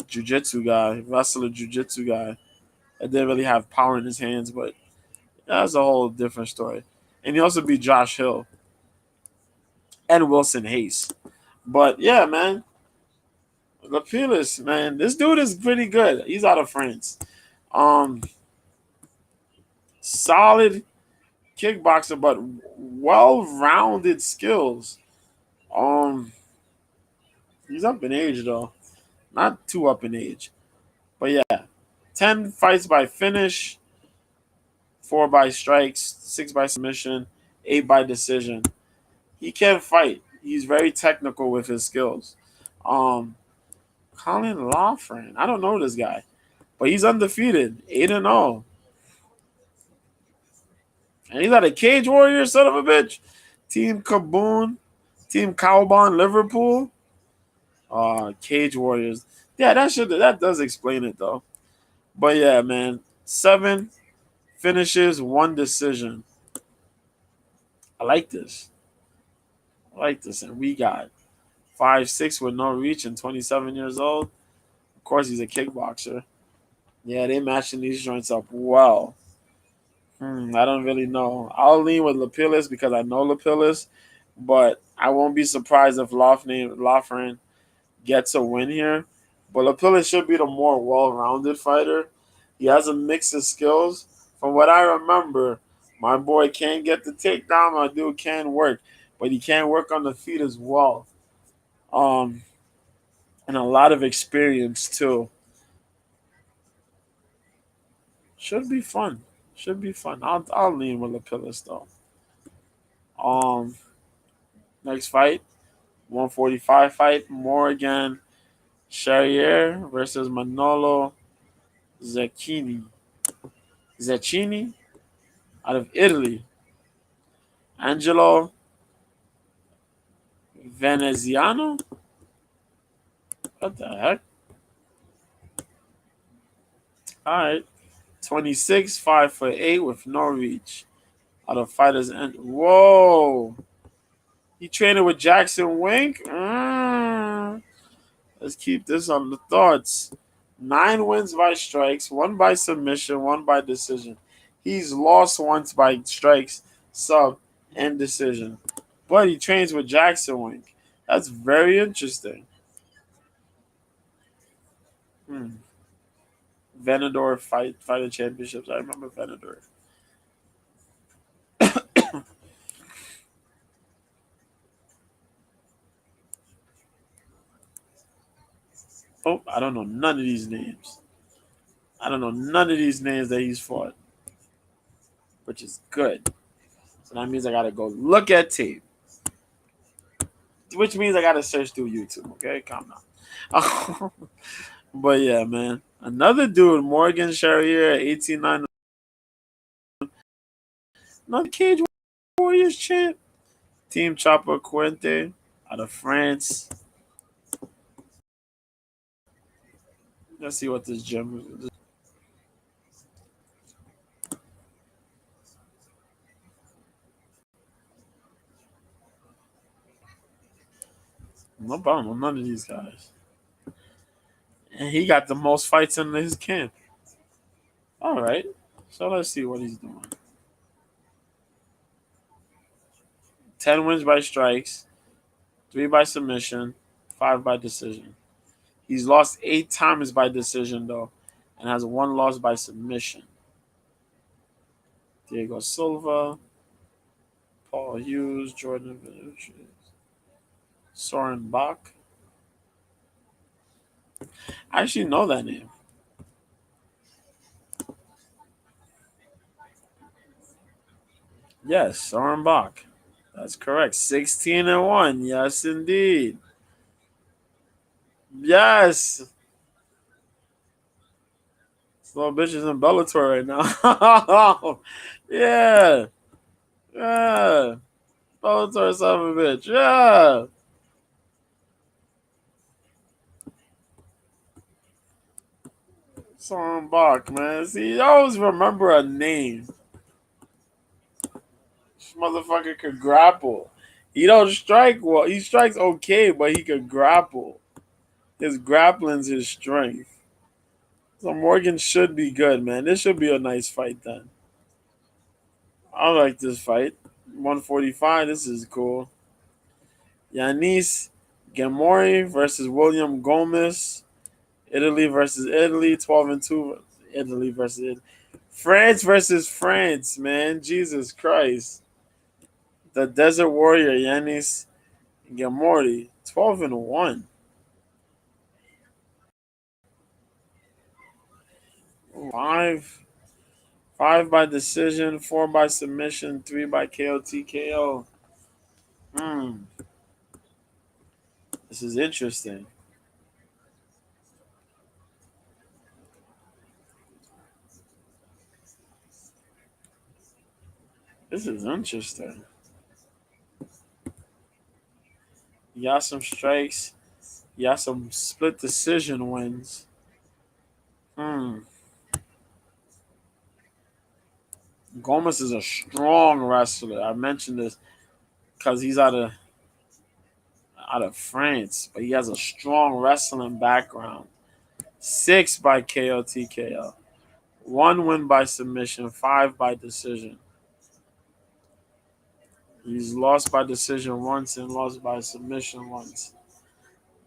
jiu-jitsu guy, wrestler jiu-jitsu guy. That didn't really have power in his hands, but that's a whole different story. And he also beat Josh Hill and Wilson Hayes. But yeah, man. Lapilus, man. This dude is pretty good. He's out of France. Solid kickboxer, but well-rounded skills. He's up in age though, not too up in age, but yeah, 10 fights by finish, 4 by strikes, 6 by submission, 8 by decision. He can fight. He's very technical with his skills. Colin Loughran, I don't know this guy, but he's undefeated, 8-0. And he's not a Cage Warrior, son of a bitch. Team Kaboom, Team Cowbon, Liverpool. Cage Warriors. Yeah, that does explain it though. But yeah, man. 7 finishes, 1 decision. I like this. And we got 5'6" with no reach and 27 years old. Of course, he's a kickboxer. Yeah, they matching these joints up well. I don't really know. I'll lean with Lapilus because I know Lapilus, but I won't be surprised if Loughran gets a win here. But Lapilus should be the more well-rounded fighter. He has a mix of skills. From what I remember, my boy can get the takedown. My dude can work, but he can work on the feet as well. And a lot of experience too. Should be fun. I'll lean with Lapilus though. Next fight, 145 fight, Morgan Charrier versus Manolo Zecchini. Zecchini out of Italy. Angelo Veneziano? What the heck? All right. 26, 5'8" with no reach. Out of fighters and whoa. He trained with Jackson Wink? Let's keep this on the thoughts. 9 wins by strikes, 1 by submission, 1 by decision. He's lost once by strikes, sub, and decision. But he trains with Jackson Wink. That's very interesting. Venador fighter championships. I remember Venador. Oh, I don't know none of these names. I don't know none of these names that he's fought, which is good. So that means I gotta go look at tape, which means I gotta search through YouTube. Okay, calm down. But yeah, man, another dude, Morgan Charrier, 18-9, another Cage Warriors champ. Team Chopper Quinte out of France. Let's see what this gym is. No problem, none of these guys. And he got the most fights in his camp. All right. So let's see what he's doing. 10 wins by strikes, 3 by submission, 5 by decision. He's lost 8 times by decision, though, and has 1 loss by submission. Diego Silva, Paul Hughes, Jordan Benucci, Soren Bach. I actually know that name. Yes, Soren Bach. That's correct. 16-1. Yes, indeed. Yes. This little bitch is in Bellator right now. Yeah. Yeah. Bellator son of a bitch. Yeah. Soren Bach, man. See, I always remember a name. This motherfucker could grapple. He don't strike well. He strikes okay, but he could grapple. His grappling's his strength. So Morgan should be good, man. This should be a nice fight then. I like this fight. 145. This is cool. Yanis Gamori versus William Gomez. Italy versus Italy. 12-2. Italy versus Italy. France versus France, man. Jesus Christ. The Desert Warrior, Yanis Gamori. 12-1. 5 by decision, 4 by submission, 3 by KO TKO. This is interesting. This is interesting. You got some strikes. You got some split decision wins. Gomez is a strong wrestler. I mentioned this because he's out of France, but he has a strong wrestling background. 6 by KO TKO. 1 win by submission, 5 by decision. He's lost by decision once and lost by submission once.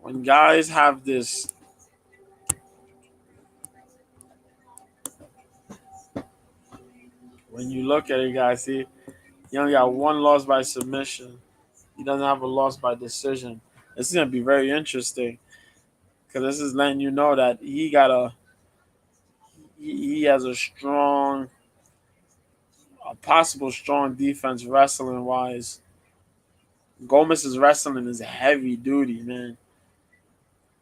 When guys have this, when you look at it, guys, see, he only got 1 loss by submission. He doesn't have a loss by decision. This is gonna be very interesting because this is letting you know that he has a possible strong defense wrestling wise. Gomez's wrestling is heavy duty, man.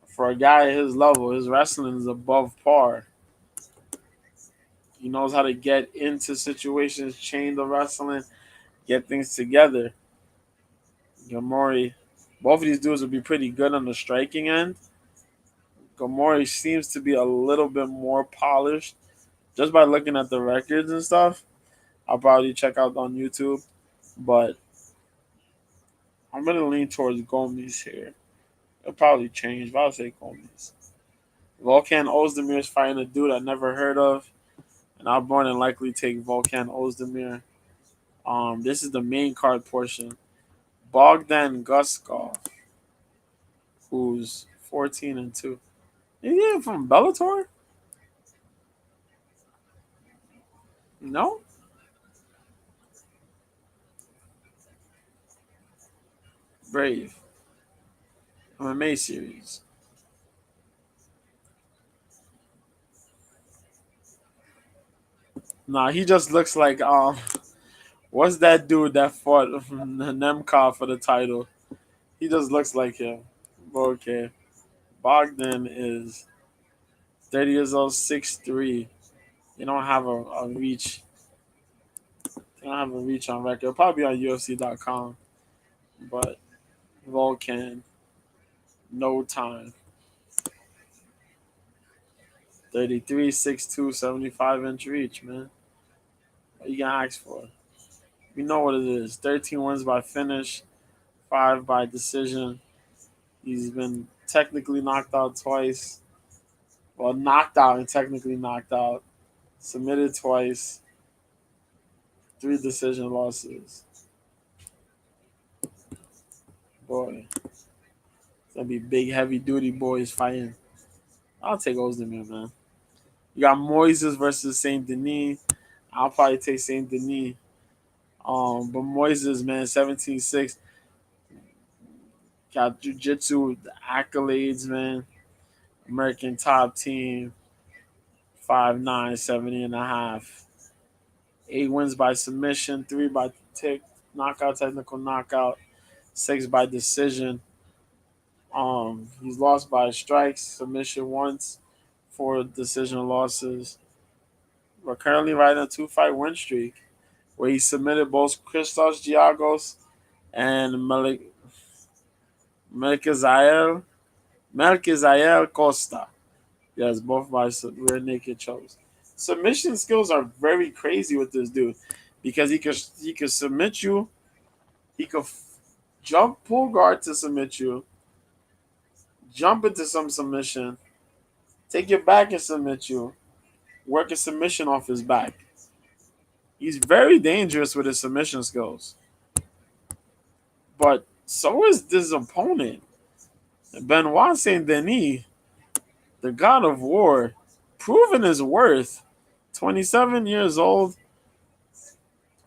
For a guy at his level, his wrestling is above par. He knows how to get into situations, chain the wrestling, get things together. Gamori, both of these dudes would be pretty good on the striking end. Gamori seems to be a little bit more polished just by looking at the records and stuff. I'll probably check out on YouTube, but I'm gonna lean towards Gomez here. It'll probably change, but I'll say Gomez. Volkan Ozdemir is fighting a dude I never heard of, and I'll more than likely take Volkan Ozdemir. This is the main card portion. Bogdan Guskov, who's 14-2. Yeah, from Bellator? No? Brave. MMA series. Nah, he just looks like what's that dude that fought Nemkov for the title? He just looks like him. Okay. Bogdan is 30 years old, 6'3". They don't have a reach. They don't have a reach on record. It'll probably on UFC.com. But Volkan, no time. 33, 6'2", 75-inch reach, man. What you gonna ask for? We know what it is. 13 wins by finish, 5 by decision. He's been technically knocked out twice. Well, knocked out and technically knocked out. Submitted twice. 3 decision losses. Boy, it's gonna be big, heavy duty boys fighting. I'll take Ozdemir, man. You got Moises versus Saint Denis. I'll probably take Saint Denis. But Moises, man, 17-6. Got jiu-jitsu accolades, man. American top team. 5'9", 70 and a half. 8 wins by submission, 3 by knockout, technical knockout, 6 by decision. He's lost by strikes, submission once, 4 decision losses. We're currently riding a 2-fight win streak where he submitted both Christos Giagos and Melchizael Costa. Yes, both by rear naked chokes. Submission skills are very crazy with this dude because he could submit you, he could jump pull guard to submit you, jump into some submission, take your back and submit you, work a submission off his back. He's very dangerous with his submission skills. But so is this opponent. Benoit Saint Denis, the god of war, proven his worth. 27 years old,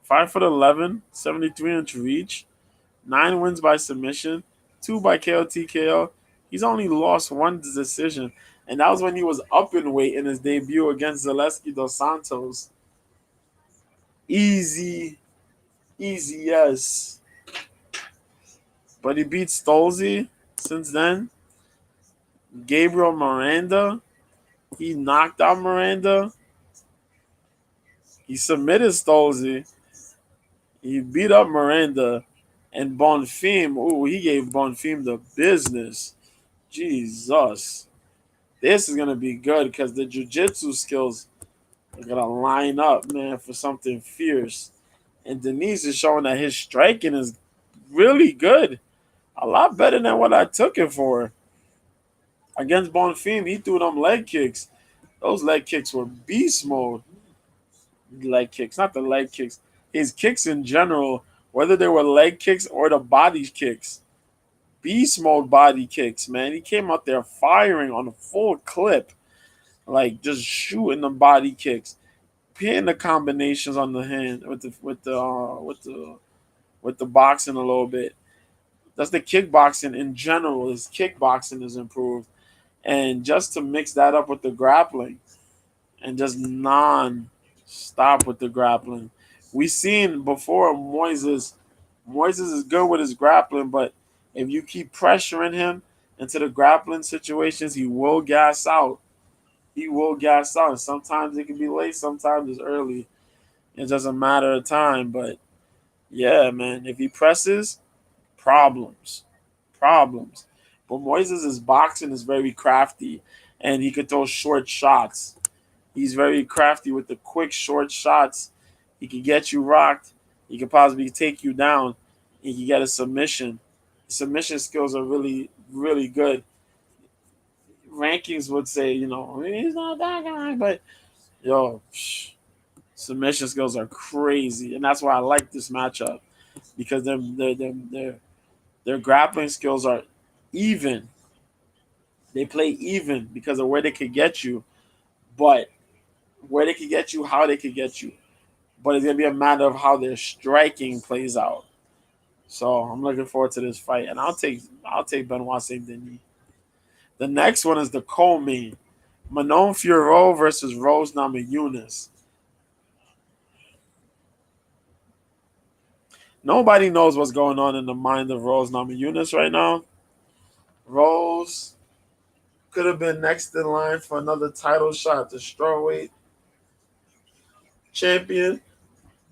5'11", 73-inch reach, 9 wins by submission, 2 by KO TKO. He's only lost 1 decision, and that was when he was up in weight in his debut against Zaleski dos Santos. Easy, yes. But he beat Stolze since then. Gabriel Miranda, he knocked out Miranda. He submitted Stolze. He beat up Miranda. And Bonfim, he gave Bonfim the business. Jesus. This is going to be good because the jiu-jitsu skills are going to line up, man, for something fierce. And Denise is showing that his striking is really good. A lot better than what I took it for. Against Bonfim, he threw them leg kicks. Those leg kicks were beast mode. Leg kicks, not the leg kicks. His kicks in general, whether they were leg kicks or the body kicks. Beast mode body kicks, man. He came out there firing on a full clip. Like just shooting the body kicks. Hitting the combinations on the hand with the boxing a little bit. That's the kickboxing in general. His kickboxing is improved. And just to mix that up with the grappling and just non-stop with the grappling. We seen before Moises Moises is good with his grappling, but if you keep pressuring him into the grappling situations, he will gas out. He will gas out. And sometimes it can be late, sometimes it's early. It doesn't matter of time. But yeah, man, if he presses, problems. Problems. But Moises' boxing is very crafty and he can throw short shots. He's very crafty with the quick short shots. He can get you rocked. He can possibly take you down. He can get a submission. Submission skills are really, really good. Rankings would say, he's not that guy, but yo, submission skills are crazy, and that's why I like this matchup because their grappling skills are even. They play even because of where they could get you, but where they could get you, how they could get you. But it's gonna be a matter of how their striking plays out. So I'm looking forward to this fight, and I'll take Benoit Saint Denis. The next one is the co-main: Manon Fiorot versus Rose Namajunas. Nobody knows what's going on in the mind of Rose Namajunas right now. Rose could have been next in line for another title shot, the strawweight champion,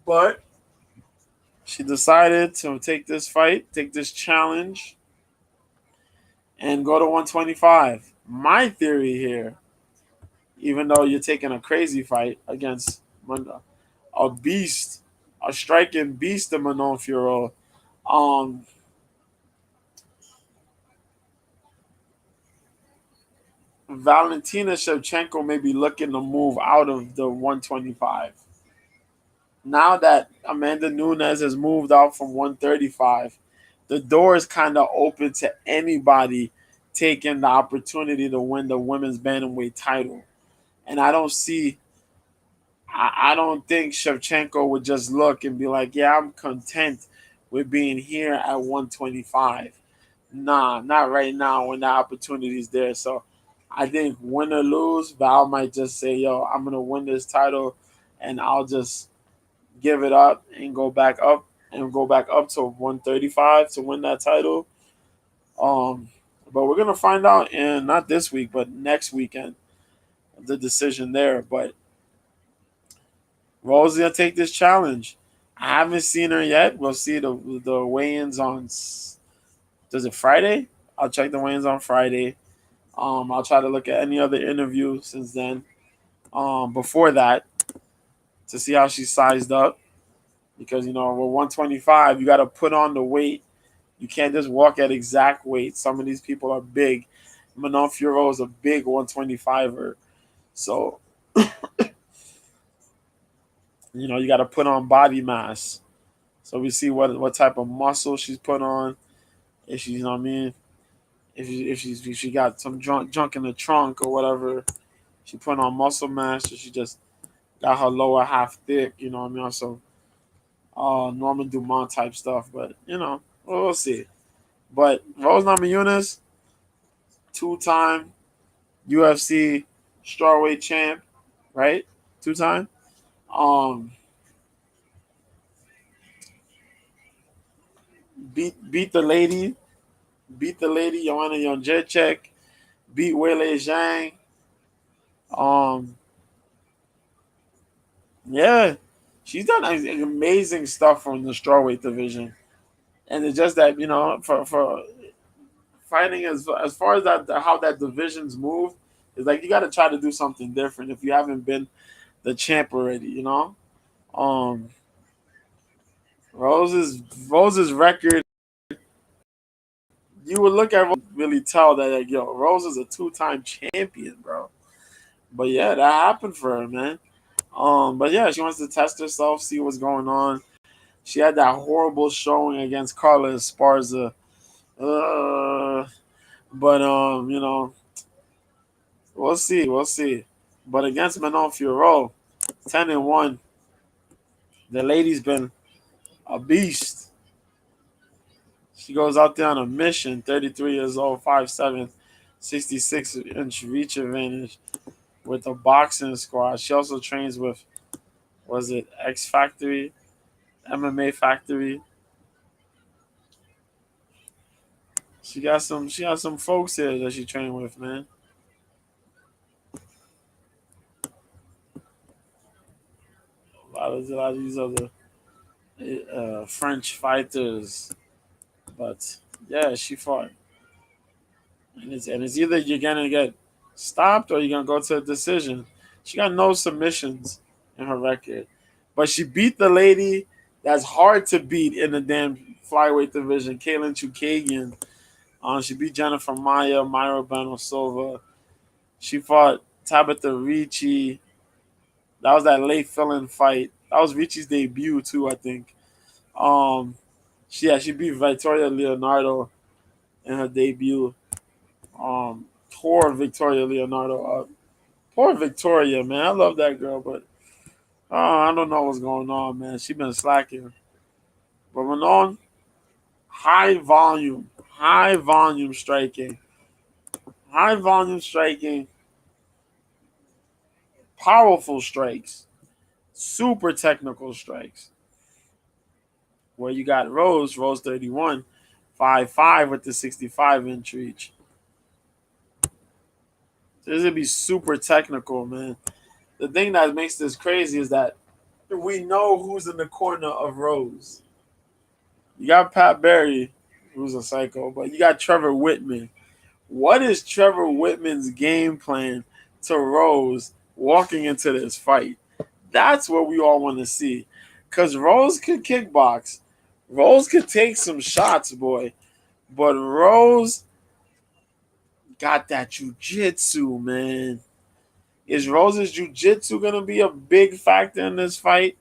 but she decided to take this fight, take this challenge, and go to 125. My theory here, even though you're taking a crazy fight against a beast, a striking beast of Manon Fiorot, um, Valentina Shevchenko may be looking to move out of the 125. Now that Amanda Nunes has moved out from 135, the door is kind of open to anybody taking the opportunity to win the women's bantamweight title. And I don't think Shevchenko would just look and be like, yeah, I'm content with being here at 125. Nah, not right now when the opportunity is there. So I think win or lose, Val might just say, yo, I'm going to win this title and I'll just give it up and go back up to 135 to win that title. Um, but we're gonna find out in not this week, but next weekend, the decision there. But Rose gonna take this challenge. I haven't seen her yet. We'll see the weigh-ins on. Does it Friday? I'll check the weigh-ins on Friday. I'll try to look at any other interview since then. Before that, to see how she's sized up, because we're 125. You got to put on the weight. You can't just walk at exact weight. Some of these people are big. Manon Fiorot is a big 125er. So, you got to put on body mass. So we see what type of muscle she's put on. If she's, what I mean, if she got some junk in the trunk or whatever, she put on muscle mass. Or she just got her lower half thick. What I mean, also Norman Dumont type stuff. But we'll see. But Rose Namajunas, two-time UFC strawweight champ, right? Two-time. Um, beat the lady Joanna Jędrzejczyk, beat Weili Zhang. Um, yeah, she's done amazing stuff from the strawweight division, and it's just that for fighting as far as that how that division's moved, it's like you got to try to do something different if you haven't been the champ already. Um, Rose's record, you would look at Rose and really tell that like, yo, Rose is a two-time champion, bro. But yeah, that happened for her, man. But yeah, she wants to test herself, see what's going on. She had that horrible showing against Carla Esparza. But we'll see. But against Manon Fiorot, 10-1, the lady's been a beast. She goes out there on a mission, 33 years old, 5'7", 66-inch reach advantage with a boxing squad. She also trains with, was it X Factory, MMA Factory? She got some folks here that she trained with, man. A lot of these other French fighters, but yeah, she fought, and it's either you're gonna get stopped or you're gonna go to a decision. She got no submissions in her record, but she beat the lady that's hard to beat in the damn flyweight division, Kaylin Chukagian. She beat Jennifer Maya, Myra Beno Silva. She fought Tabitha Ricci. That was that late fill-in fight. That was Ricci's debut too, I think. Um, she beat Victoria Leonardo in her debut. Poor Victoria Leonardo. Poor Victoria, man. I love that girl, but I don't know what's going on, man. She been slacking. But Manon, high volume striking, high volume striking, powerful strikes, super technical strikes. Where you got Rose 31, 5'5" with the 65-inch reach. This would be super technical, man. The thing that makes this crazy is that we know who's in the corner of Rose. You got Pat Barry, who's a psycho, but you got Trevor Whitman. What is Trevor Whitman's game plan to Rose walking into this fight? That's what we all want to see. Because Rose could kickbox. Rose could take some shots, boy. But Rose got that jujitsu, man. Is Rose's jiu-jitsu going to be a big factor in this fight?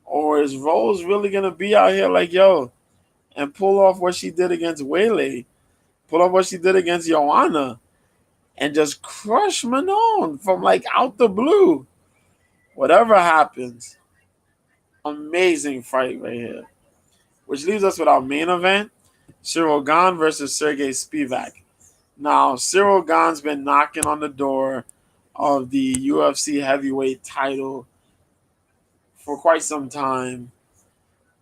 Or is Rose really going to be out here like, yo, and pull off what she did against Wele, pull off what she did against Joanna, and just crush Manon from like out the blue? Whatever happens, amazing fight right here. Which leaves us with our main event, Cyril Gane versus Sergey Spivak. Now, Cyril Gane's been knocking on the door of the UFC heavyweight title for quite some time.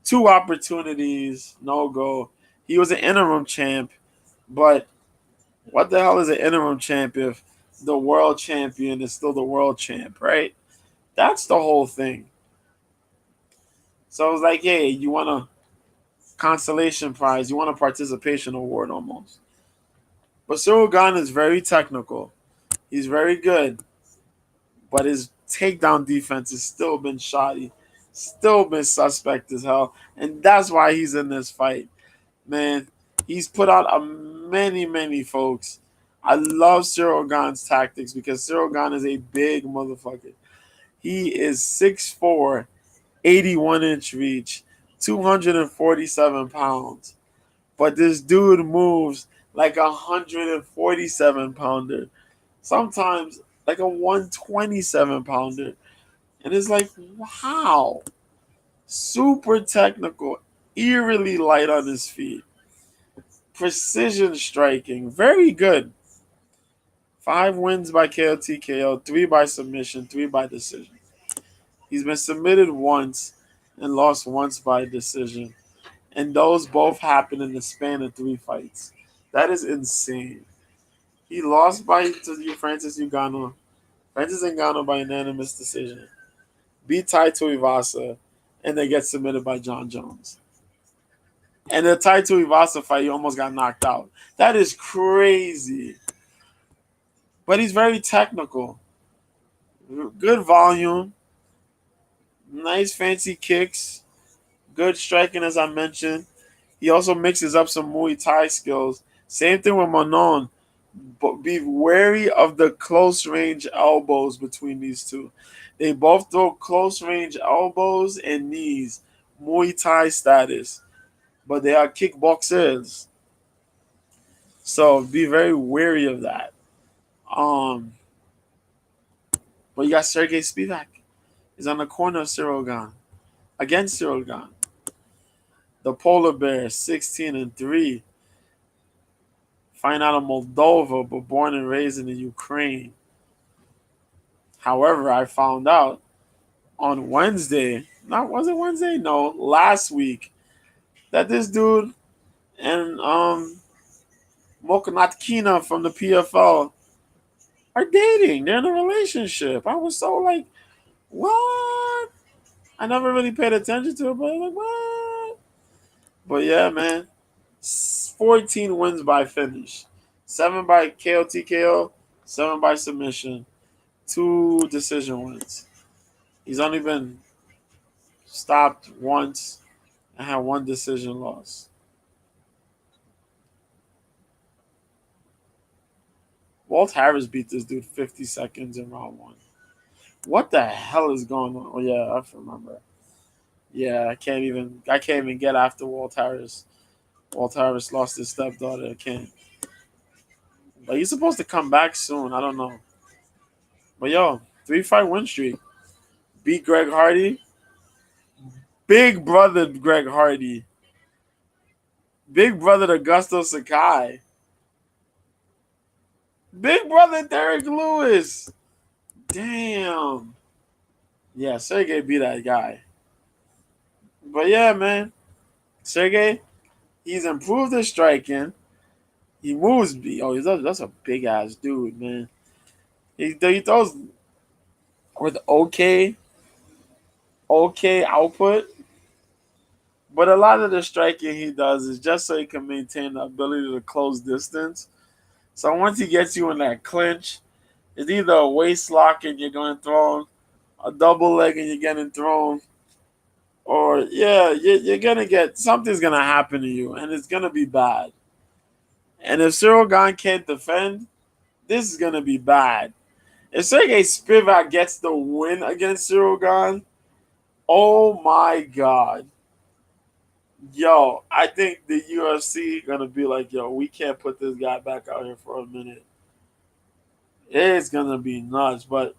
2 opportunities, no go. He was an interim champ, but what the hell is an interim champ if the world champion is still the world champ, right? That's the whole thing. So it was like, hey, you want a consolation prize, you want a participation award almost. But Cyril Gane is very technical. He's very good, but his takedown defense has still been shoddy, still been suspect as hell, and that's why he's in this fight. Man, he's put out many folks. I love Cyril Gane's tactics because Cyril Gane is a big motherfucker. He is 6'4", 81-inch reach, 247 pounds. But this dude moves like a 147-pounder. Sometimes like a 127-pounder. And it's like, wow. Super technical, eerily light on his feet. Precision striking, very good. 5 wins by KO TKO, 3 by submission, 3 by decision. He's been submitted once and lost once by decision. And those both happened in the span of 3 fights. That is insane. He lost to Francis Ngannou. Francis Ngannou by unanimous decision. Beat Tai Tuivasa, and they get submitted by John Jones. And the Tai Tuivasa fight, he almost got knocked out. That is crazy. But he's very technical. Good volume. Nice fancy kicks. Good striking, as I mentioned. He also mixes up some Muay Thai skills. Same thing with Manon. But be wary of the close range elbows between these two. They both throw close range elbows and knees. Muay Thai status. But they are kickboxers. So be very wary of that. But you got Sergey Spivak. He's on the corner of Cyril Gane. Against Cyril Gane. The Polar Bear, 16-3. Find out of Moldova, but born and raised in the Ukraine. However, I found out on Wednesday, was it Wednesday? No, last week, that this dude and Mokonatkina from the PFL are dating. They're in a relationship. I was so like, what? I never really paid attention to it, but like, what? But yeah, man. 14 wins by finish. 7 by KO TKO, 7 by submission, 2 decision wins. He's only been stopped once and had 1 decision loss. Walt Harris beat this dude 50 seconds in round 1. What the hell is going on? Oh yeah, I remember. Yeah, I can't even get after Walt Harris. Walt Harris lost his stepdaughter. I can't. But he's supposed to come back soon. I don't know. But yo, 3-fight win streak. Beat Greg Hardy. Big brother Greg Hardy. Big brother Augusto Sakai. Big brother Derek Lewis. Damn. Yeah, Sergey beat that guy. But yeah, man. Sergey, he's improved his striking. He moves. That's a big ass dude, man. He throws with okay output, but a lot of the striking he does is just so he can maintain the ability to close distance. So once he gets you in that clinch, it's either a waist lock and you're going thrown, a double leg and you're getting thrown, or yeah, you're gonna get something's gonna happen to you, and it's gonna be bad. And if Cyril Gane can't defend, this is gonna be bad. If Sergey Spivak gets the win against Cyril Gane, oh my god. Yo, I think the UFC gonna be like, yo, we can't put this guy back out here for a minute. It's gonna be nuts. But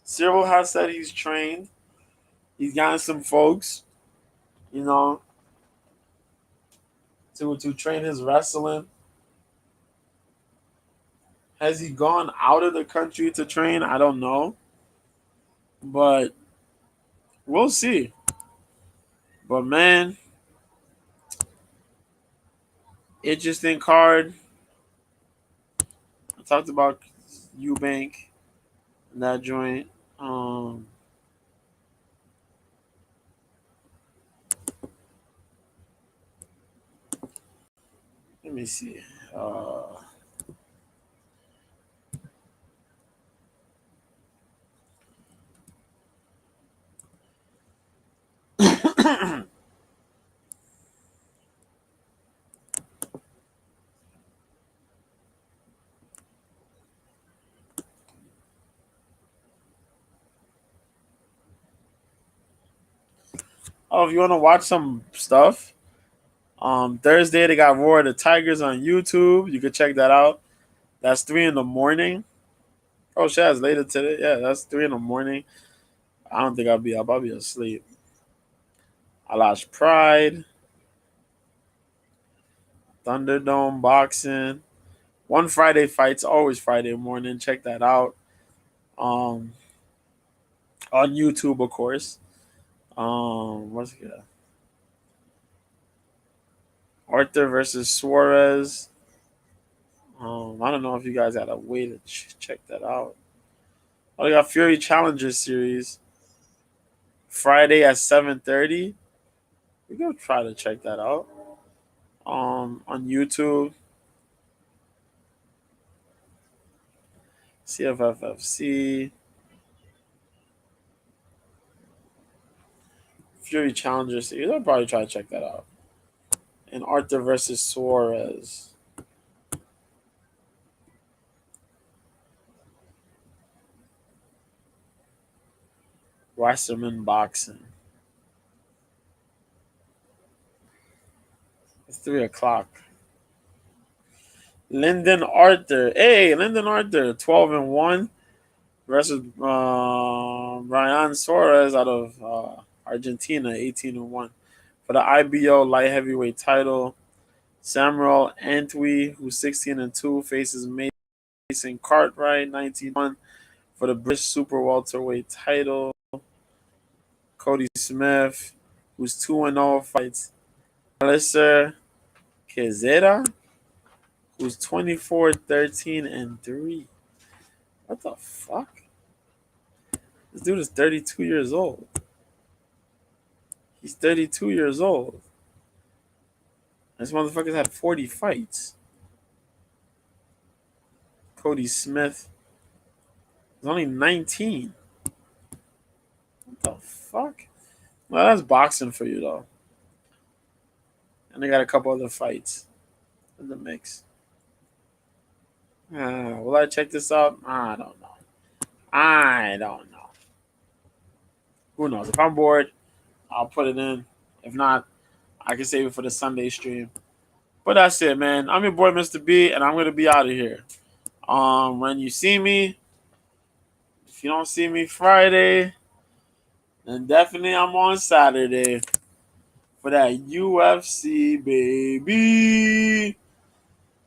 Cyril has said he's trained. He's gotten some folks, you know, to train his wrestling. Has he gone out of the country to train? I don't know. But we'll see. But man, interesting card. I talked about Eubank and that joint. Let me see. Oh, if you want to watch some stuff, Thursday they got Roar of the Tigers on YouTube. You can check that out. That's 3 in the morning. Oh shit, it's later today. Yeah, that's 3 in the morning. I don't think I'll be up. I'll be asleep. I lost Pride, Thunderdome boxing. One Friday fights, always Friday morning. Check that out. Um, on YouTube, of course. What's it? Arthur versus Suarez. I don't know if you guys had a way to check that out. Oh, they got Fury Challenger Series Friday at 7:30. We go try to check that out. On YouTube, CFFFC Fury Challenger Series. I'll probably try to check that out. And Arthur versus Suarez. Wasserman Boxing. It's 3 o'clock. Lyndon Arthur. Hey, Lyndon Arthur, 12-1 versus Ryan Suarez out of Argentina, 18-1 for the IBO light heavyweight title. Samuel Antwi, who's 16-2, faces Mason Cartwright, 19-1 for the British super welterweight title. Cody Smith, who's 2-0, fights Melissa Quezada, who's 24, 13, and 3. What the fuck? This dude is 32 years old. He's 32 years old. This motherfucker's had 40 fights. Cody Smith is only 19. What the fuck? Well, that's boxing for you, though. And they got a couple other fights in the mix. Will I check this out? I don't know. I don't know. Who knows? If I'm bored, I'll put it in. If not, I can save it for the Sunday stream. But that's it, man. I'm your boy, Mr. B, and I'm going to be out of here. When you see me, if you don't see me Friday, then definitely I'm on Saturday for that UFC, baby.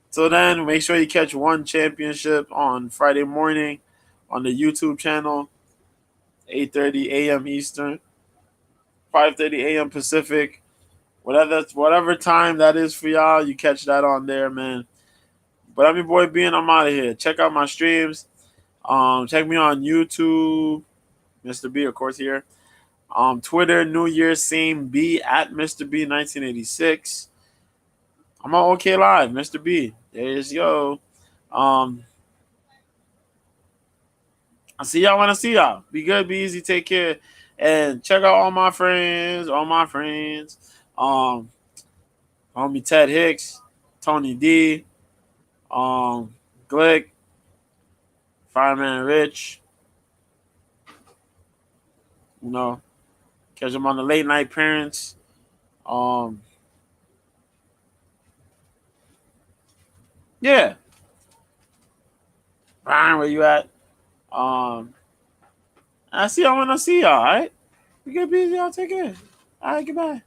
So then, make sure you catch One Championship on Friday morning on the YouTube channel, 8:30 a.m. Eastern, 5:30 a.m. Pacific. Whatever time that is for y'all, you catch that on there, man. But I'm your boy B, and I'm out of here. Check out my streams. Check me on YouTube, Mr. B, of course, here. Twitter, New Year's Same B at Mr. B 1986. I'm on OK Live, Mr. B. There you go. I'll see y'all when I see y'all. Be good, be easy, take care. And check out all my friends. Homie Ted Hicks, Tony D, Glick, Fireman Rich. You know, catch them on the Late Night Parents. Yeah. Ryan, where you at? I see y'all when I see y'all, all right? Be good, be easy, y'all. Take care. All right, goodbye.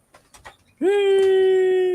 Peace.